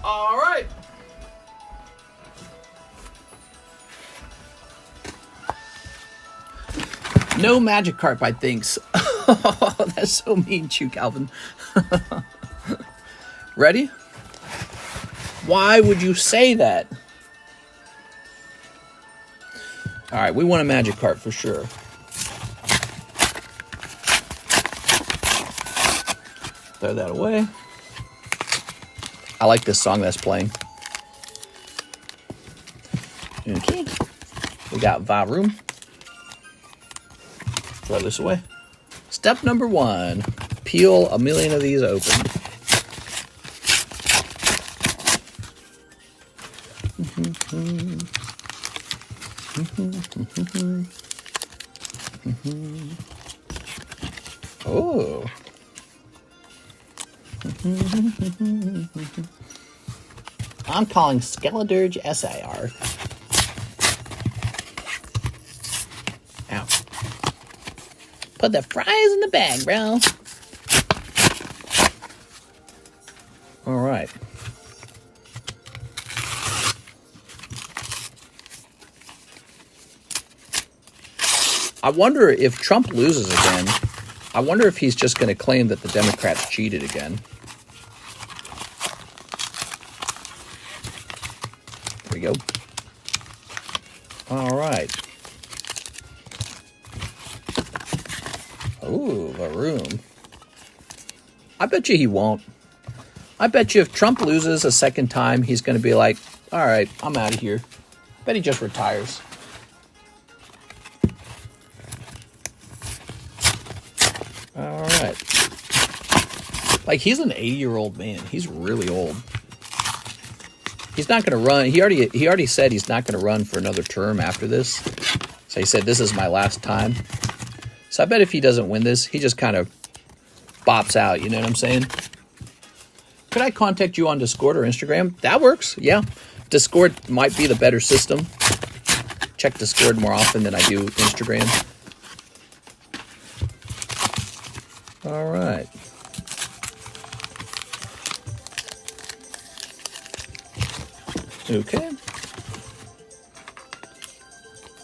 [SPEAKER 1] All right. No Magikarp, I think. Oh, that's so mean, Chu Calvin. Ready? Why would you say that? All right, we want a Magikarp for sure. Throw that away. I like this song that's playing. Okay. We got Varoom. Throw this away. Step number 1. Peel a million of these open. Oh. I'm calling Skeledirge SIR. Put the fries in the bag, bro. All right. I wonder if Trump loses again, I wonder if he's just going to claim that the Democrats cheated again. There we go. All right. Ooh, a room. I bet you he won't. I bet you if Trump loses a second time, he's going to be like, all right, I'm out of here. Bet he just retires. All right. Like, he's an 80-year-old man. He's really old. He's not going to run. He already said he's not going to run for another term after this. So he said, this is my last time. So I bet if he doesn't win this, he just kind of bops out. You know what I'm saying? Could I contact you on Discord or Instagram? That works. Yeah. Discord might be the better system. Check Discord more often than I do Instagram. All right. Okay.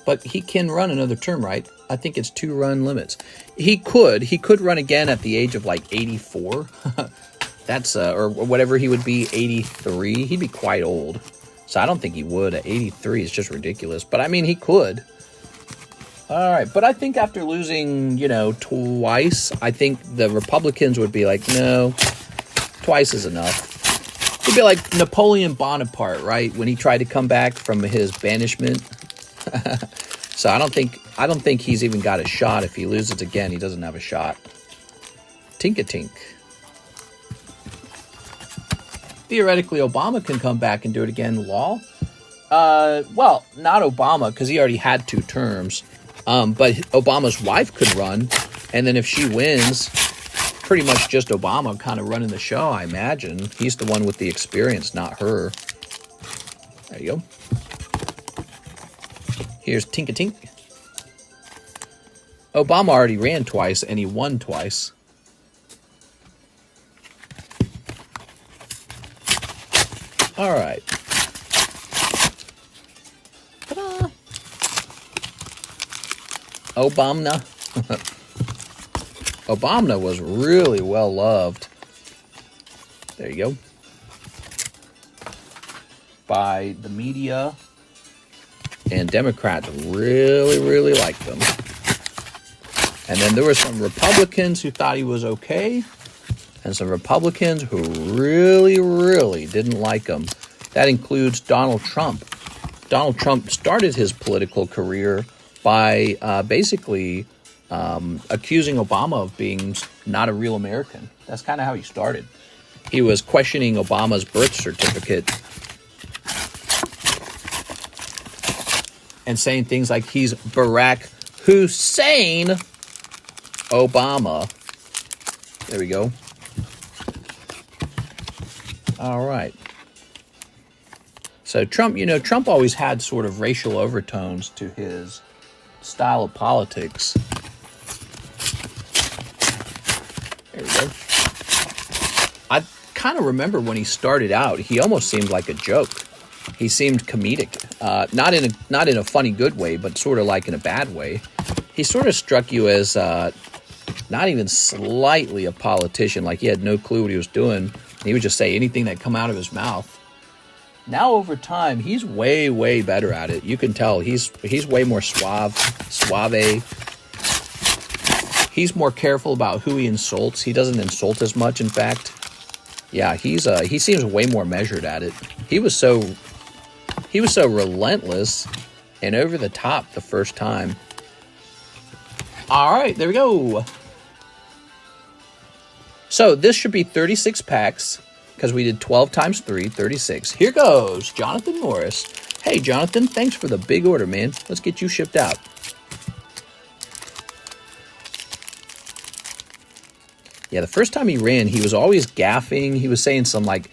[SPEAKER 1] But he can run another term, right? I think it's 2 run limits. He could run again at the age of like 84. That's or whatever he would be, 83. He'd be quite old. So I don't think he would. At 83 is just ridiculous. But I mean, he could. All right, but I think after losing, twice, I think the Republicans would be like, no, twice is enough. It'd be like Napoleon Bonaparte, right? When he tried to come back from his banishment. So I don't think he's even got a shot. If he loses again, he doesn't have a shot. Tink-a-tink. Theoretically, Obama can come back and do it again. Law? Well, not Obama, because he already had 2 terms. But Obama's wife could run, and then if she wins, pretty much just Obama kind of running the show, I imagine. He's the one with the experience, not her. There you go. Here's Tink-a-tink. Obama already ran twice, and he won twice. All right. Ta-da! Obama. Obama was really well loved. There you go. By the media. And Democrats really, really liked him. And then there were some Republicans who thought he was okay. And some Republicans who really, really didn't like him. That includes Donald Trump. Donald Trump started his political career by basically accusing Obama of being not a real American. That's kind of how he started. He was questioning Obama's birth certificate and saying things like he's Barack Hussein Obama. There we go. All right. So Trump, Trump always had sort of racial overtones to his style of politics. There we go. I kind of remember when he started out, he almost seemed like a joke. He seemed comedic, not in a funny good way, but sort of like in a bad way. He sort of struck you as not even slightly a politician, like he had no clue what he was doing. He would just say anything that come out of his mouth. Now over time, he's way, way better at it. You can tell he's way more suave. He's more careful about who he insults. He doesn't insult as much, in fact. Yeah, he seems way more measured at it. He was so relentless and over the top the first time. All right, there we go. So this should be 36 packs because we did 12 times 3, 36. Here goes Jonathan Morris. Hey, Jonathan, thanks for the big order, man. Let's get you shipped out. Yeah, the first time he ran, he was always gaffing. He was saying some like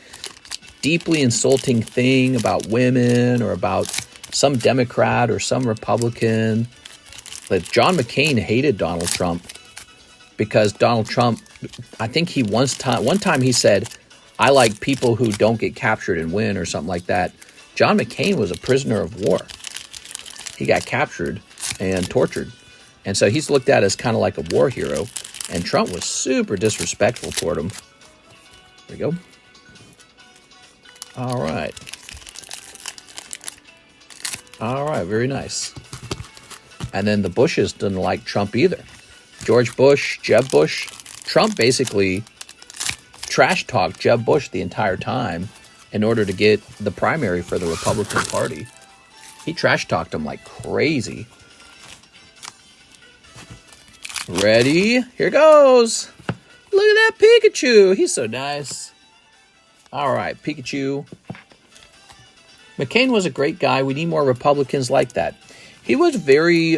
[SPEAKER 1] deeply insulting thing about women or about some Democrat or some Republican. But John McCain hated Donald Trump. because Donald Trump, I think he one time he said, I like people who don't get captured and win or something like that. John McCain was a prisoner of war. He got captured and tortured. And so he's looked at as kind of like a war hero. And Trump was super disrespectful toward him. There we go. All right. All right, very nice. And then the Bushes didn't like Trump either. George Bush, Jeb Bush. Trump basically trash-talked Jeb Bush the entire time in order to get the primary for the Republican Party. He trash-talked him like crazy. Ready? Here goes. Look at that Pikachu. He's so nice. All right, Pikachu. McCain was a great guy. We need more Republicans like that. He was very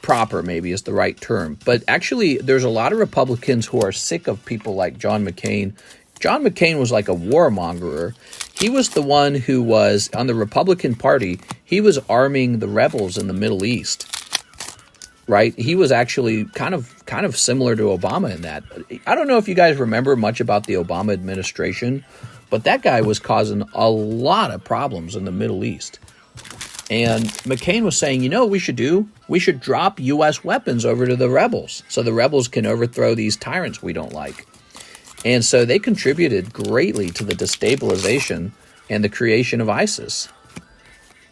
[SPEAKER 1] proper, maybe is the right term. But actually, there's a lot of Republicans who are sick of people like John McCain. John McCain was like a warmonger. He was the one who was, on the Republican Party, he was arming the rebels in the Middle East. Right? He was actually kind of similar to Obama in that. I don't know if you guys remember much about the Obama administration, but that guy was causing a lot of problems in the Middle East. And McCain was saying, you know what we should do? We should drop U.S. weapons over to the rebels so the rebels can overthrow these tyrants we don't like. And so they contributed greatly to the destabilization and the creation of ISIS.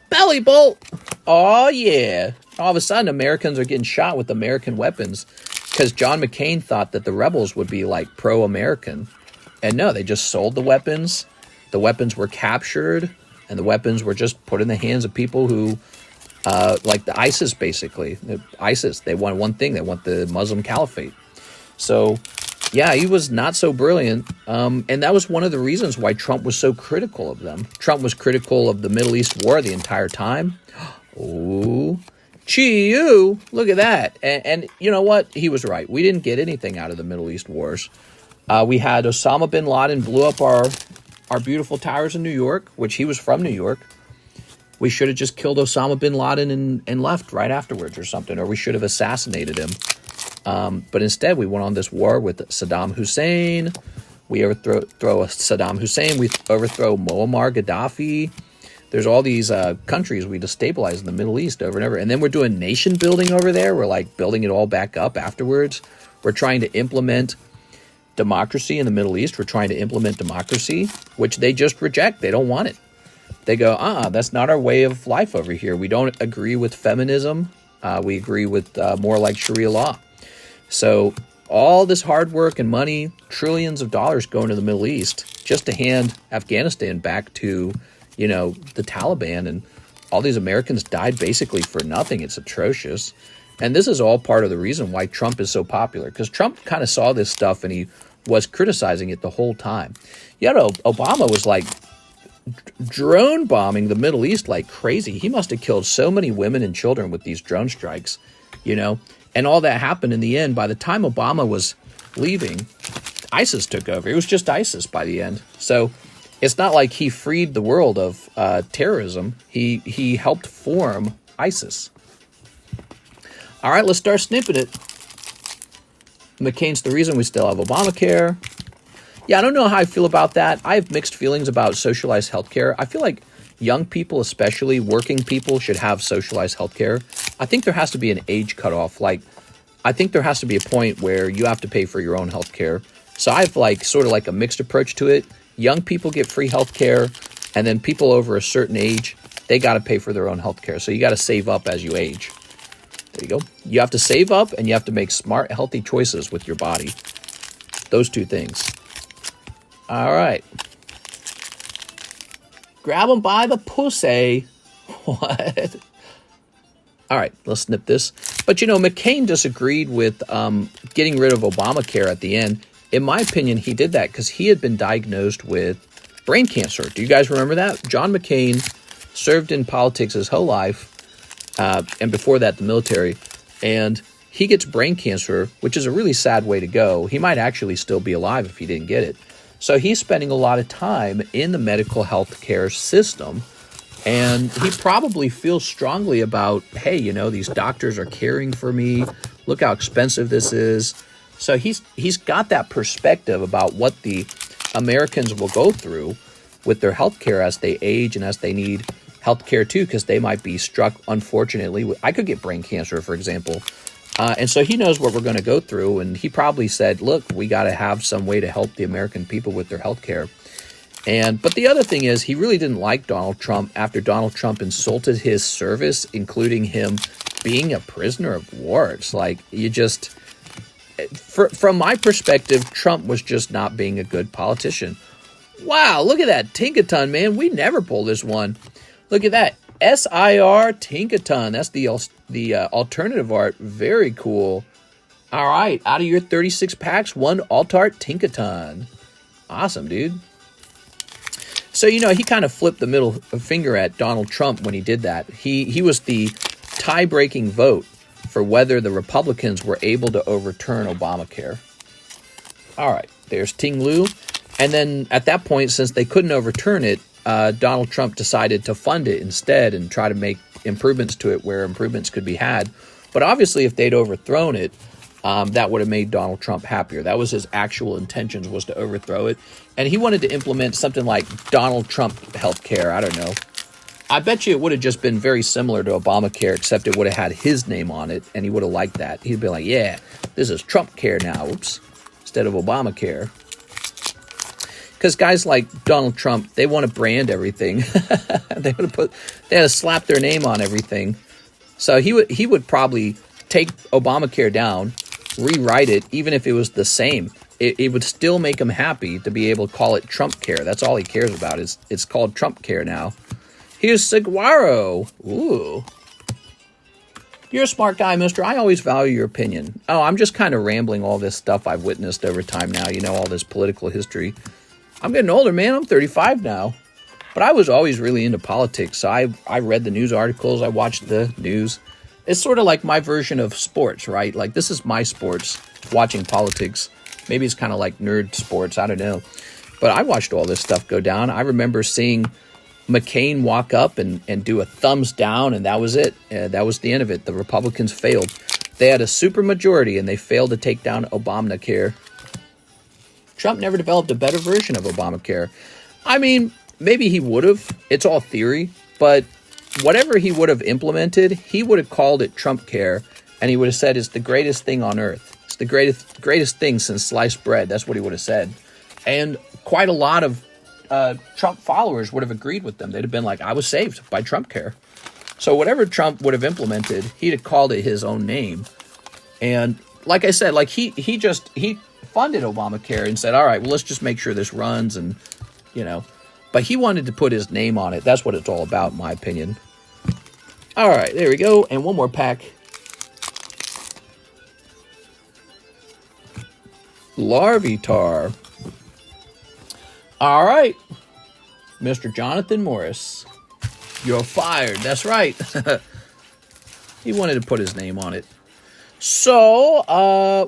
[SPEAKER 1] Belly bolt! Oh, yeah. All of a sudden, Americans are getting shot with American weapons because John McCain thought that the rebels would be like pro-American. And no, they just sold the weapons. The weapons were captured, and the weapons were just put in the hands of people who, like the ISIS, basically. ISIS, they want one thing. They want the Muslim caliphate. So, yeah, he was not so brilliant. And that was one of the reasons why Trump was so critical of them. Trump was critical of the Middle East war the entire time. Oh, Chi-yu, look at that. And you know what? He was right. We didn't get anything out of the Middle East wars. We had Osama bin Laden blew up our beautiful towers in New York, which he was from New York. We should have just killed Osama bin Laden and left right afterwards or something, or we should have assassinated him. But instead, we went on this war with Saddam Hussein. We overthrow Saddam Hussein. We overthrow Muammar Gaddafi. There's all these countries we destabilize in the Middle East over and over. And then we're doing nation building over there. We're like building it all back up afterwards. We're trying to implement democracy in the Middle East. We're trying to implement democracy, which they just reject. They don't want it. They go, that's not our way of life over here. We don't agree with feminism. We agree with more like Sharia law. So all this hard work and money, trillions of dollars going to the Middle East just to hand Afghanistan back to, the Taliban, and all these Americans died basically for nothing. It's atrocious. And this is all part of the reason why Trump is so popular, because Trump kind of saw this stuff and he was criticizing it the whole time. Obama was like drone bombing the Middle East like crazy. He must have killed so many women and children with these drone strikes, and all that happened in the end. By the time Obama was leaving, ISIS took over. It was just ISIS by the end. So it's not like he freed the world of terrorism. He helped form ISIS. All right, let's start snipping it. McCain's the reason we still have Obamacare. Yeah, I don't know how I feel about that. I have mixed feelings about socialized healthcare. I feel like young people, especially working people, should have socialized healthcare. I think there has to be an age cutoff. I think there has to be a point where you have to pay for your own healthcare. So I have sort of a mixed approach to it. Young people get free healthcare, and then people over a certain age, they got to pay for their own healthcare. So you got to save up as you age. There you go. You have to save up, and you have to make smart, healthy choices with your body. Those two things. All right. Grab them by the pussy. What? All right, let's snip this. But, McCain disagreed with getting rid of Obamacare at the end. In my opinion, he did that because he had been diagnosed with brain cancer. Do you guys remember that? John McCain served in politics his whole life, and before that, the military. And he gets brain cancer, which is a really sad way to go. He might actually still be alive if he didn't get it. So he's spending a lot of time in the medical health care system. And he probably feels strongly about, hey, these doctors are caring for me. Look how expensive this is. So he's got that perspective about what the Americans will go through with their healthcare as they age and as they need healthcare too, because they might be struck, unfortunately. I could get brain cancer, for example. And so he knows what we're going to go through. And he probably said, look, we got to have some way to help the American people with their healthcare. But the other thing is, he really didn't like Donald Trump after Donald Trump insulted his service, including him being a prisoner of war. It's like, from my perspective, Trump was just not being a good politician. Wow, look at that Tinkaton, man. We never pull this one. Look at that. SIR Tinkaton. That's the alternative art. Very cool. All right, out of your 36 packs, one alt art Tinkaton. Awesome, dude. So, he kind of flipped the middle finger at Donald Trump when he did that. He was the tie-breaking vote for whether the Republicans were able to overturn Obamacare. All right, there's Ting Lu. And then at that point, since they couldn't overturn it, Donald Trump decided to fund it instead and try to make improvements to it where improvements could be had. But obviously, if they'd overthrown it, that would have made Donald Trump happier. That was his actual intentions, was to overthrow it. And he wanted to implement something like Donald Trump healthcare. I don't know. I bet you it would have just been very similar to Obamacare, except it would have had his name on it, and he would have liked that. He'd be like, yeah, this is Trump care now, oops, instead of Obamacare. Because guys like Donald Trump, they want to brand everything. They had to slap their name on everything. So he would probably take Obamacare down, rewrite it, even if it was the same. It would still make him happy to be able to call it Trump care. That's all he cares about. It's called Trump care now. Here's Saguaro. Ooh. You're a smart guy, mister. I always value your opinion. Oh, I'm just kind of rambling all this stuff I've witnessed over time now. All this political history. I'm getting older, man. I'm 35 now. But I was always really into politics. So I read the news articles. I watched the news. It's sort of like my version of sports, right? Like, this is my sports, watching politics. Maybe it's kind of like nerd sports. I don't know. But I watched all this stuff go down. I remember seeing McCain walk up and do a thumbs down, and that was it. That was the end of it. The Republicans failed. They had a super majority, and they failed to take down Obamacare. Trump never developed a better version of Obamacare. I mean, maybe he would have. It's all theory. But whatever he would have implemented, he would have called it Trump care, and he would have said it's the greatest thing on earth. It's the greatest thing since sliced bread. That's what he would have said. And quite a lot of Trump followers would have agreed with them. They'd have been like, I was saved by Trump care. So whatever Trump would have implemented, he'd have called it his own name. And like I said, like he funded Obamacare and said, all right, well, let's just make sure this runs, and but he wanted to put his name on it. That's what it's all about, in my opinion. All right, there we go. And one more pack. Larvitar. All right, Mr. Jonathan Morris, you're fired. That's right. He wanted to put his name on it. So,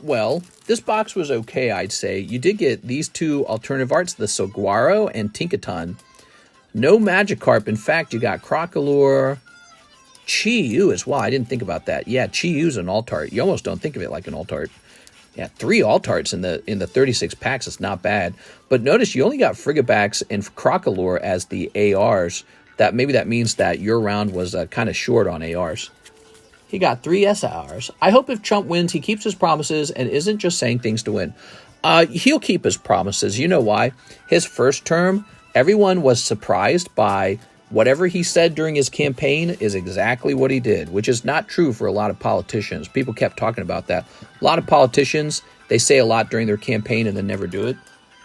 [SPEAKER 1] well, this box was okay, I'd say. You did get these two alternative arts, the Saguaro and Tinkaton. No Magikarp. In fact, you got Crocolore, Chi-Yu as well. I didn't think about that. Yeah, Chi-Yu's an alt art. You almost don't think of it like an alt art. Yeah, 3 alt arts in the 36 packs. It's not bad. But notice you only got Frigibax and Crocolore as the ARs. Maybe that means that your round was kind of short on ARs. He got 3 SRs. I hope if Trump wins, he keeps his promises and isn't just saying things to win. He'll keep his promises. You know why? His first term, everyone was surprised by whatever he said during his campaign is exactly what he did, which is not true for a lot of politicians. People kept talking about that. A lot of politicians, they say a lot during their campaign and then never do it.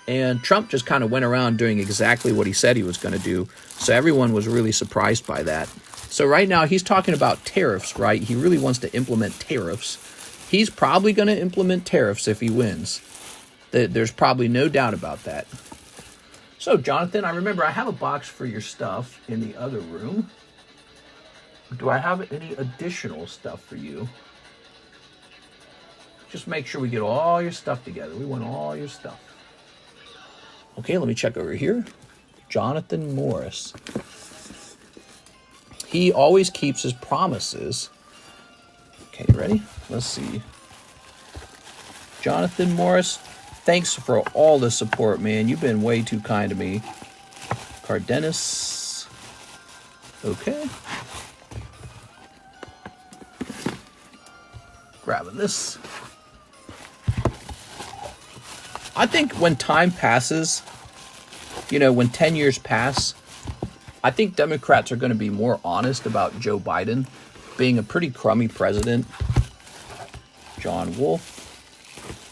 [SPEAKER 1] And Trump just kind of went around doing exactly what he said he was going to do. So everyone was really surprised by that. So right now he's talking about tariffs, right? He really wants to implement tariffs. He's probably going to implement tariffs if he wins. There's probably no doubt about that. So, Jonathan, I remember I have a box for your stuff in the other room. Do I have any additional stuff for you? Just make sure we get all your stuff together. We want all your stuff. Okay, let me check over here. Jonathan Morris. He always keeps his promises. Okay, ready? Let's see. Jonathan Morris, thanks for all the support, man. You've been way too kind to me. Cardenas. Okay. Grabbing this. I think when time passes, you know, when 10 years pass, I think Democrats are going to be more honest about Joe Biden being a pretty crummy president. John Wolf.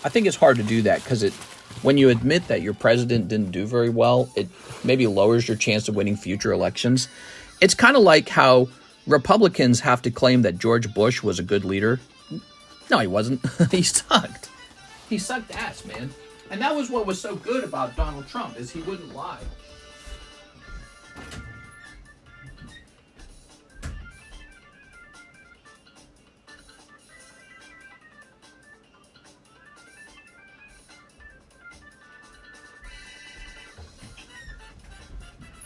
[SPEAKER 1] I think it's hard to do that because when you admit that your president didn't do very well, it maybe lowers your chance of winning future elections. It's kind of like how Republicans have to claim that George Bush was a good leader. No, he wasn't. He sucked. He sucked ass, man. And that was what was so good about Donald Trump, is he wouldn't lie.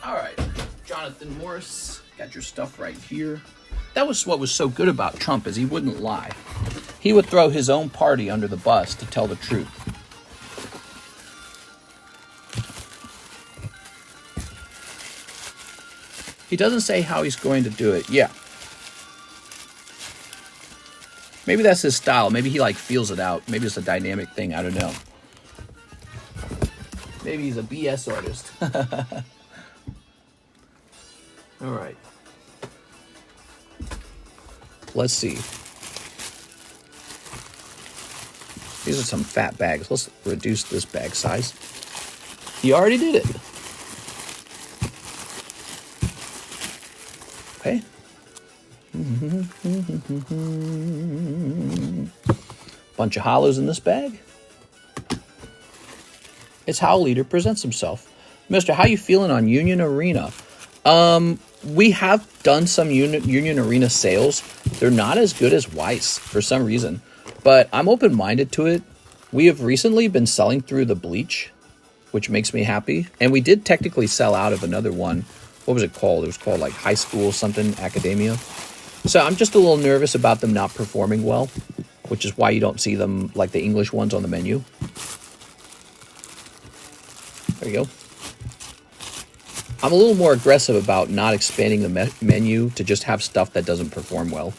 [SPEAKER 1] All right, Jonathan Morris, got your stuff right here. That was what was so good about Trump, is he wouldn't lie. He would throw his own party under the bus to tell the truth. He doesn't say how he's going to do it. Yeah. Maybe that's his style. Maybe he like feels it out. Maybe it's a dynamic thing. I don't know. Maybe he's a BS artist. All right. Let's see. These are some fat bags. Let's reduce this bag size. You already did it. Okay. Bunch of hollows in this bag. It's how a leader presents himself. Mister, how you feeling on Union Arena? We have done some Union Arena sales. They're not as good as Weiss for some reason, but I'm open-minded to it. We have recently been selling through the bleach, which makes me happy. And we did technically sell out of another one. What was it called? It was called like High School something, Academia. So I'm just a little nervous about them not performing well, which is why you don't see them like the English ones on the menu. There you go. I'm a little more aggressive about not expanding the menu to just have stuff that doesn't perform well.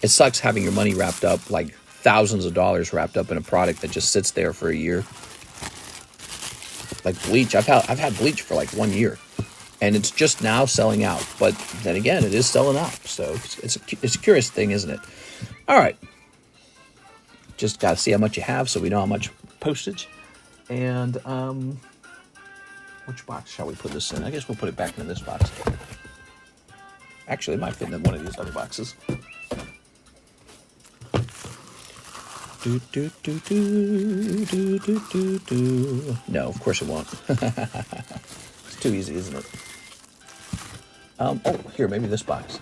[SPEAKER 1] It sucks having your money wrapped up, like thousands of dollars wrapped up in a product that just sits there for a year. Like bleach, I've had bleach for like 1 year, and it's just now selling out. But then again, it is selling out, so it's a curious thing, isn't it? All right, just got to see how much you have, so we know how much postage. And which box shall we put this in? I guess we'll put it back into this box. Actually, it might fit in one of these other boxes. No, of course it won't. It's too easy, isn't it? Oh, here, maybe this box.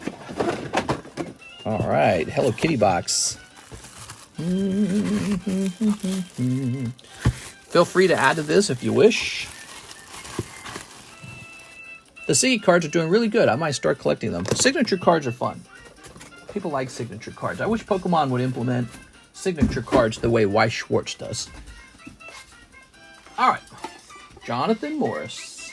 [SPEAKER 1] All right, Hello Kitty box. Feel free to add to this if you wish. The SIGGY cards are doing really good. I might start collecting them. Signature cards are fun. People like signature cards. I wish Pokemon would implement signature cards the way Weiss Schwartz does. All right. Jonathan Morris.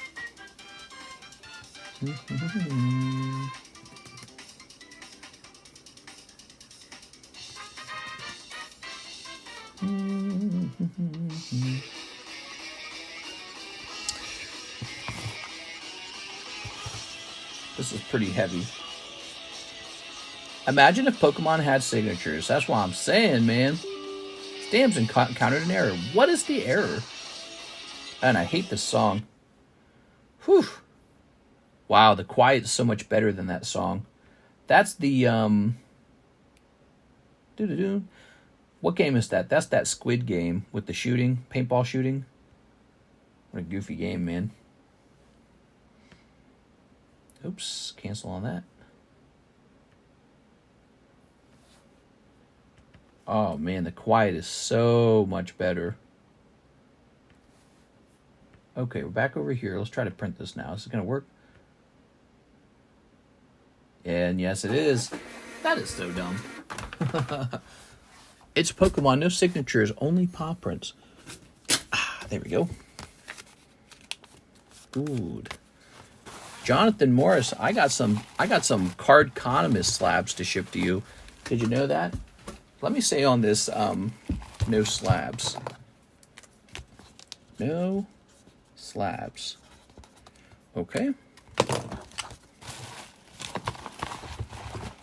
[SPEAKER 1] This is pretty heavy. Imagine if Pokemon had signatures. That's what I'm saying, man. Stamps encountered an error. What is the error? And I hate this song. Whew. Wow, the quiet is so much better than that song. That's the, What game is that? That's that squid game with the shooting, paintball shooting. What a goofy game, man. Oops, cancel on that. Oh, man, the quiet is so much better. Okay, we're back over here. Let's try to print this now. Is it going to work? And yes, it is. That is so dumb. It's Pokemon, no signatures, only paw prints. Ah, there we go. Good. Jonathan Morris, I got some Cardconomist slabs to ship to you. Did you know that? Let me say on this, no slabs. No slabs. Okay.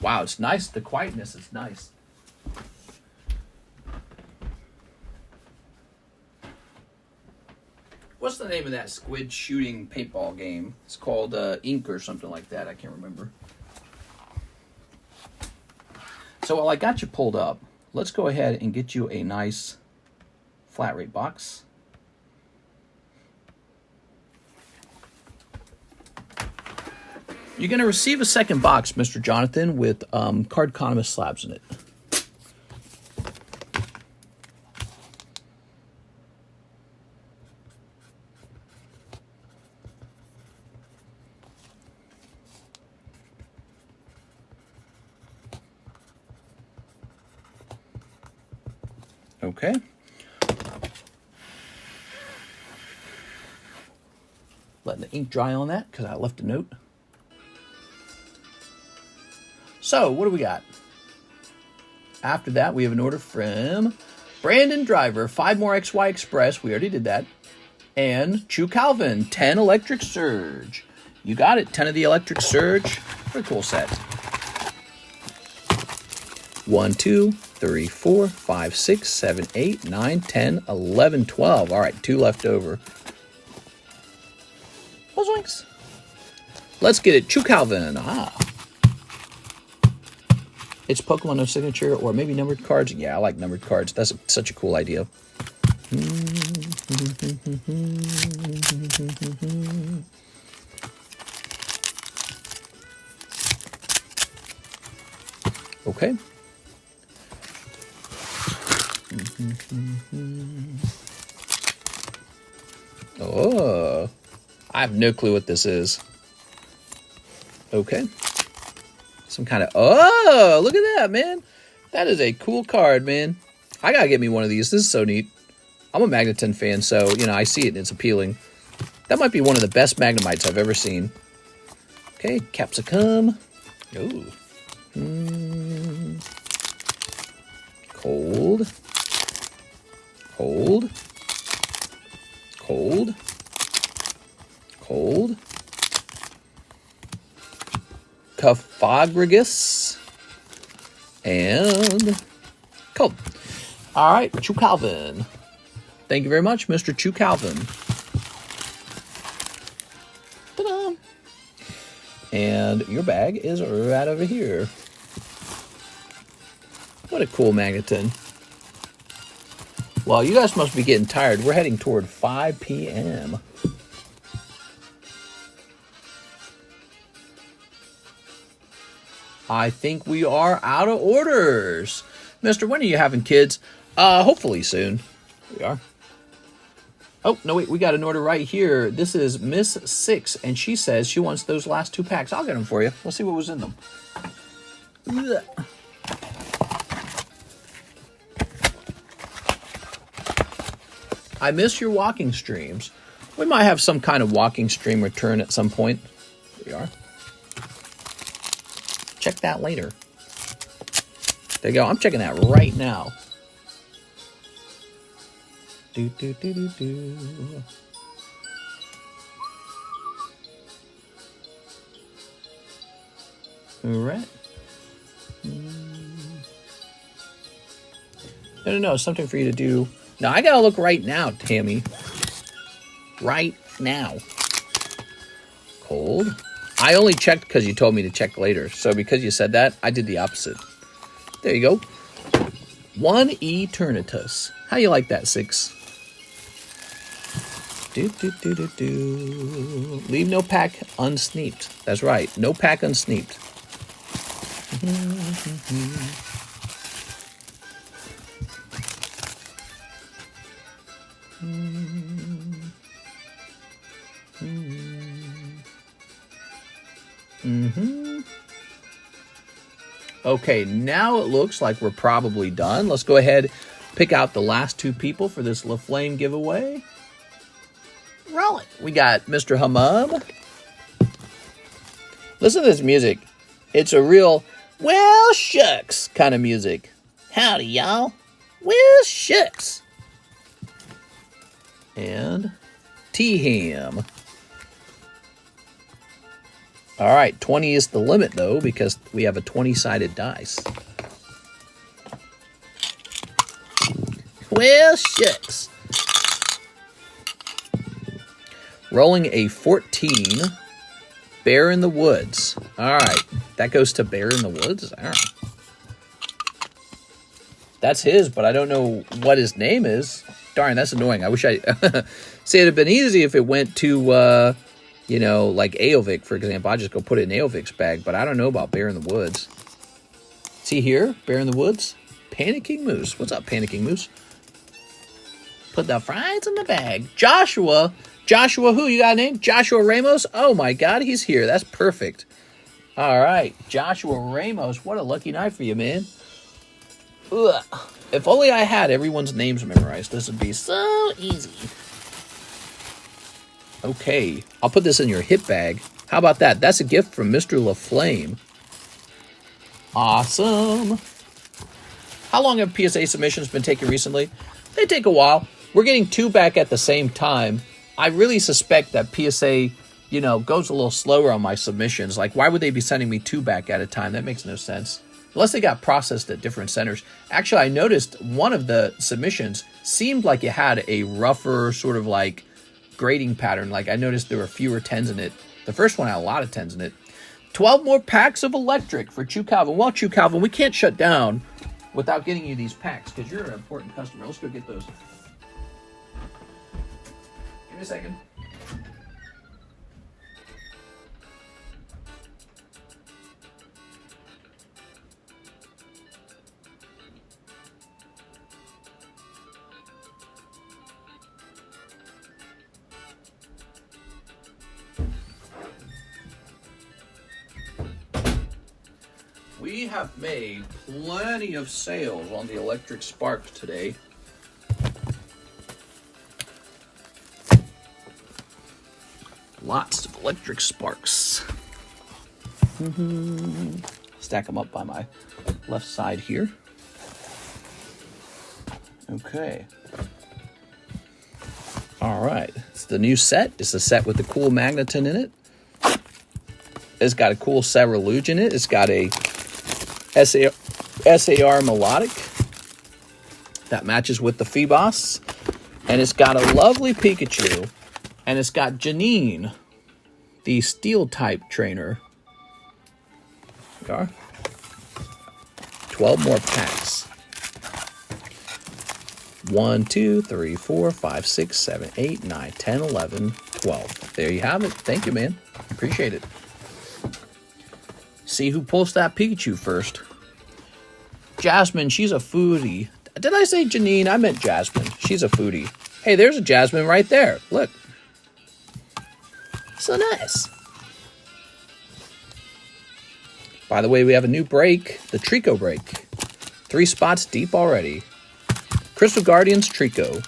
[SPEAKER 1] Wow, it's nice. The quietness is nice. What's the name of that squid shooting paintball game? It's called Ink or something like that. I can't remember. So while I got you pulled up, let's go ahead and get you a nice flat rate box. You're going to receive a second box, Mr. Jonathan, with Cardconomist slabs in it. Okay. Letting the ink dry on that because I left a note. So, what do we got? After that, we have an order from Brandon Driver, 5 more XY Express. We already did that. And Chu Calvin, 10 Electric Surge. You got it, 10 of the Electric Surge. Pretty cool set. 1, 2, 3, 4, 5, 6, 7, 8, 9, 10, 11, 12. All right, 2 left over. Links. Let's get it. Chu Calvin. It's Pokemon no signature or maybe numbered cards. Yeah, I like numbered cards. That's such a cool idea. Okay. Oh, I have no clue what this is. Okay. Some kind of, oh, look at that, man. That is a cool card, man. I gotta get me one of these. This is so neat. I'm a Magneton fan, so, you know, I see it and it's appealing. That might be one of the best Magnemites I've ever seen. Okay, Capsicum. Ooh. Cold. Cold. Cold. Cold. Cofagrigus. And cold. All right, Chu Calvin. Thank you very much, Mr. Chu Calvin. Ta-da! And your bag is right over here. What a cool Magneton. Well, you guys must be getting tired. We're heading toward 5 p.m. I think we are out of orders. Mister, when are you having kids? Hopefully soon. We are. Oh, no, wait, we got an order right here. This is Miss 6, and she says she wants those last 2 packs. I'll get them for you. We'll see what was in them. Ugh. I miss your walking streams. We might have some kind of walking stream return at some point. Here we are. Check that later. There you go. I'm checking that right now. Do, do, do, do, do. All right. No. Something for you to do. Now, I gotta look right now, Tammy. Right now. Cold. I only checked because you told me to check later. So because you said that, I did the opposite. There you go. 1 Eternatus. How you like that, 6? Do. Leave no pack unsneaped. That's right. No pack unsneaped. Okay, now it looks like we're probably done. Let's go ahead, pick out the last 2 people for this La Flame giveaway. Roll it. We got Mr. Hummum. Listen to this music. It's a real, well, shucks kind of music. Howdy, y'all. Well, shucks. And T-Ham. All right, 20 is the limit, though, because we have a 20-sided dice. Well, shucks. Rolling a 14. Bear in the Woods. All right, that goes to Bear in the Woods. All right. That's his, but I don't know what his name is. Darn, that's annoying. I wish I... See, it'd have been easy if it went to... you know, like Aovic, for example. I just go put it in Aovic's bag, but I don't know about Bear in the Woods. See here, Bear in the Woods? Panicking Moose. What's up, Panicking Moose? Put the fries in the bag. Joshua. Joshua who? You got a name? Joshua Ramos? Oh my God, he's here. That's perfect. All right, Joshua Ramos. What a lucky night for you, man. Ugh. If only I had everyone's names memorized. This would be so easy. Okay, I'll put this in your hip bag. How about that? That's a gift from Mr. LaFlame. Awesome. How long have PSA submissions been taking recently? They take a while. We're getting 2 back at the same time. I really suspect that PSA, you know, goes a little slower on my submissions. Like, why would they be sending me 2 back at a time? That makes no sense. Unless they got processed at different centers. Actually, I noticed one of the submissions seemed like it had a rougher sort of like grading pattern. Like I noticed there were fewer 10s in it. The first one had a lot of 10s in it. 12 more packs of electric for Chew Calvin. Well, Chew Calvin, we can't shut down without getting you these packs because you're an important customer. Let's go get those. Give me a second. We have made plenty of sales on the electric spark today. Lots of electric sparks. Stack them up by my left side here. Okay. All right. It's the new set. It's the set with the cool magneton in it. It's got a cool Cerulean in it. It's got a SAR melodic that matches with the Phoebos. And it's got a lovely Pikachu. And it's got Janine, the steel type trainer. There we are. 12 more packs. 1, 2, 3, 4, 5, 6, 7, 8, 9, 10, 11, 12. There you have it. Thank you, man. Appreciate it. See who pulls that Pikachu first. Jasmine, she's a foodie. Did I say Janine? I meant Jasmine. She's a foodie. Hey, there's a Jasmine right there. Look. So nice. By the way, we have a new break. The Trico break. 3 spots deep already. Crystal Guardians Trico.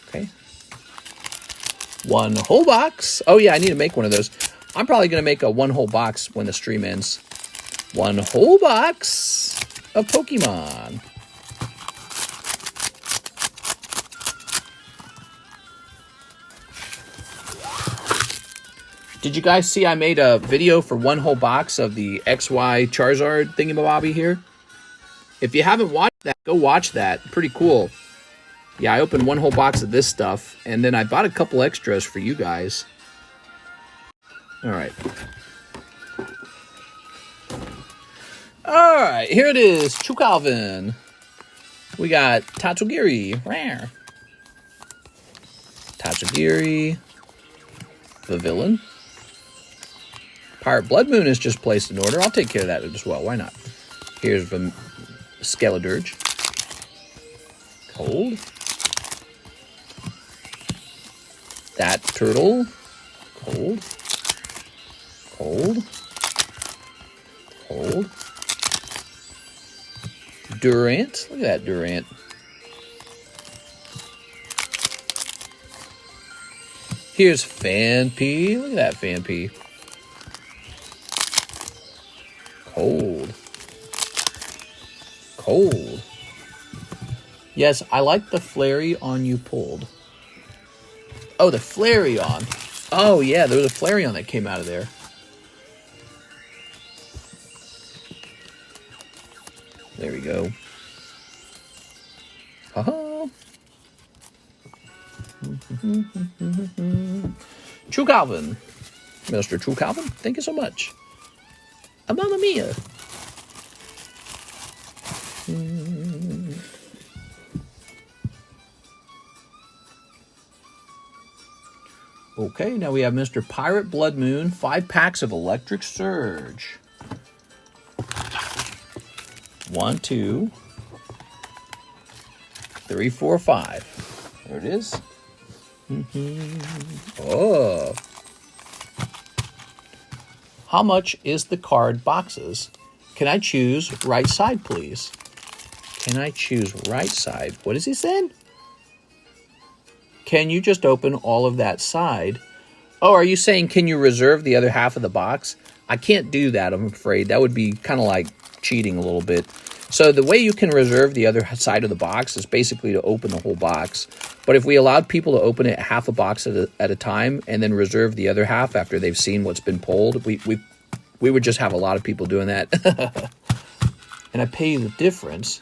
[SPEAKER 1] Okay. 1 whole box. Oh yeah, I need to make one of those. I'm probably going to make a 1 whole box when the stream ends. 1 whole box of Pokemon. Did you guys see I made a video for 1 whole box of the XY Charizard thingamabobby here? If you haven't watched that, go watch that. Pretty cool. Yeah, I opened 1 whole box of this stuff, and then I bought a couple extras for you guys. All right. All right, here it is. Chew Calvin. We got Tatsugiri. Rare. Tatsugiri. The villain. Pirate Blood Moon is just placed in order. I'll take care of that as well. Why not? Here's the Skeledirge. Cold. That turtle. Cold. Cold. Durant. Look at that Durant. Here's Fan P. Look at that Fan P. Cold. Cold. Yes, I like the Flareon you pulled. Oh, the Flareon. Oh, yeah, there was a Flareon that came out of there. There we go. Ha-ha. True Calvin. Mr. True Calvin, thank you so much. Mamma mia. Okay, now we have Mr. Pirate Blood Moon, 5 packs of Electric Surge. 1, 2, 3, 4, 5. There it is. Oh. How much is the card boxes? Can I choose right side, please? Can I choose right side? What is he saying? Can you just open all of that side? Oh, are you saying can you reserve the other half of the box? I can't do that, I'm afraid. That would be kind of like cheating a little bit. So the way you can reserve the other side of the box is basically to open the whole box. But if we allowed people to open it half a box at a time and then reserve the other half after they've seen what's been pulled, we would just have a lot of people doing that. And I pay you the difference.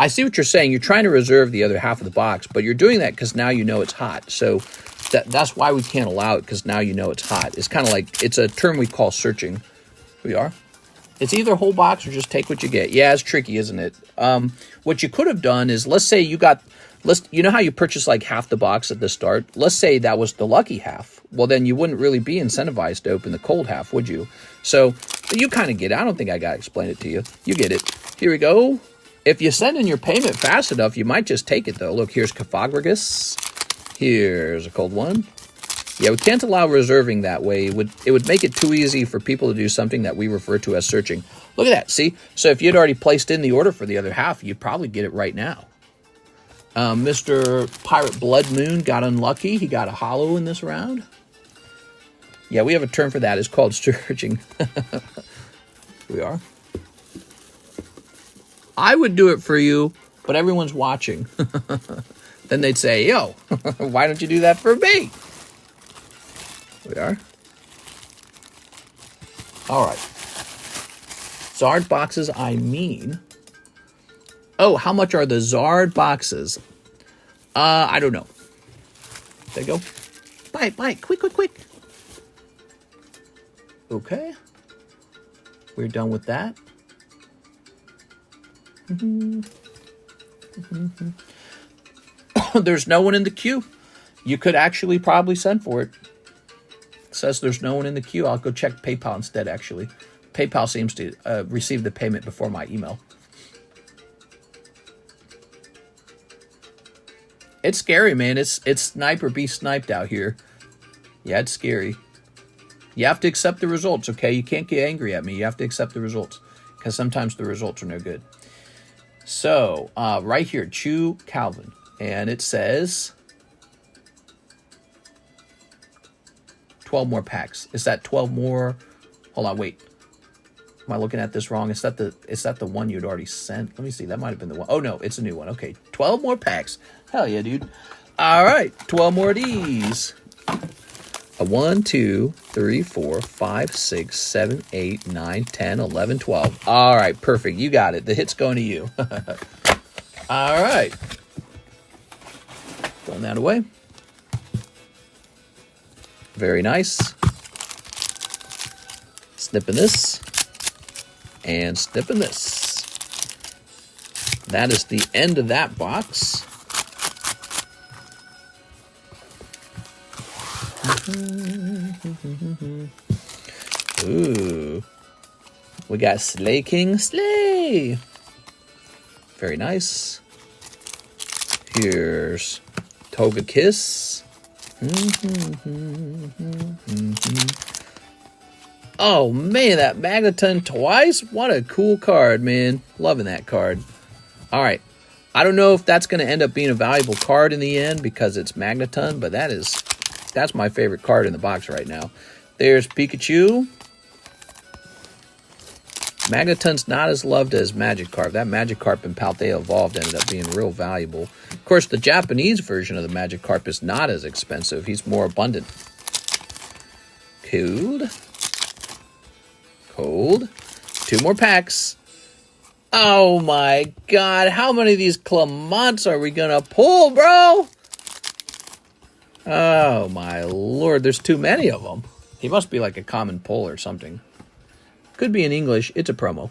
[SPEAKER 1] I see what you're saying. You're trying to reserve the other half of the box, but you're doing that because now you know it's hot. So that's why we can't allow it, because now you know it's hot. It's kind of like, it's a term we call searching. We are. It's either whole box or just take what you get. Yeah, it's tricky, isn't it? What you could have done is, let's say you got, you know how you purchase like half the box at the start? Let's say that was the lucky half. Well, then you wouldn't really be incentivized to open the cold half, would you? So you kind of get it. I don't think I got to explain it to you. You get it. Here we go. If you send in your payment fast enough, you might just take it, though. Look, here's Caphagrigus. Here's a cold one. Yeah, we can't allow reserving that way. It would make it too easy for people to do something that we refer to as searching. Look at that, see? So if you'd already placed in the order for the other half, you'd probably get it right now. Mr. Pirate Blood Moon got unlucky. He got a holo in this round. Yeah, we have a term for that. It's called searching. Here we are. I would do it for you, but everyone's watching. Then they'd say, yo, why don't you do that for me? Here we are. All right. Zard boxes, I mean. Oh, how much are the Zard boxes? I don't know. There you go. Bite. Quick. Okay. We're done with that. There's no one in the queue. You could actually probably send for it. It says there's no one in the queue. I'll go check PayPal instead, actually. PayPal seems to receive the payment before my email. It's scary, man. It's snipe or be sniped out here. Yeah, it's scary. You have to accept the results, okay? You can't get angry at me. You have to accept the results, because sometimes the results are no good. So, right here, Chew Calvin. And it says 12 more packs. Is that 12 more? Hold on, wait. Am I looking at this wrong? Is that the one you'd already sent? Let me see. That might have been the one. Oh, no, it's a new one. Okay, 12 more packs. Hell yeah, dude. All right, 12 more of these. 1, 2, 3, 4, 5, 6, 7, 8, 9, 10, 11, 12. All right, perfect. You got it. The hit's going to you. All right. Throwing that away. Very nice. Snipping this. And snipping this. That is the end of that box. Ooh. We got Slay King Slay. Very nice. Here's Toga Kiss. Oh, man, that Magneton twice? What a cool card, man. Loving that card. All right. I don't know if that's going to end up being a valuable card in the end because it's Magneton, but that's my favorite card in the box right now. There's Pikachu. Magneton's not as loved as Magikarp. That Magikarp in Paldea Evolved ended up being real valuable. Of course, the Japanese version of the Magikarp is not as expensive. He's more abundant. Cold. Cold. 2 more packs. Oh my god, how many of these Clamonts are we gonna pull, bro? Oh my lord, there's too many of them. He must be like a common pull or something. Could be in English, it's a promo.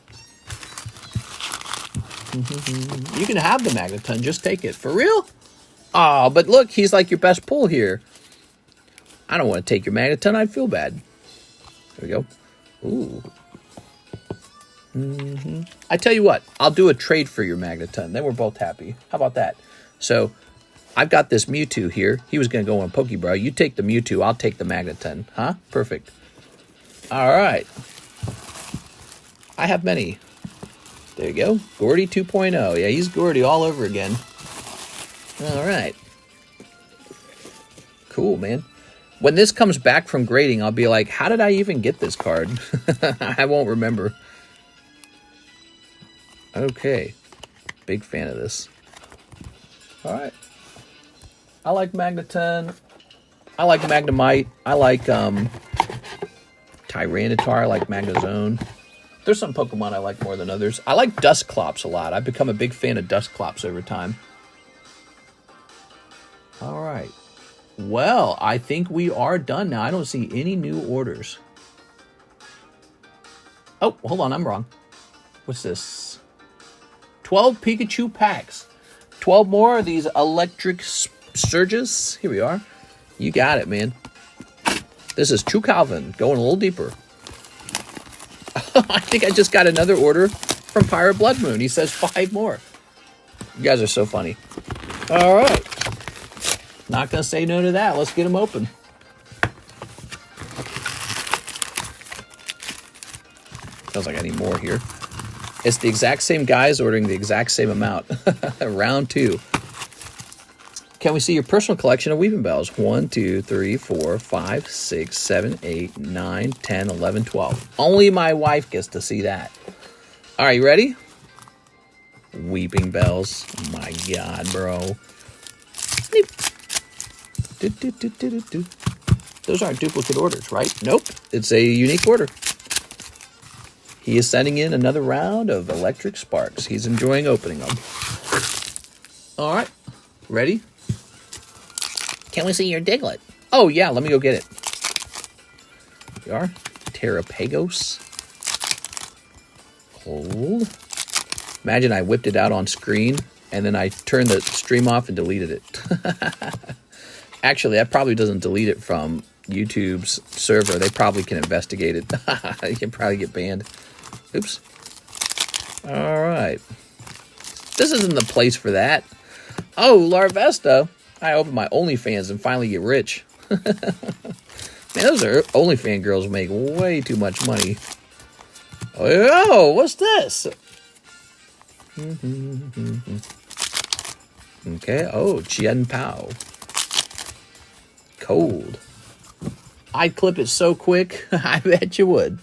[SPEAKER 1] You can have the Magneton, just take it. For real? Oh, but look, he's like your best pull here. I don't want to take your Magneton, I'd feel bad. There we go. Ooh. I tell you what, I'll do a trade for your Magneton. Then we're both happy. How about that? So, I've got this Mewtwo here. He was going to go on PokeBruh. You take the Mewtwo, I'll take the Magneton. Huh? Perfect. All right. I have many. There you go. Gordy 2.0. Yeah, he's Gordy all over again. All right. Cool, man. When this comes back from grading, I'll be like, how did I even get this card? I won't remember. Okay. Big fan of this. All right. I like Magneton. I like Magnemite. I like Tyranitar. I like Magnezone. There's some Pokemon I like more than others. I like Dusclops a lot. I've become a big fan of Dusclops over time. All right. Well, I think we are done now. I don't see any new orders. Oh, hold on. I'm wrong. What's this? 12 Pikachu packs. 12 more of these electric surges. Here we are. You got it, man. This is True Calvin going a little deeper. I think I just got another order from Pirate Blood Moon. He says 5 more. You guys are so funny. All right. Not going to say no to that. Let's get them open. Feels like I need more here. It's the exact same guys ordering the exact same amount. Round 2. Can we see your personal collection of Weeping Bells? 1, 2, 3, 4, 5, 6, 7, 8, 9, 10, 11, 12. Only my wife gets to see that. All right, you ready? Weeping Bells. My God, bro. Sneak. Those aren't duplicate orders, right? Nope. It's a unique order. He is sending in another round of Electric Sparks. He's enjoying opening them. All right. Ready? Can we see your Diglett? Oh, yeah. Let me go get it. Here we are. Terrapagos. Cold. Imagine I whipped it out on screen, and then I turned the stream off and deleted it. Actually, that probably doesn't delete it from YouTube's server. They probably can investigate it. You can probably get banned. Oops. All right. This isn't the place for that. Oh, Larvesta. I open my OnlyFans and finally get rich. Man, those are OnlyFans girls make way too much money. Oh, what's this? Okay. Oh, Chien Pao. Cold. I'd clip it so quick. I bet you would.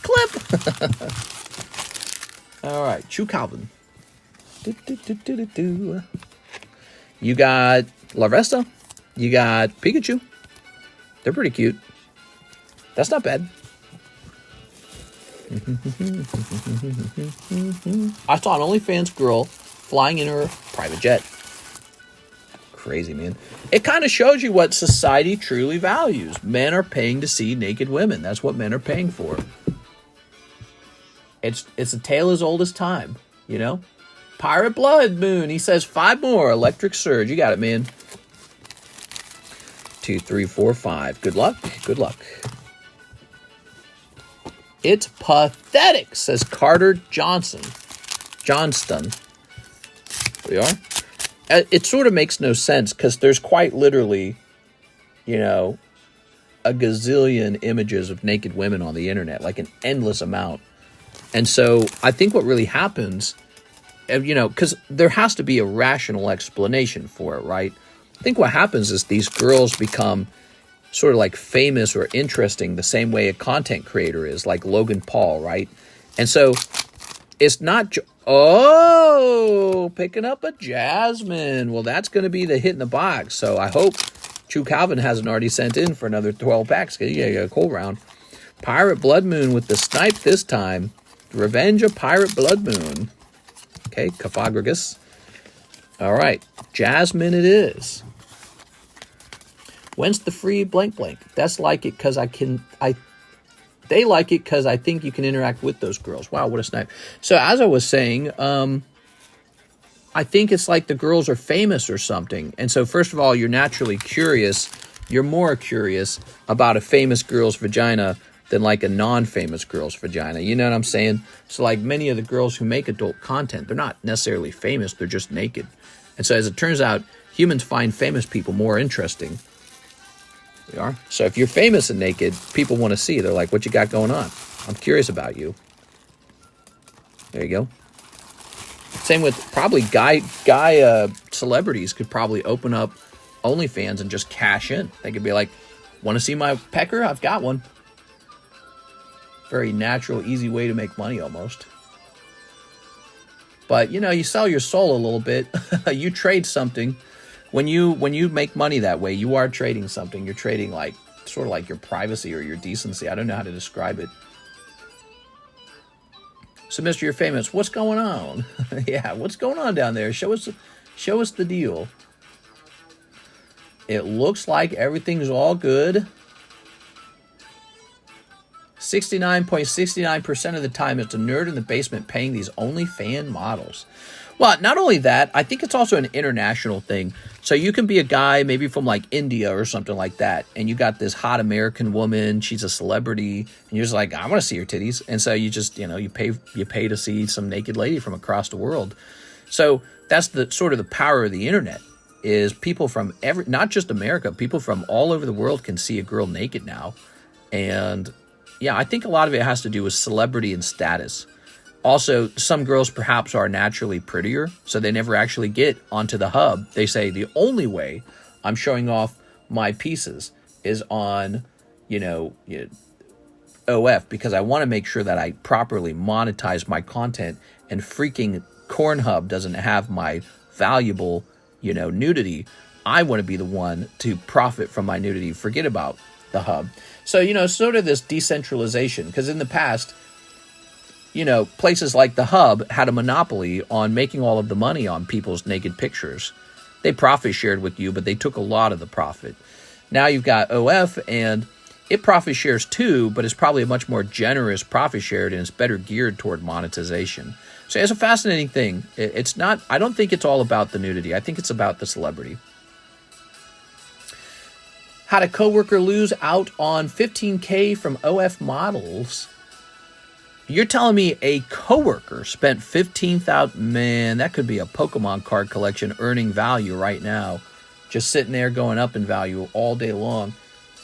[SPEAKER 1] Clip. All right. True Calvin. You got Larvesta. You got Pikachu. They're pretty cute. That's not bad. I saw an OnlyFans girl flying in her private jet. Crazy, man. It kind of shows you what society truly values. Men are paying to see naked women. That's what men are paying for. It's a tale as old as time, you know? Pirate Blood Moon. He says 5 more. Electric Surge. You got it, man. 2, 3, 4, 5. Good luck. Good luck. It's pathetic, says Carter Johnston. There we are. It sort of makes no sense because there's quite literally, you know, a gazillion images of naked women on the internet, like an endless amount. And so I think what really happens, because there has to be a rational explanation for it, right? I think what happens is these girls become sort of like famous or interesting the same way a content creator is, like Logan Paul, right? And so it's not... picking up a Jasmine. Well, that's going to be the hit in the box. So I hope True Calvin hasn't already sent in for another 12 packs. You get a cold round. Pirate Blood Moon with the snipe this time. Revenge of Pirate Blood Moon. Okay, Caphagrigus. All right, Jasmine it is. When's the free blank blank? That's like it because they like it because I think you can interact with those girls. Wow, what a snipe. So as I was saying, I think it's like the girls are famous or something. And so first of all, you're naturally curious. You're more curious about a famous girl's vagina than like a non-famous girl's vagina. You know what I'm saying? So like many of the girls who make adult content, they're not necessarily famous. They're just naked. And so as it turns out, humans find famous people more interesting. We are. So if you're famous and naked, people want to see. They're like, what you got going on? I'm curious about you. There you go. Same with probably guy celebrities could probably open up OnlyFans and just cash in. They could be like, want to see my pecker? I've got one. Very natural, easy way to make money almost. But, you sell your soul a little bit. You trade something. When you make money that way, you are trading something. You're trading like sort of like your privacy or your decency. I don't know how to describe it. So, Mr. You're famous. What's going on? Yeah, what's going on down there? Show us the deal. It looks like everything's all good. 69.69% of the time, it's a nerd in the basement paying these OnlyFans models. Well, not only that, I think it's also an international thing. So you can be a guy maybe from like India or something like that, and you got this hot American woman, she's a celebrity, and you're just like, I want to see her titties. And so you just, you pay to see some naked lady from across the world. So that's the sort of the power of the internet, is people from not just America, people from all over the world can see a girl naked now. And yeah, I think a lot of it has to do with celebrity and status. Also, some girls perhaps are naturally prettier, so they never actually get onto the hub. They say the only way I'm showing off my pieces is on, OF, because I want to make sure that I properly monetize my content, and freaking Cornhub doesn't have my valuable, nudity. I want to be the one to profit from my nudity. Forget about the hub. So, sort of this decentralization, because in the past, places like the hub had a monopoly on making all of the money on people's naked pictures. They profit shared with you, but they took a lot of the profit. Now you've got OF, and it profit shares too, but it's probably a much more generous profit shared, and it's better geared toward monetization. So it's a fascinating thing. It's not, I don't think it's all about the nudity. I think it's about the celebrity. Had a coworker lose out on $15K from OF models. You're telling me a coworker spent $15,000? Man, that could be a Pokemon card collection earning value right now. Just sitting there going up in value all day long.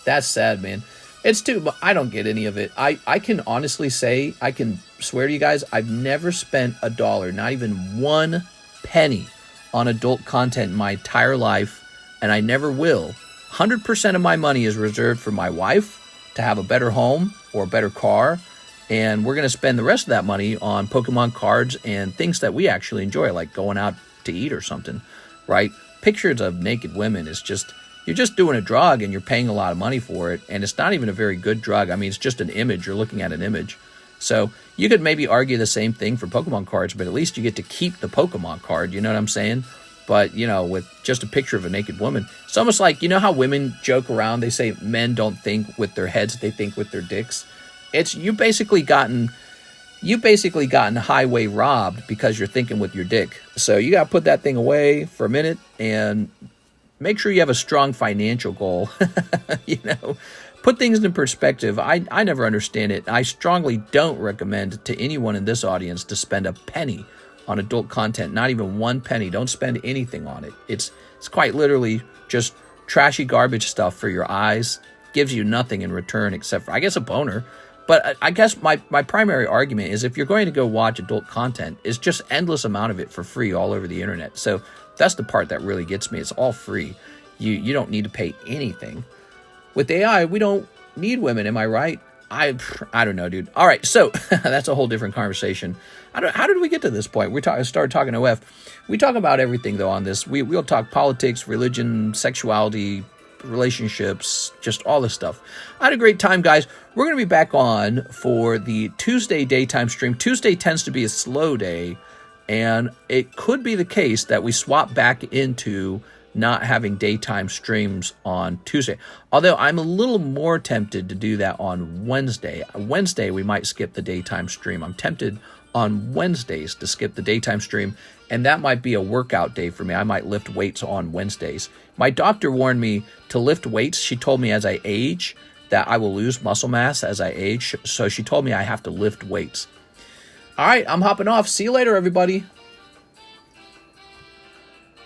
[SPEAKER 1] That's sad, man. It's too, but I don't get any of it. I can honestly say, I can swear to you guys, I've never spent $1, not even 1 penny on adult content in my entire life, and I never will. 100% of my money is reserved for my wife to have a better home or a better car, and we're going to spend the rest of that money on Pokemon cards and things that we actually enjoy, like going out to eat or something, right? Pictures of naked women is just, you're just doing a drug and you're paying a lot of money for it, and it's not even a very good drug. I mean, it's just an image. You're looking at an image. So you could maybe argue the same thing for Pokemon cards, but at least you get to keep the Pokemon card, you know what I'm saying? But, with just a picture of a naked woman, it's almost like, how women joke around, they say men don't think with their heads, they think with their dicks. It's, you basically gotten highway robbed because you're thinking with your dick. So you got to put that thing away for a minute and make sure you have a strong financial goal. Put things in perspective. I never understand it. I strongly don't recommend to anyone in this audience to spend a penny on adult content, not even 1 penny. Don't spend anything on it. It's quite literally just trashy garbage stuff for your eyes gives you nothing in return except for, I guess, a boner. But I guess my primary argument is if you're going to go watch adult content, it's just endless amount of it for free all over the internet. So that's the part that really gets me. It's all free. You don't need to pay anything. With AI, we don't need women. Am I right? I don't know, dude. All right, so that's a whole different conversation. How did we get to this point? We started talking OF. We talk about everything, though, on this. We'll talk politics, religion, sexuality, relationships, just all this stuff. I had a great time, guys. We're going to be back on for the Tuesday daytime stream. Tuesday tends to be a slow day, and it could be the case that we swap back into not having daytime streams on Tuesday. Although I'm a little more tempted to do that on Wednesday. Wednesday, we might skip the daytime stream. I'm tempted on Wednesdays to skip the daytime stream, and that might be a workout day for me. I might lift weights on Wednesdays. My doctor warned me to lift weights. She told me as I age that I will lose muscle mass as I age, so she told me I have to lift weights. All right, I'm hopping off. See you later, everybody.